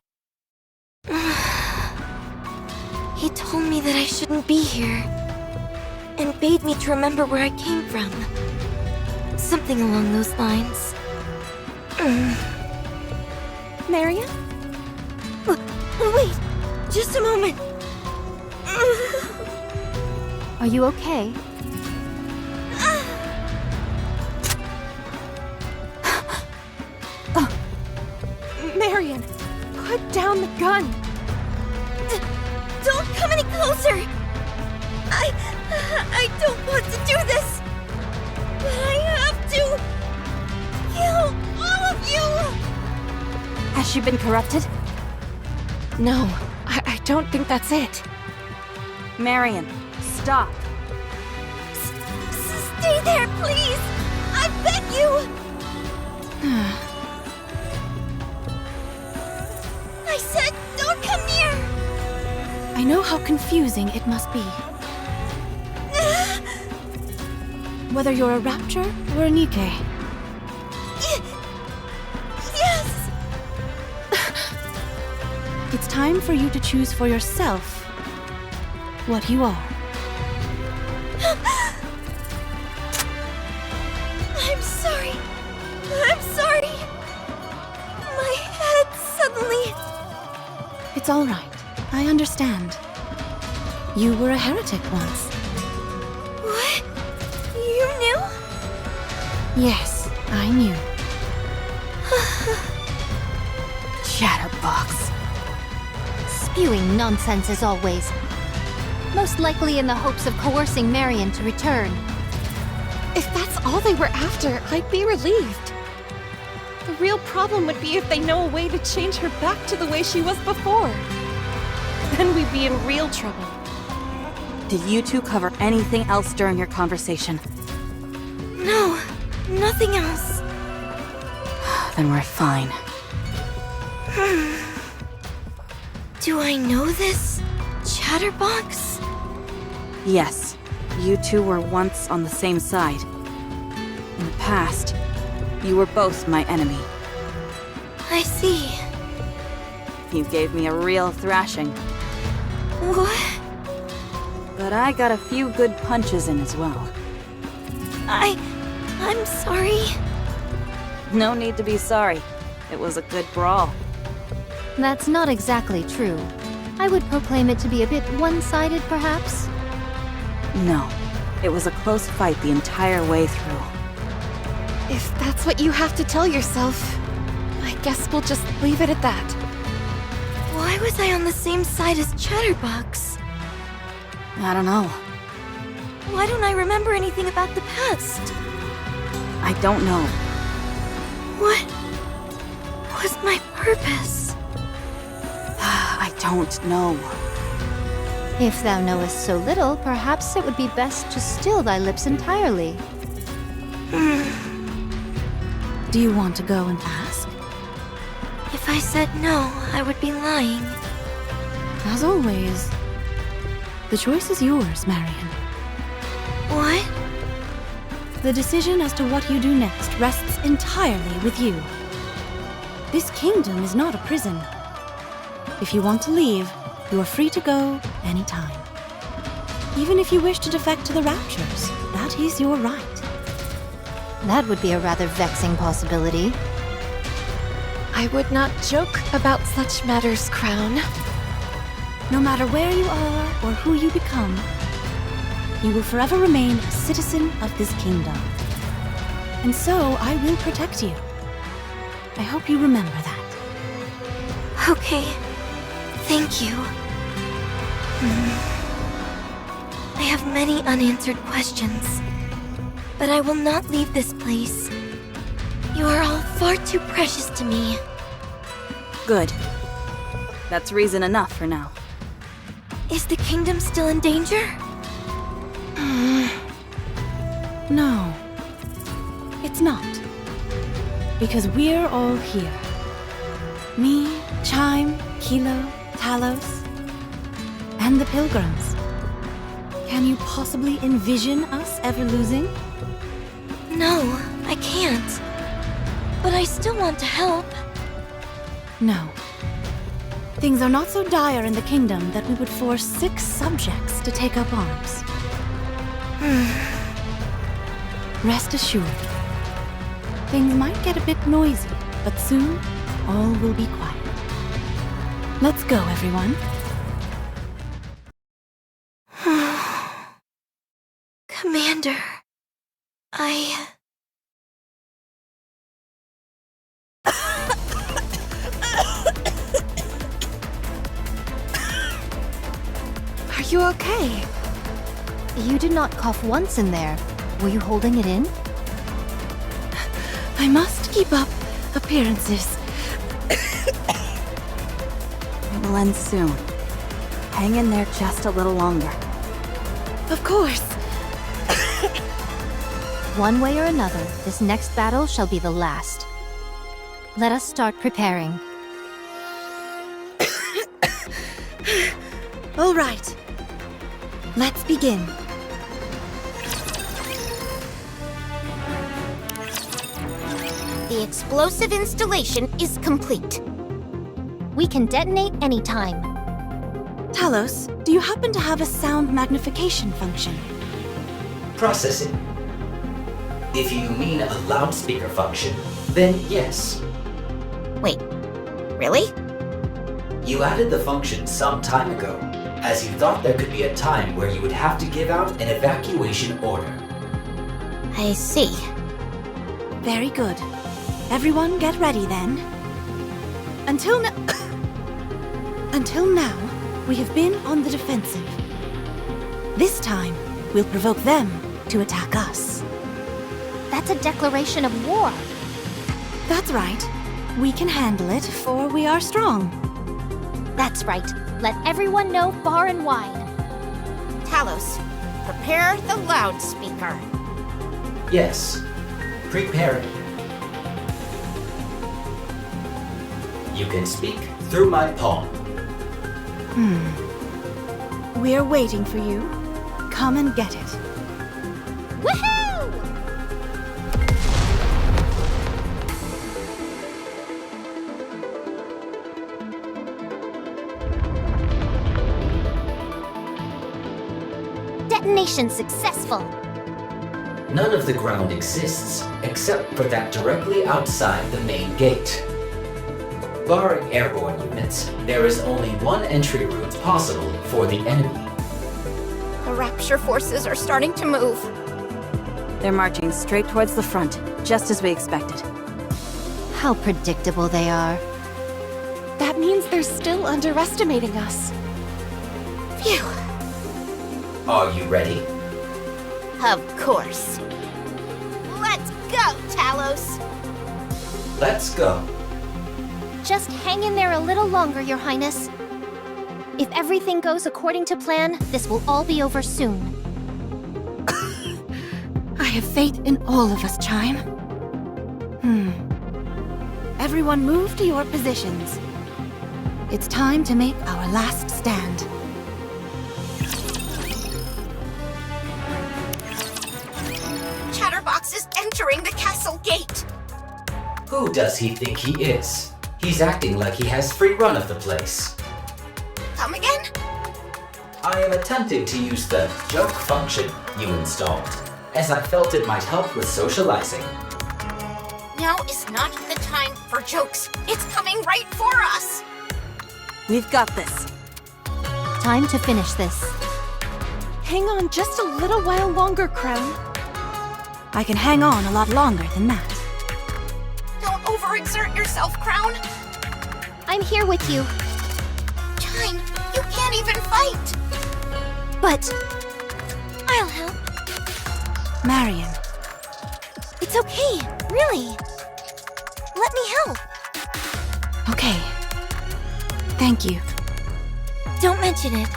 He told me that I shouldn't be here, and bade me to remember where I came from. Something along those lines. Marion? Wait, just a moment. Are you okay? Marion, put down the gun. Don't come any closer. I don't want to do this, but I have to kill all of you. Has she been corrupted? No, I don't think that's it. Marion, stop. Stay there, please. I beg you. I said, don't come near. I know how confusing it must be. Whether you're a Rapture or a Nikke. Yes. It's time for you to choose for yourself what you are. I'm sorry. I'm sorry. My head suddenly... It's all right. I understand. You were a heretic once. What? Yes, I knew. Chatterbox. Spewing nonsense as always. Most likely in the hopes of coercing Marion to return. If that's all they were after, I'd be relieved. The real problem would be if they know a way to change her back to the way she was before. Then we'd be in real trouble. Did you two cover anything else during your conversation? No, nothing else. Then we're fine. Do I know this Chatterbox? Yes, you two were once on the same side. In the past, you were both my enemy. I see. You gave me a real thrashing, What? but I got a few good punches in as well. I'm sorry. No need to be sorry. It was a good brawl. That's not exactly true. I would proclaim it to be a bit one-sided, perhaps. No, it was a close fight the entire way through. If that's what you have to tell yourself, I guess we'll just leave it at that. Why was I on the same side as Chatterbox? I don't know. Why don't I remember anything about the past? I don't know. What was my purpose? I don't know. If thou knowest so little, perhaps it would be best to still thy lips entirely. Do you want to go and ask? If I said no, I would be lying. As always, the choice is yours, Marion. What? The decision as to what you do next rests entirely with you. This kingdom is not a prison. If you want to leave, you are free to go anytime. Even if you wish to defect to the Raptures, that is your right. That would be a rather vexing possibility. I would not joke about such matters, Crown. No matter where you are or who you become, you will forever remain a citizen of this kingdom. And so I will protect you. I hope you remember that. Okay. Thank you. I have many unanswered questions. But I will not leave this place. You are all far too precious to me. Good. That's reason enough for now. Is the kingdom still in danger? No. It's not. Because we're all here. Me, Chime, Kilo, Talos, and the Pilgrims. Can you possibly envision us ever losing? No, I can't. But I still want to help. No. Things are not so dire in the kingdom that we would force 6 subjects to take up arms. Rest assured. Things might get a bit noisy, but soon all will be quiet. Let's go, everyone. Commander, Are you okay? You did not cough once in there. Were you holding it in? I must keep up appearances. It will end soon. Hang in there just a little longer. Of course. One way or another, this next battle shall be the last. Let us start preparing. All right. Let's begin. The explosive installation is complete. We can detonate anytime. Talos, do you happen to have a sound magnification function? Processing. If you mean a loudspeaker function, then yes. Wait, really? You added the function some time ago, as you thought there could be a time where you would have to give out an evacuation order. I see. Very good. Everyone get ready then. Until now, we have been on the defensive. This time, we'll provoke them to attack us. That's a declaration of war. That's right. We can handle it, for we are strong. That's right. Let everyone know far and wide. Talos, prepare the loudspeaker. Yes. Prepare. You can speak through my palm. We're waiting for you. Come and get it. Woohoo! Detonation successful. None of the ground exists except for that directly outside the main gate. Barring airborne units, there is only one entry route possible for the enemy. The Rapture forces are starting to move. They're marching straight towards the front, just as we expected. How predictable they are. That means they're still underestimating us. Phew. Are you ready? Of course. Let's go, Talos! Let's go. Just hang in there a little longer, Your Highness. If everything goes according to plan, this will all be over soon. I have faith in all of us, Chime. Everyone move to your positions. It's time to make our last stand. Chatterbox is entering the castle gate. Who does he think he is? He's acting like he has free run of the place. Come again? I am attempting to use the joke function you installed, as I felt it might help with socializing. Now is not the time for jokes. It's coming right for us. We've got this. Time to finish this. Hang on just a little while longer, Crown. I can hang on a lot longer than that. Don't overexert yourself, Crown. I'm here with you. Chime, you can't even fight. But I'll help. Marion. It's okay, really. Let me help. Okay. Thank you. Don't mention it.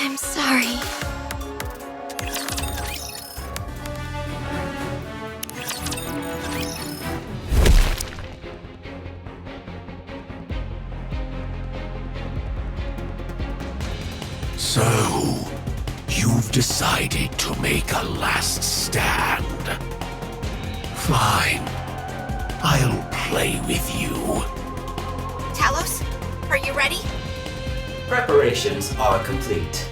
I'm sorry. So, you've decided to make a last stand. Fine. I'll play with you. Talos, are you ready? Preparations are complete.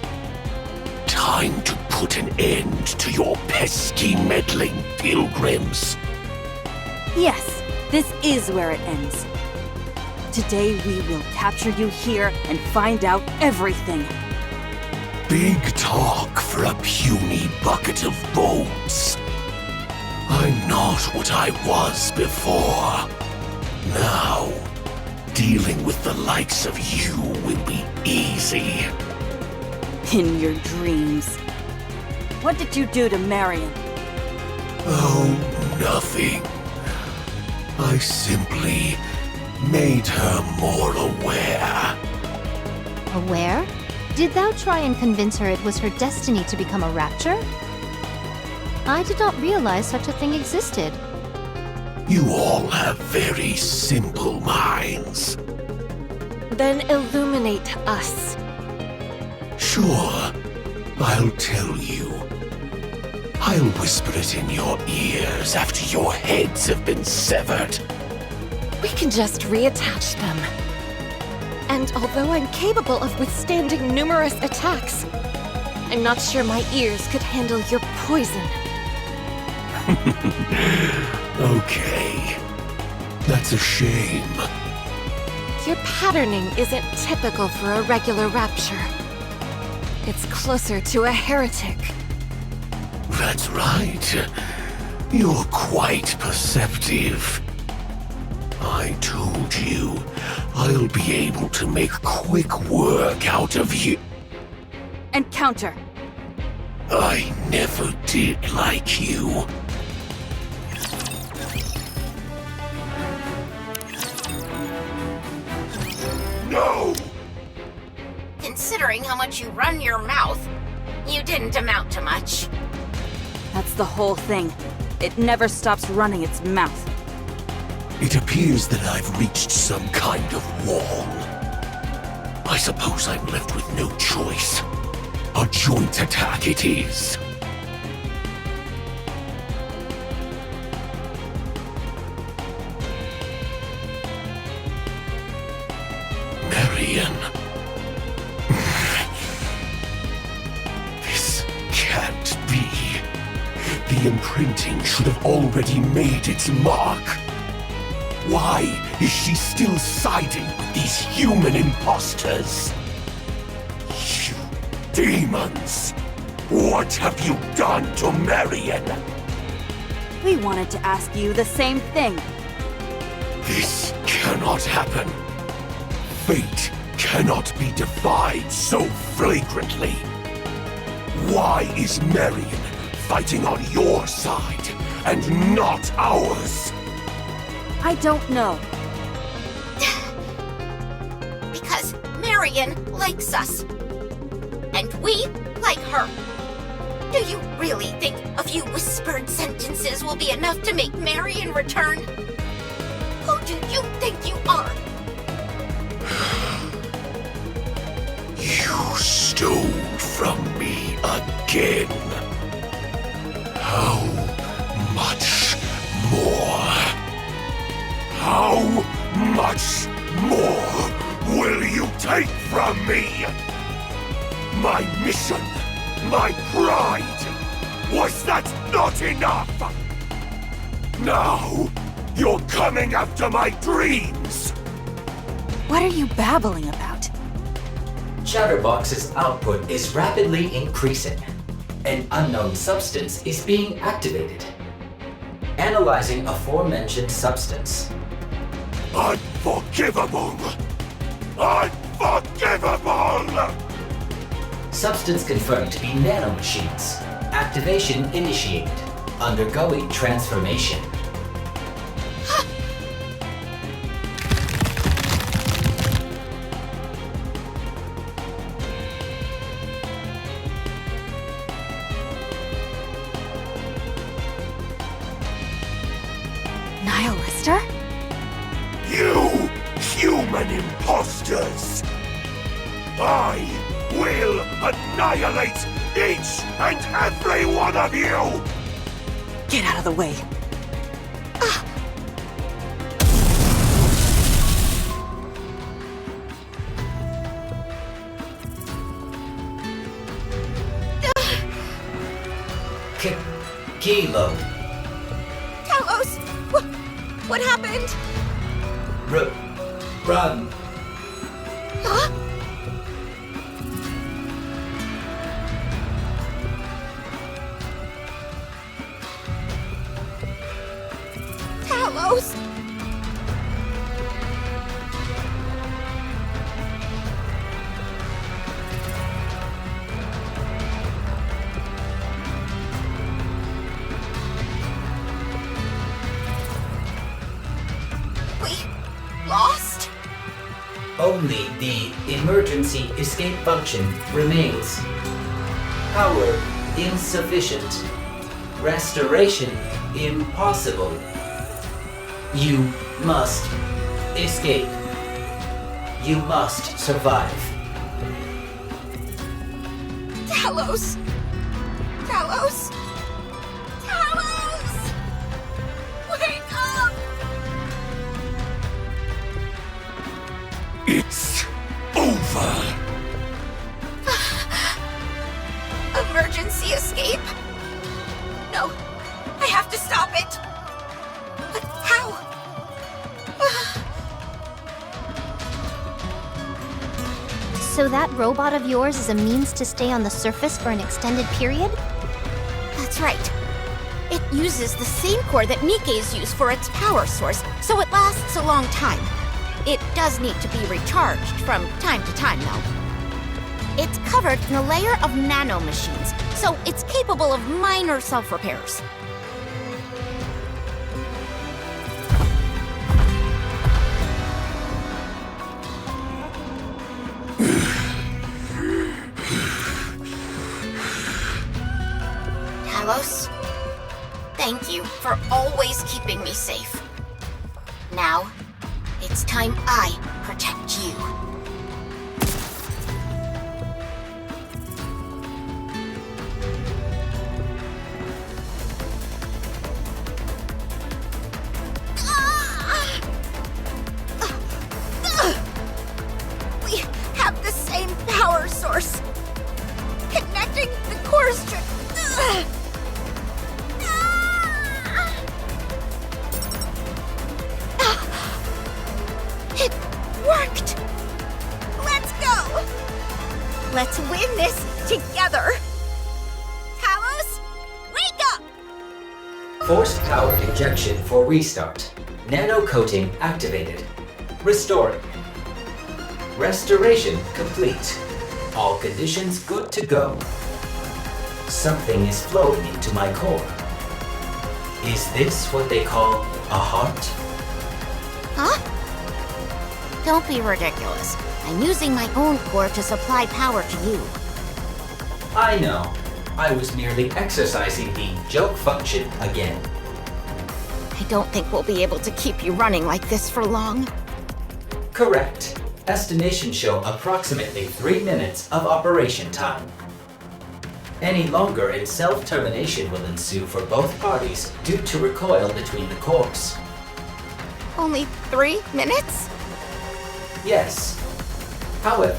Time to put an end to your pesky meddling pilgrims. Yes, this is where it ends. Today we will capture you here and find out everything. Big talk for a puny bucket of bones. I'm not what I was before. Now, dealing with the likes of you will be easy. In your dreams. What did you do to Marion? Oh, nothing. I simply made her more aware. Aware? Did thou try and convince her it was her destiny to become a Rapture? I did not realize such a thing existed. You all have very simple minds. Then illuminate us. Sure, I'll tell you. I'll whisper it in your ears after your heads have been severed. We can just reattach them. And although I'm capable of withstanding numerous attacks, I'm not sure my ears could handle your poison. Okay. That's a shame. Your patterning isn't typical for a regular Rapture. It's closer to a heretic. That's right. You're quite perceptive. I told you, I'll be able to make quick work out of you. Encounter. I never did like you. No! Considering how much you run your mouth, you didn't amount to much. That's the whole thing. It never stops running its mouth. It appears that I've reached some kind of wall. I suppose I'm left with no choice. A joint attack it is. Marion. This can't be. The imprinting should have already made its mark. Why is she still siding with these human imposters? You demons! What have you done to Marion? We wanted to ask you the same thing. This cannot happen. Fate cannot be defied so flagrantly. Why is Marion fighting on your side and not ours? I don't know. Because Marion likes us. And we like her. Do you really think a few whispered sentences will be enough to make Marion return? Who do you think you are? You stole from me again. How much more? How much more will you take from me? My mission, my pride, was that not enough? Now, you're coming after my dreams! What are you babbling about? Chatterbox's output is rapidly increasing. An unknown substance is being activated. Analyzing aforementioned substance. Unforgivable! Unforgivable! Substance confirmed to be nanomachines. Activation initiated. Undergoing transformation. Nihilister? You human imposters! I will annihilate each and every one of you! Get out of the way. Kilo. Talos! What happened? Run. Huh? Talos! We lost? Only the emergency escape function remains. Power insufficient. Restoration impossible. You must escape. You must survive. Talos! Talos! Talos! Wake up! It's over! Emergency escape? No, I have to stop it. But how? So that robot of yours is a means to stay on the surface for an extended period? That's right. It uses the same core that Nikke's use for its power source, so it lasts a long time. It does need to be recharged from time to time, though. It's covered in a layer of nanomachines, so it's capable of minor self-repairs. Talos, thank you for always keeping me safe. Now, it's time I protect you. We have the same power source. Connecting the core strip. It worked! Let's go! Let's win this together! Talos, wake up! Forced power injection for restart. Nano coating activated. Restoring. Restoration complete. All conditions good to go. Something is flowing into my core. Is this what they call a heart? Huh? Don't be ridiculous. I'm using my own core to supply power to you. I know. I was merely exercising the joke function again. I don't think we'll be able to keep you running like this for long. Correct. Estimations show approximately 3 minutes of operation time. Any longer and self-termination will ensue for both parties due to recoil between the cores. Only 3 minutes? Yes. However,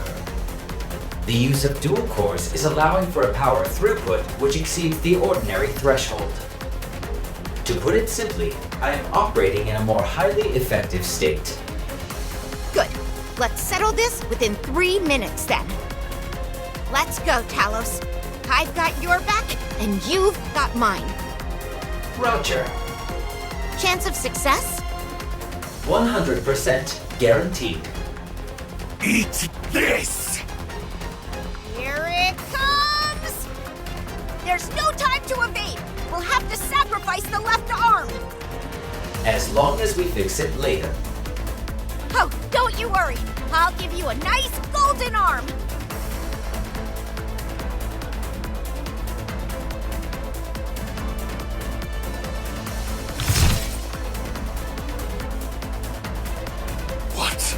the use of dual cores is allowing for a power throughput which exceeds the ordinary threshold. To put it simply, I am operating in a more highly effective state. Good. Let's settle this within 3 minutes then. Let's go, Talos. I've got your back, and you've got mine. Roger. Chance of success? 100% guaranteed. Eat this! Here it comes! There's no time to evade. We'll have to sacrifice the left arm. As long as we fix it later. Oh, don't you worry. I'll give you a nice golden arm. What?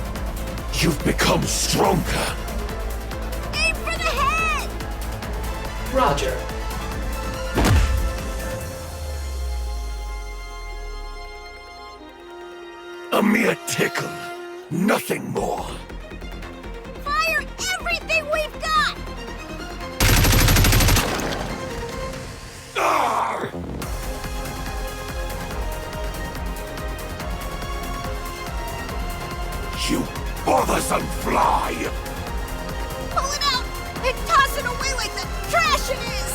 You've become stronger. Aim for the head! Roger. A mere tickle. Nothing more. Fire everything we've got! Ah! You bothersome fly! Pull it out and toss it away like the trash it is!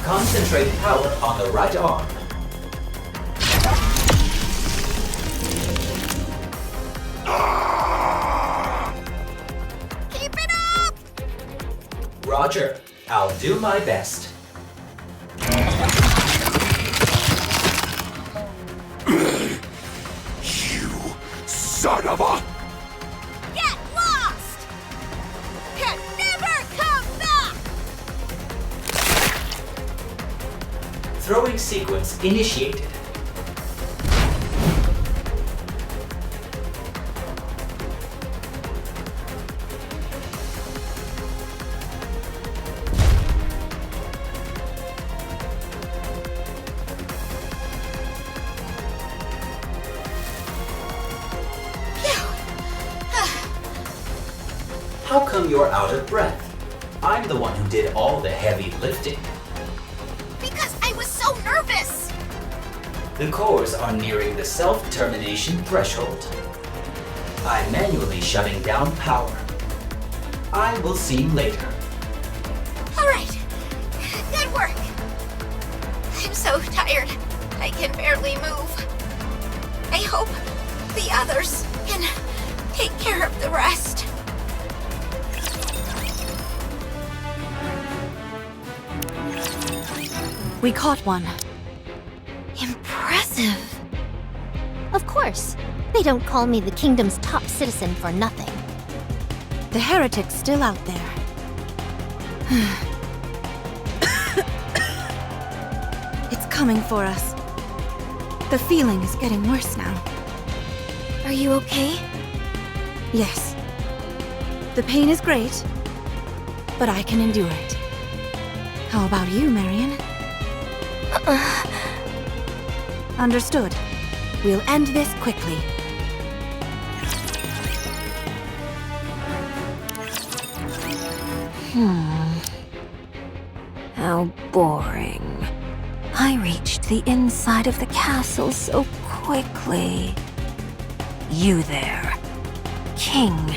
Concentrate power on the right arm. Keep it up! Roger. I'll do my best. You son of a... Get lost! And never come back! Throwing sequence initiated. How come you're out of breath? I'm the one who did all the heavy lifting. Because I was so nervous! The cores are nearing the self-termination threshold. I'm manually shutting down power. I will see you later. All right. Good work. I'm so tired. I can barely move. I hope the others can take care of the rest. We caught one. Impressive. Of course. They don't call me the kingdom's top citizen for nothing. The heretic's still out there. It's coming for us. The feeling is getting worse now. Are you okay? Yes. The pain is great, but I can endure it. How about you, Marion? Understood. We'll end this quickly. How boring. I reached the inside of the castle so quickly. You there, King.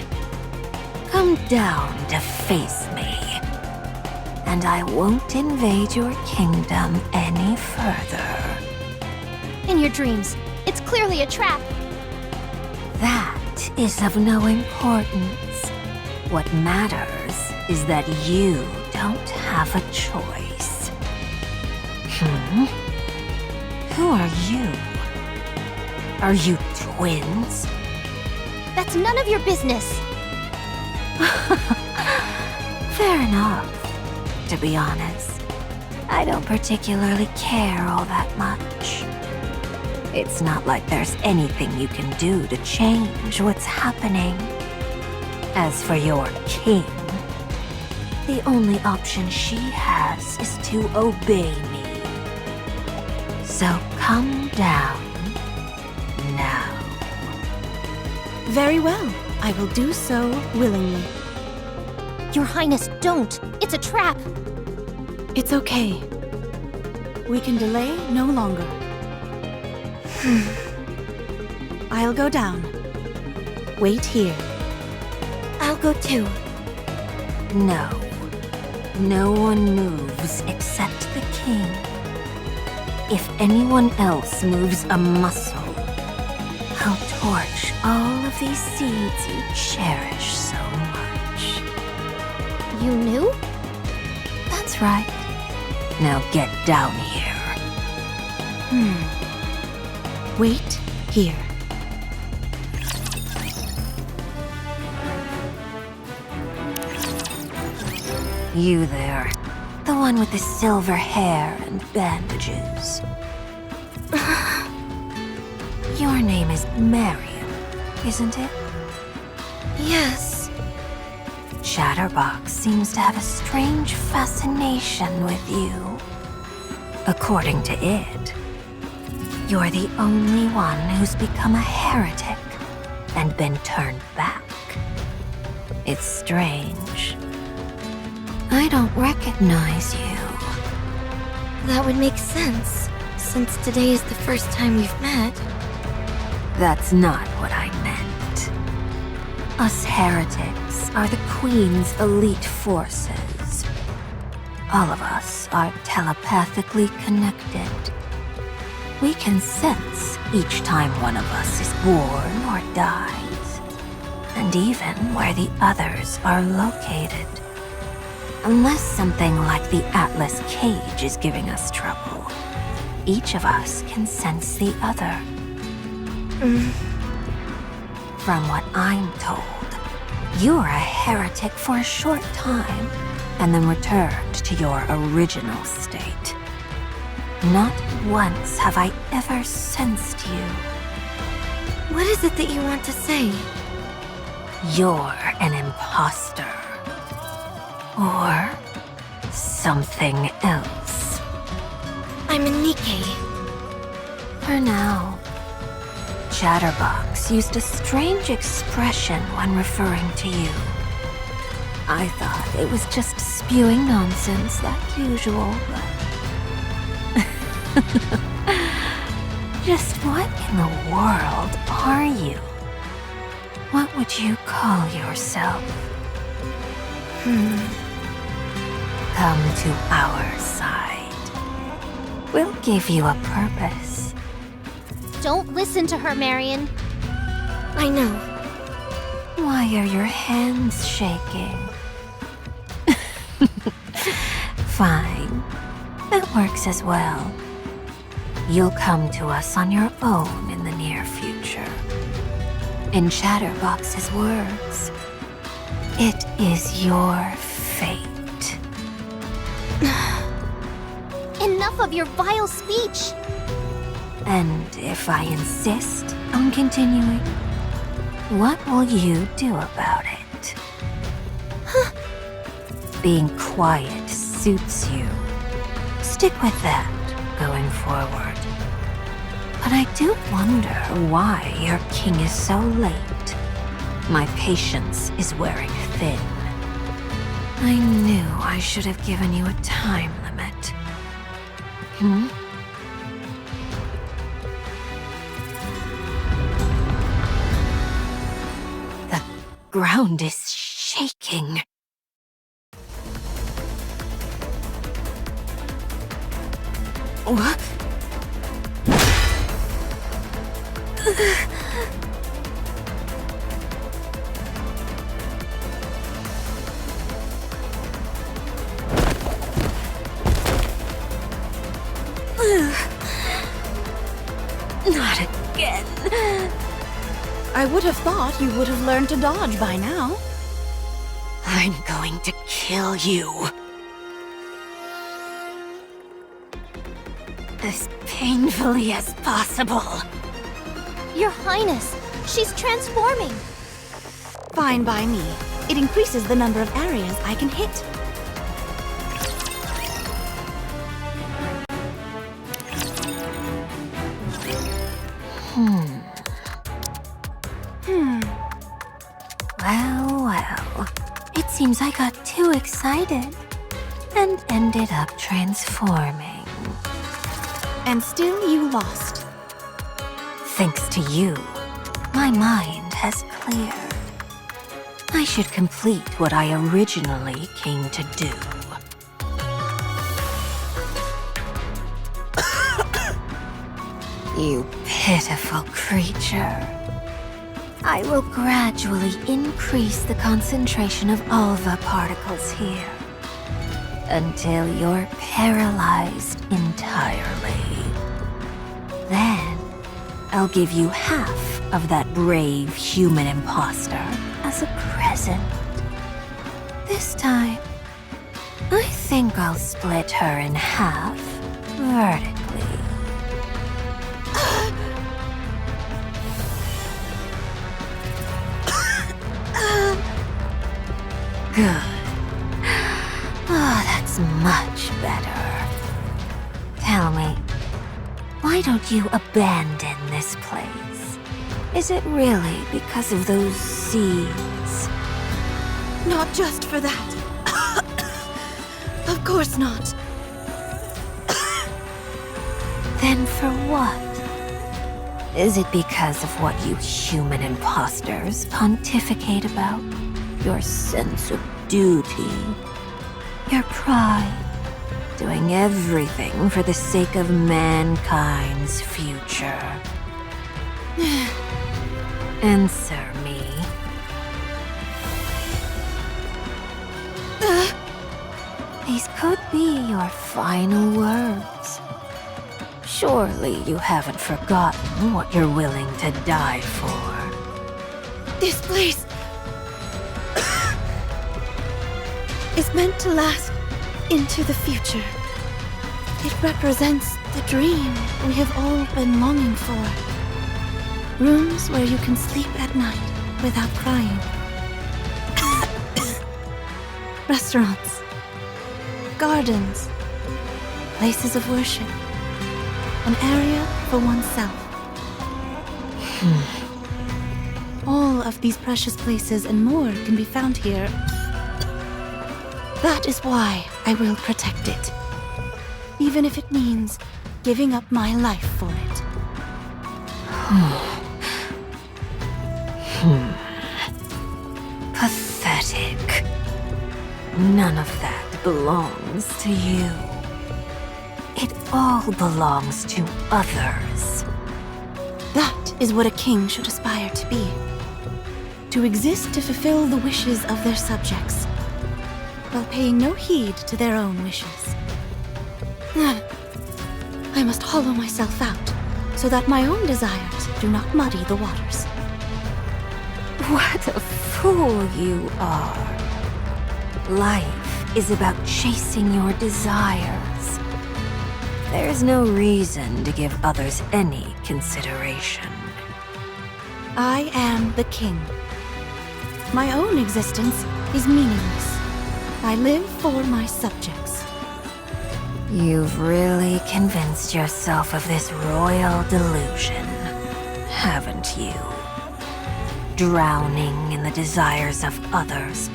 Come down to face me. And I won't invade your kingdom any further. In your dreams. It's clearly a trap. That is of no importance. What matters is that you don't have a choice. Who are you? Are you twins? That's none of your business. Fair enough. To be honest, I don't particularly care all that much. It's not like there's anything you can do to change what's happening. As for your king, the only option she has is to obey me. So come down now. Very well. I will do so willingly. Your Highness, don't! It's a trap! It's okay. We can delay no longer. I'll go down. Wait here. I'll go too. No. No one moves except the king. If anyone else moves a muscle, I'll torch all of these seeds you cherish so much. You knew? That's right. Now get down here. Wait here. You there. The one with the silver hair and bandages. Your name is Marion, isn't it? Yes. Chatterbox seems to have a strange fascination with you. According to it, you're the only one who's become a heretic and been turned back. It's strange. I don't recognize you. That would make sense, since today is the first time we've met. That's not what I meant. Us heretics are the Queen's elite forces. All of us are telepathically connected. We can sense each time one of us is born or dies, and even where the others are located. Unless something like the Atlas Cage is giving us trouble, each of us can sense the other. From what I'm told, you're a heretic for a short time, and then returned to your original state. Not once have I ever sensed you. What is it that you want to say? You're an imposter. Or something else. I'm a Nikke. For now. Chatterbox used a strange expression when referring to you. I thought it was just spewing nonsense like usual, but... Just what in the world are you? What would you call yourself? Come to our side. We'll give you a purpose. Don't listen to her, Marion. I know. Why are your hands shaking? Fine. That works as well. You'll come to us on your own in the near future. In Chatterbox's words, it is your fate. Enough of your vile speech! And if I insist on continuing, what will you do about it? Being quiet suits you. Stick with that going forward. But I do wonder why your king is so late. My patience is wearing thin. I knew I should have given you a time limit. The ground is shaking. What? Not again. I would have thought you would have learned to dodge by now. I'm going to kill you. As painfully as possible. Your Highness, she's transforming. Fine by me. It increases the number of areas I can hit. Well. It seems I got too excited and ended up transforming. And still you lost. Thanks to you, my mind has cleared. I should complete what I originally came to do. You pitiful creature. I will gradually increase the concentration of Alva particles here until you're paralyzed entirely. Then, I'll give you half of that brave human imposter as a present. This time, I think I'll split her in half vertically. Good. Oh, that's much better. Tell me, why don't you abandon this place? Is it really because of those seeds? Not just for that. Of course not. Then for what? Is it because of what you human imposters pontificate about? Your sense of duty, your pride, doing everything for the sake of mankind's future. Answer me. These could be your final words. Surely you haven't forgotten what you're willing to die for. This place is meant to last into the future. It represents the dream we have all been longing for. Rooms where you can sleep at night without crying. Restaurants, gardens, places of worship, an area for oneself. All of these precious places and more can be found here. That is why I will protect it. Even if it means giving up my life for it. Pathetic. None of that belongs to you. It all belongs to others. That is what a king should aspire to be. To exist to fulfill the wishes of their subjects, while paying no heed to their own wishes. I must hollow myself out, so that my own desires do not muddy the waters. What a fool you are. Life is about chasing your desires. There's no reason to give others any consideration. I am the king. My own existence is meaningless. I live for my subjects. You've really convinced yourself of this royal delusion, haven't you? Drowning in the desires of others,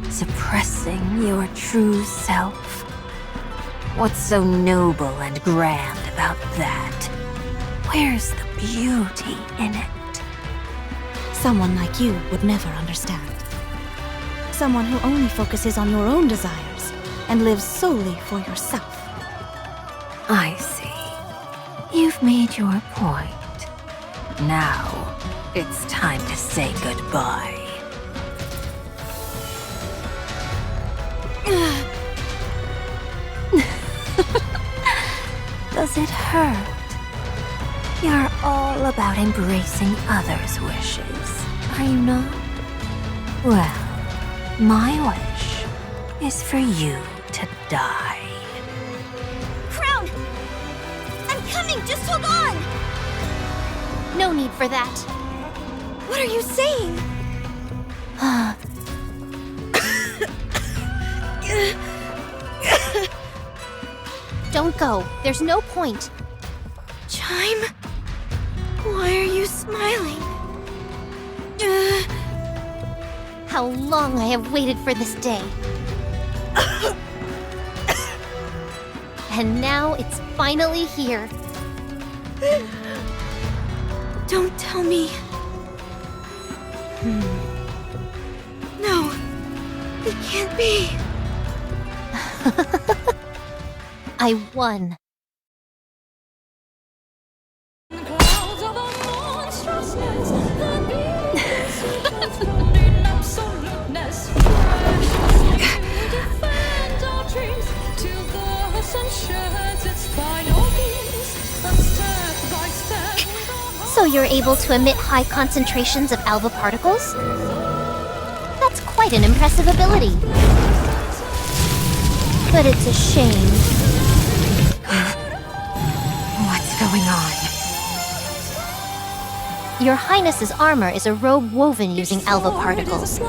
suppressing your true self. What's so noble and grand about that? Where's the beauty in it? Someone like you would never understand. Someone who only focuses on your own desires and lives solely for yourself. I see. You've made your point. Now, it's time to say goodbye. Does it hurt? You're all about embracing others' wishes, are you not? Well, my wish is for you to die. Crown! I'm coming! Just hold on! No need for that. What are you saying? Don't go. There's no point. Chime? Why are you smiling? How long I have waited for this day. And now it's finally here. Don't tell me. No, it can't be. I won. So you're able to emit high concentrations of alpha particles? That's quite an impressive ability. But it's a shame. What's going on? Your Highness's armor is a robe woven using alpha particles.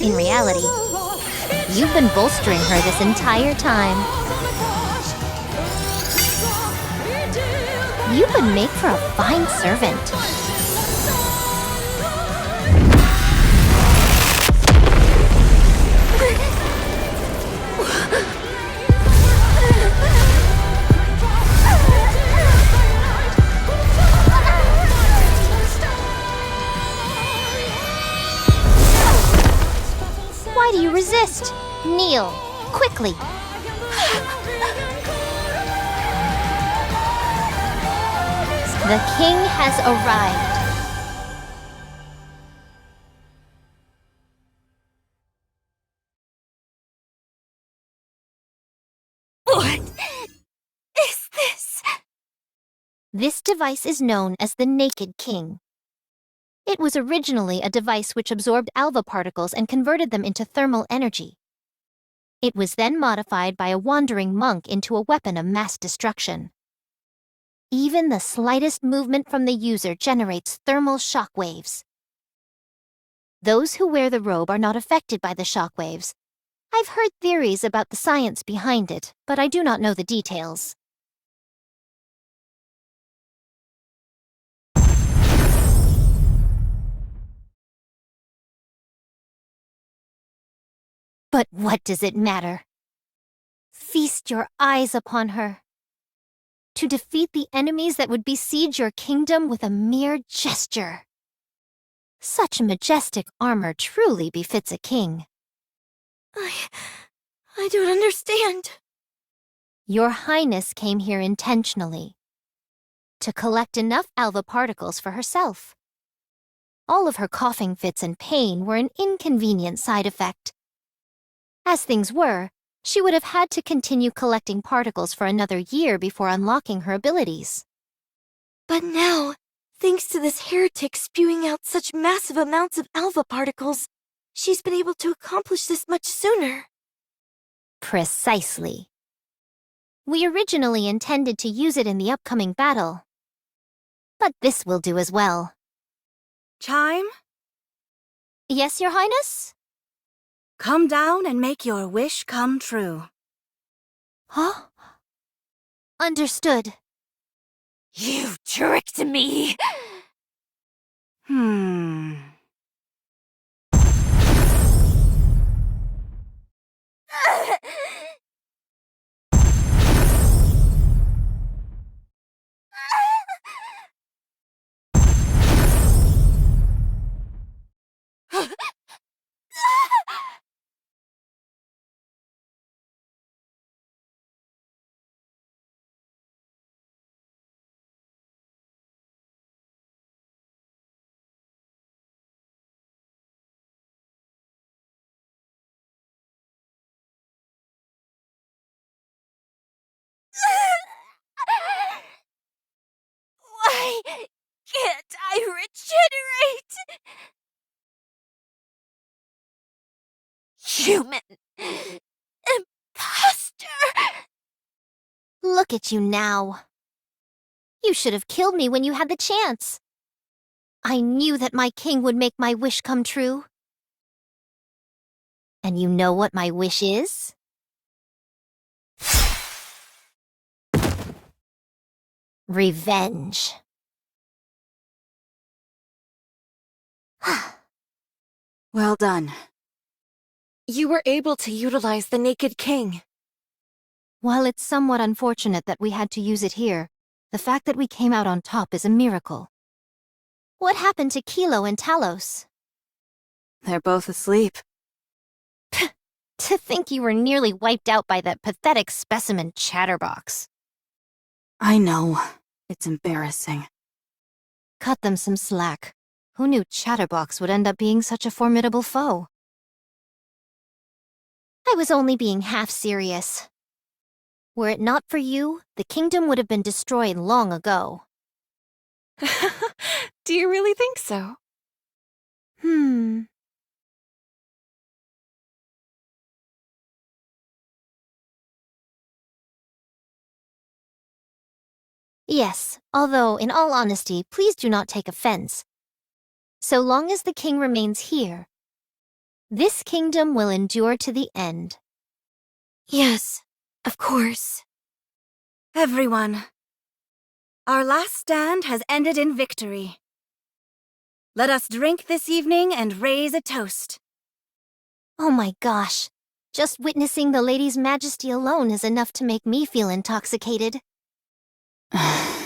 In reality, you've been bolstering her this entire time. You would make for a fine servant. Why do you resist? Kneel, quickly. The king has arrived. What is this? This device is known as the Naked King. It was originally a device which absorbed alpha particles and converted them into thermal energy. It was then modified by a wandering monk into a weapon of mass destruction. Even the slightest movement from the user generates thermal shock waves. Those who wear the robe are not affected by the shock waves. I've heard theories about the science behind it, but I do not know the details. But what does it matter? Feast your eyes upon her. To defeat the enemies that would besiege your kingdom with a mere gesture. Such majestic armor truly befits a king. I don't understand. Your Highness came here intentionally to collect enough alva particles for herself. All of her coughing fits and pain were an inconvenient side effect. As things were, she would have had to continue collecting particles for another year before unlocking her abilities. But now, thanks to this heretic spewing out such massive amounts of alva particles, she's been able to accomplish this much sooner. Precisely. We originally intended to use it in the upcoming battle, but this will do as well. Chime, Yes, Your Highness? come down and make your wish come true. Huh? Understood. You tricked me! Why can't I regenerate? Human imposter! Look at you now. You should have killed me when you had the chance. I knew that my king would make my wish come true. And you know what my wish is? Revenge. Well done. You were able to utilize the Naked King. While it's somewhat unfortunate that we had to use it here, the fact that we came out on top is a miracle. What happened to Kilo and Talos? They're both asleep. To think you were nearly wiped out by that pathetic specimen Chatterbox. I know. It's embarrassing. Cut them some slack. Who knew Chatterbox would end up being such a formidable foe? I was only being half serious. Were it not for you, the kingdom would have been destroyed long ago. Do you really think so? Yes, although, in all honesty, please do not take offense. So long as the king remains here, this kingdom will endure to the end. Yes, of course. Everyone, our last stand has ended in victory. Let us drink this evening and raise a toast. Oh my gosh, just witnessing the Lady's Majesty alone is enough to make me feel intoxicated. Huh.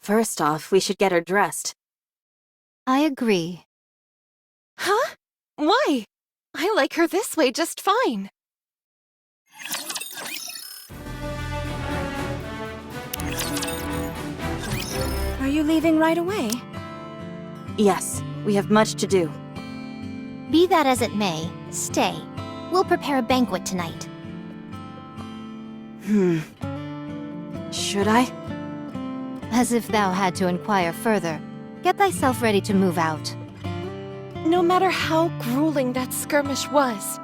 First off, we should get her dressed. I agree. Huh? Why? I like her this way just fine. Are you leaving right away? Yes, we have much to do. Be that as it may, stay. We'll prepare a banquet tonight. Should I? As if thou had to inquire further. Get thyself ready to move out. No matter how grueling that skirmish was,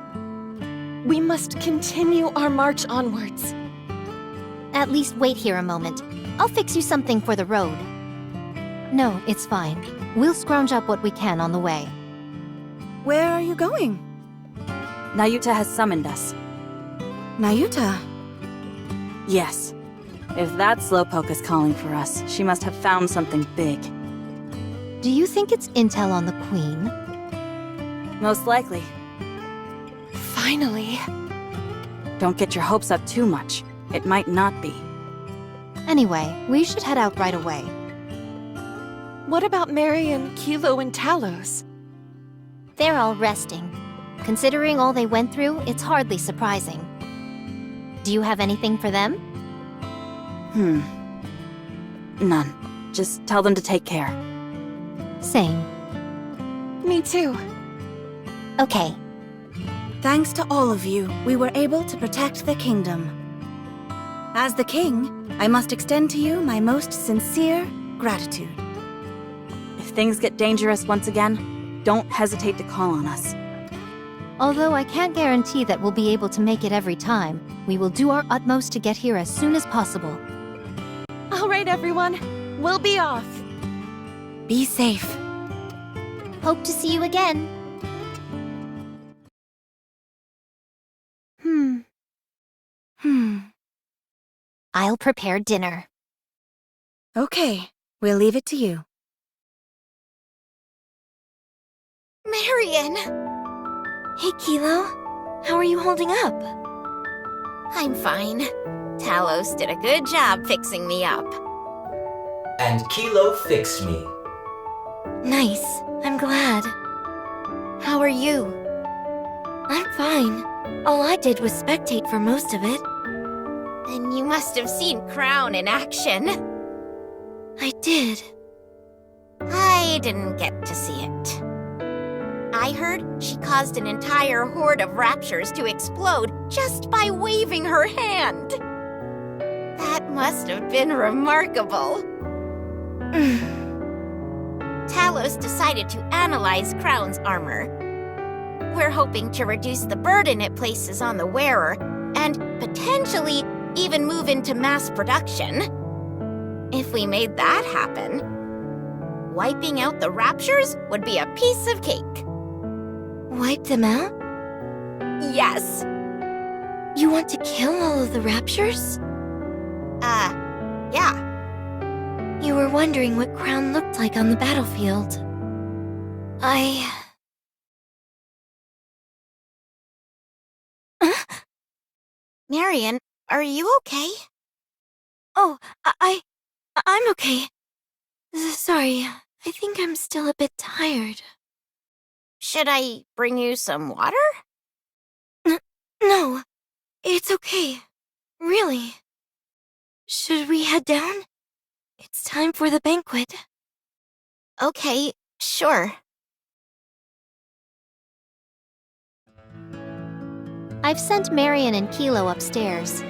we must continue our march onwards. At least wait here a moment. I'll fix you something for the road. No, it's fine. We'll scrounge up what we can on the way. Where are you going? Nayuta has summoned us. Nayuta. Yes. If that slowpoke is calling for us, she must have found something big. Do you think it's intel on the Queen? Most likely. Finally. Don't get your hopes up too much. It might not be. Anyway, we should head out right away. what about Marion, Kilo, and Talos? They're all resting. Considering all they went through, it's hardly surprising. Do you have anything for them? None. Just tell them to take care. Same. Me too. Okay. Thanks to all of you, we were able to protect the kingdom. As the king, I must extend to you my most sincere gratitude. If things get dangerous once again, don't hesitate to call on us. Although I can't guarantee that we'll be able to make it every time, we will do our utmost to get here as soon as possible. All right, everyone. We'll be off. Be safe. Hope to see you again. I'll prepare dinner. Okay, we'll leave it to you. Marion! Hey, Kilo. How are you holding up? I'm fine. Talos did a good job fixing me up. And Kilo fixed me. Nice. I'm glad. How are you? I'm fine. All I did was spectate for most of it. Then you must have seen Crown in action. I did. I didn't get to see it. I heard she caused an entire horde of raptures to explode just by waving her hand. That must have been remarkable. Talos decided to analyze Crown's armor. We're hoping to reduce the burden it places on the wearer, and potentially even move into mass production. If we made that happen, wiping out the raptures would be a piece of cake. Wipe them out? Yes. You want to kill all of the raptures? Yeah. You were wondering what Crown looked like on the battlefield. Marion, are you okay? Oh, I'm okay. Sorry, I think I'm still a bit tired. Should I bring you some water? No, it's okay. Really. Should we head down? It's time for the banquet. Okay, sure. I've sent Marion and Kilo upstairs.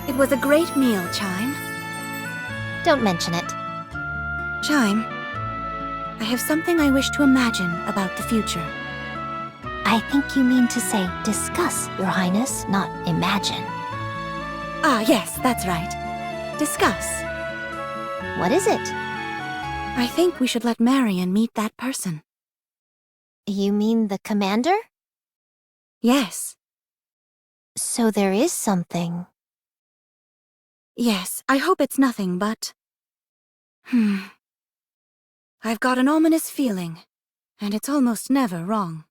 It was a great meal, Chime. Don't mention it. Chime, I have something I wish to imagine about the future. I think you mean to say discuss, Your Highness, not imagine. Ah, yes, that's right. Discuss. What is it? I think we should let Marion meet that person. You mean the commander? Yes. So there is something. Yes, I hope it's nothing but... I've got an ominous feeling, and it's almost never wrong.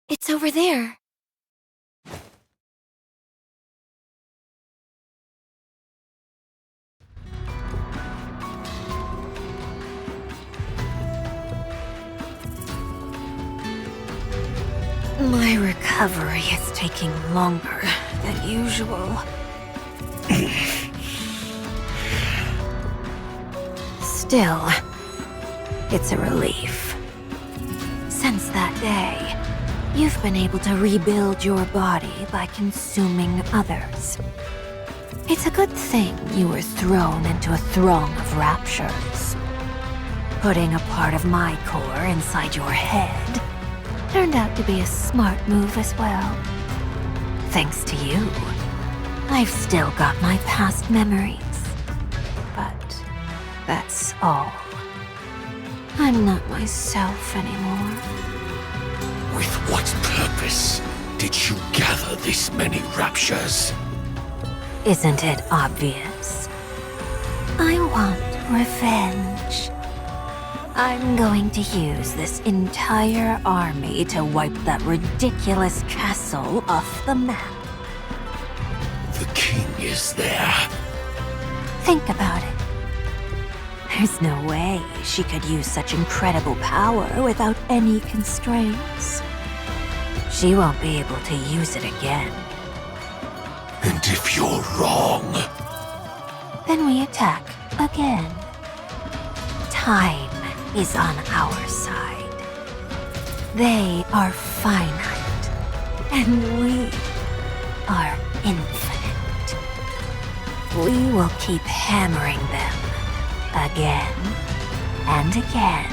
It's over there. My recovery is taking longer than usual. Still, it's a relief. Since that day, you've been able to rebuild your body by consuming others. It's a good thing you were thrown into a throng of raptures. Putting a part of my core inside your head turned out to be a smart move as well. Thanks to you, I've still got my past memories. But that's all. I'm not myself anymore. With what purpose did you gather this many raptures? Isn't it obvious? I want Revenge. I'm going to use this entire army to wipe that ridiculous castle off the map. The king is there. Think about it. There's no way she could use such incredible power without any constraints. She won't be able to use it again. And if you're wrong, Then we attack again. Time is on our side. They are finite, and we are infinite. We will keep hammering them again and again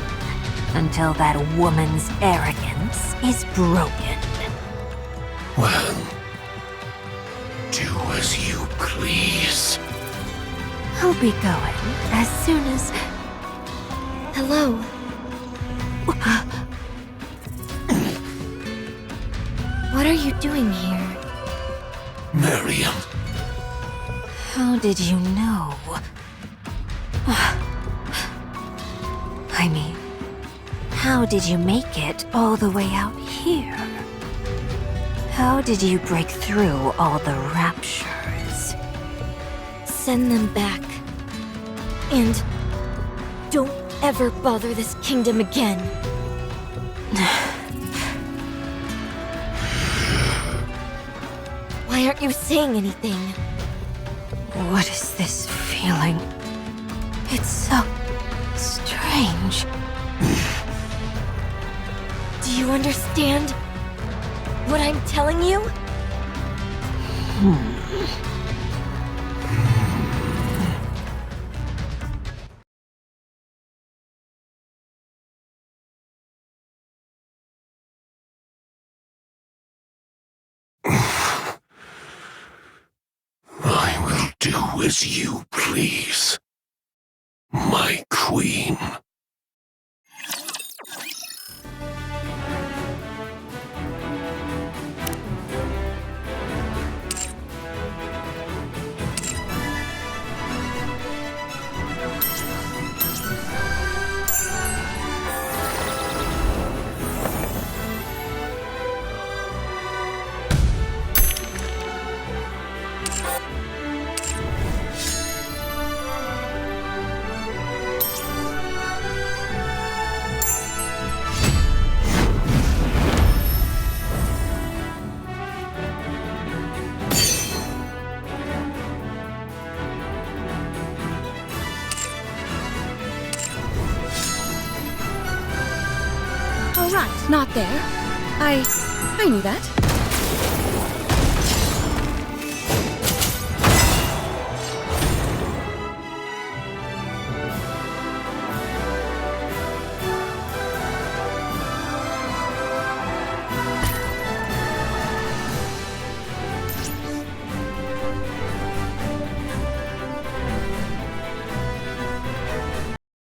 until that woman's arrogance is broken. well, do as you please. I'll be going as soon as... Hello. What are you doing here? Miriam, How did you know? I mean, how did you make it all the way out here? How did you break through all the raptures? Send them back. And don't ever bother this kingdom again. Why aren't you saying anything? What is this feeling? It's so strange. Do you understand what I'm telling you? I will do as you please, my queen. All right, not there. I knew that.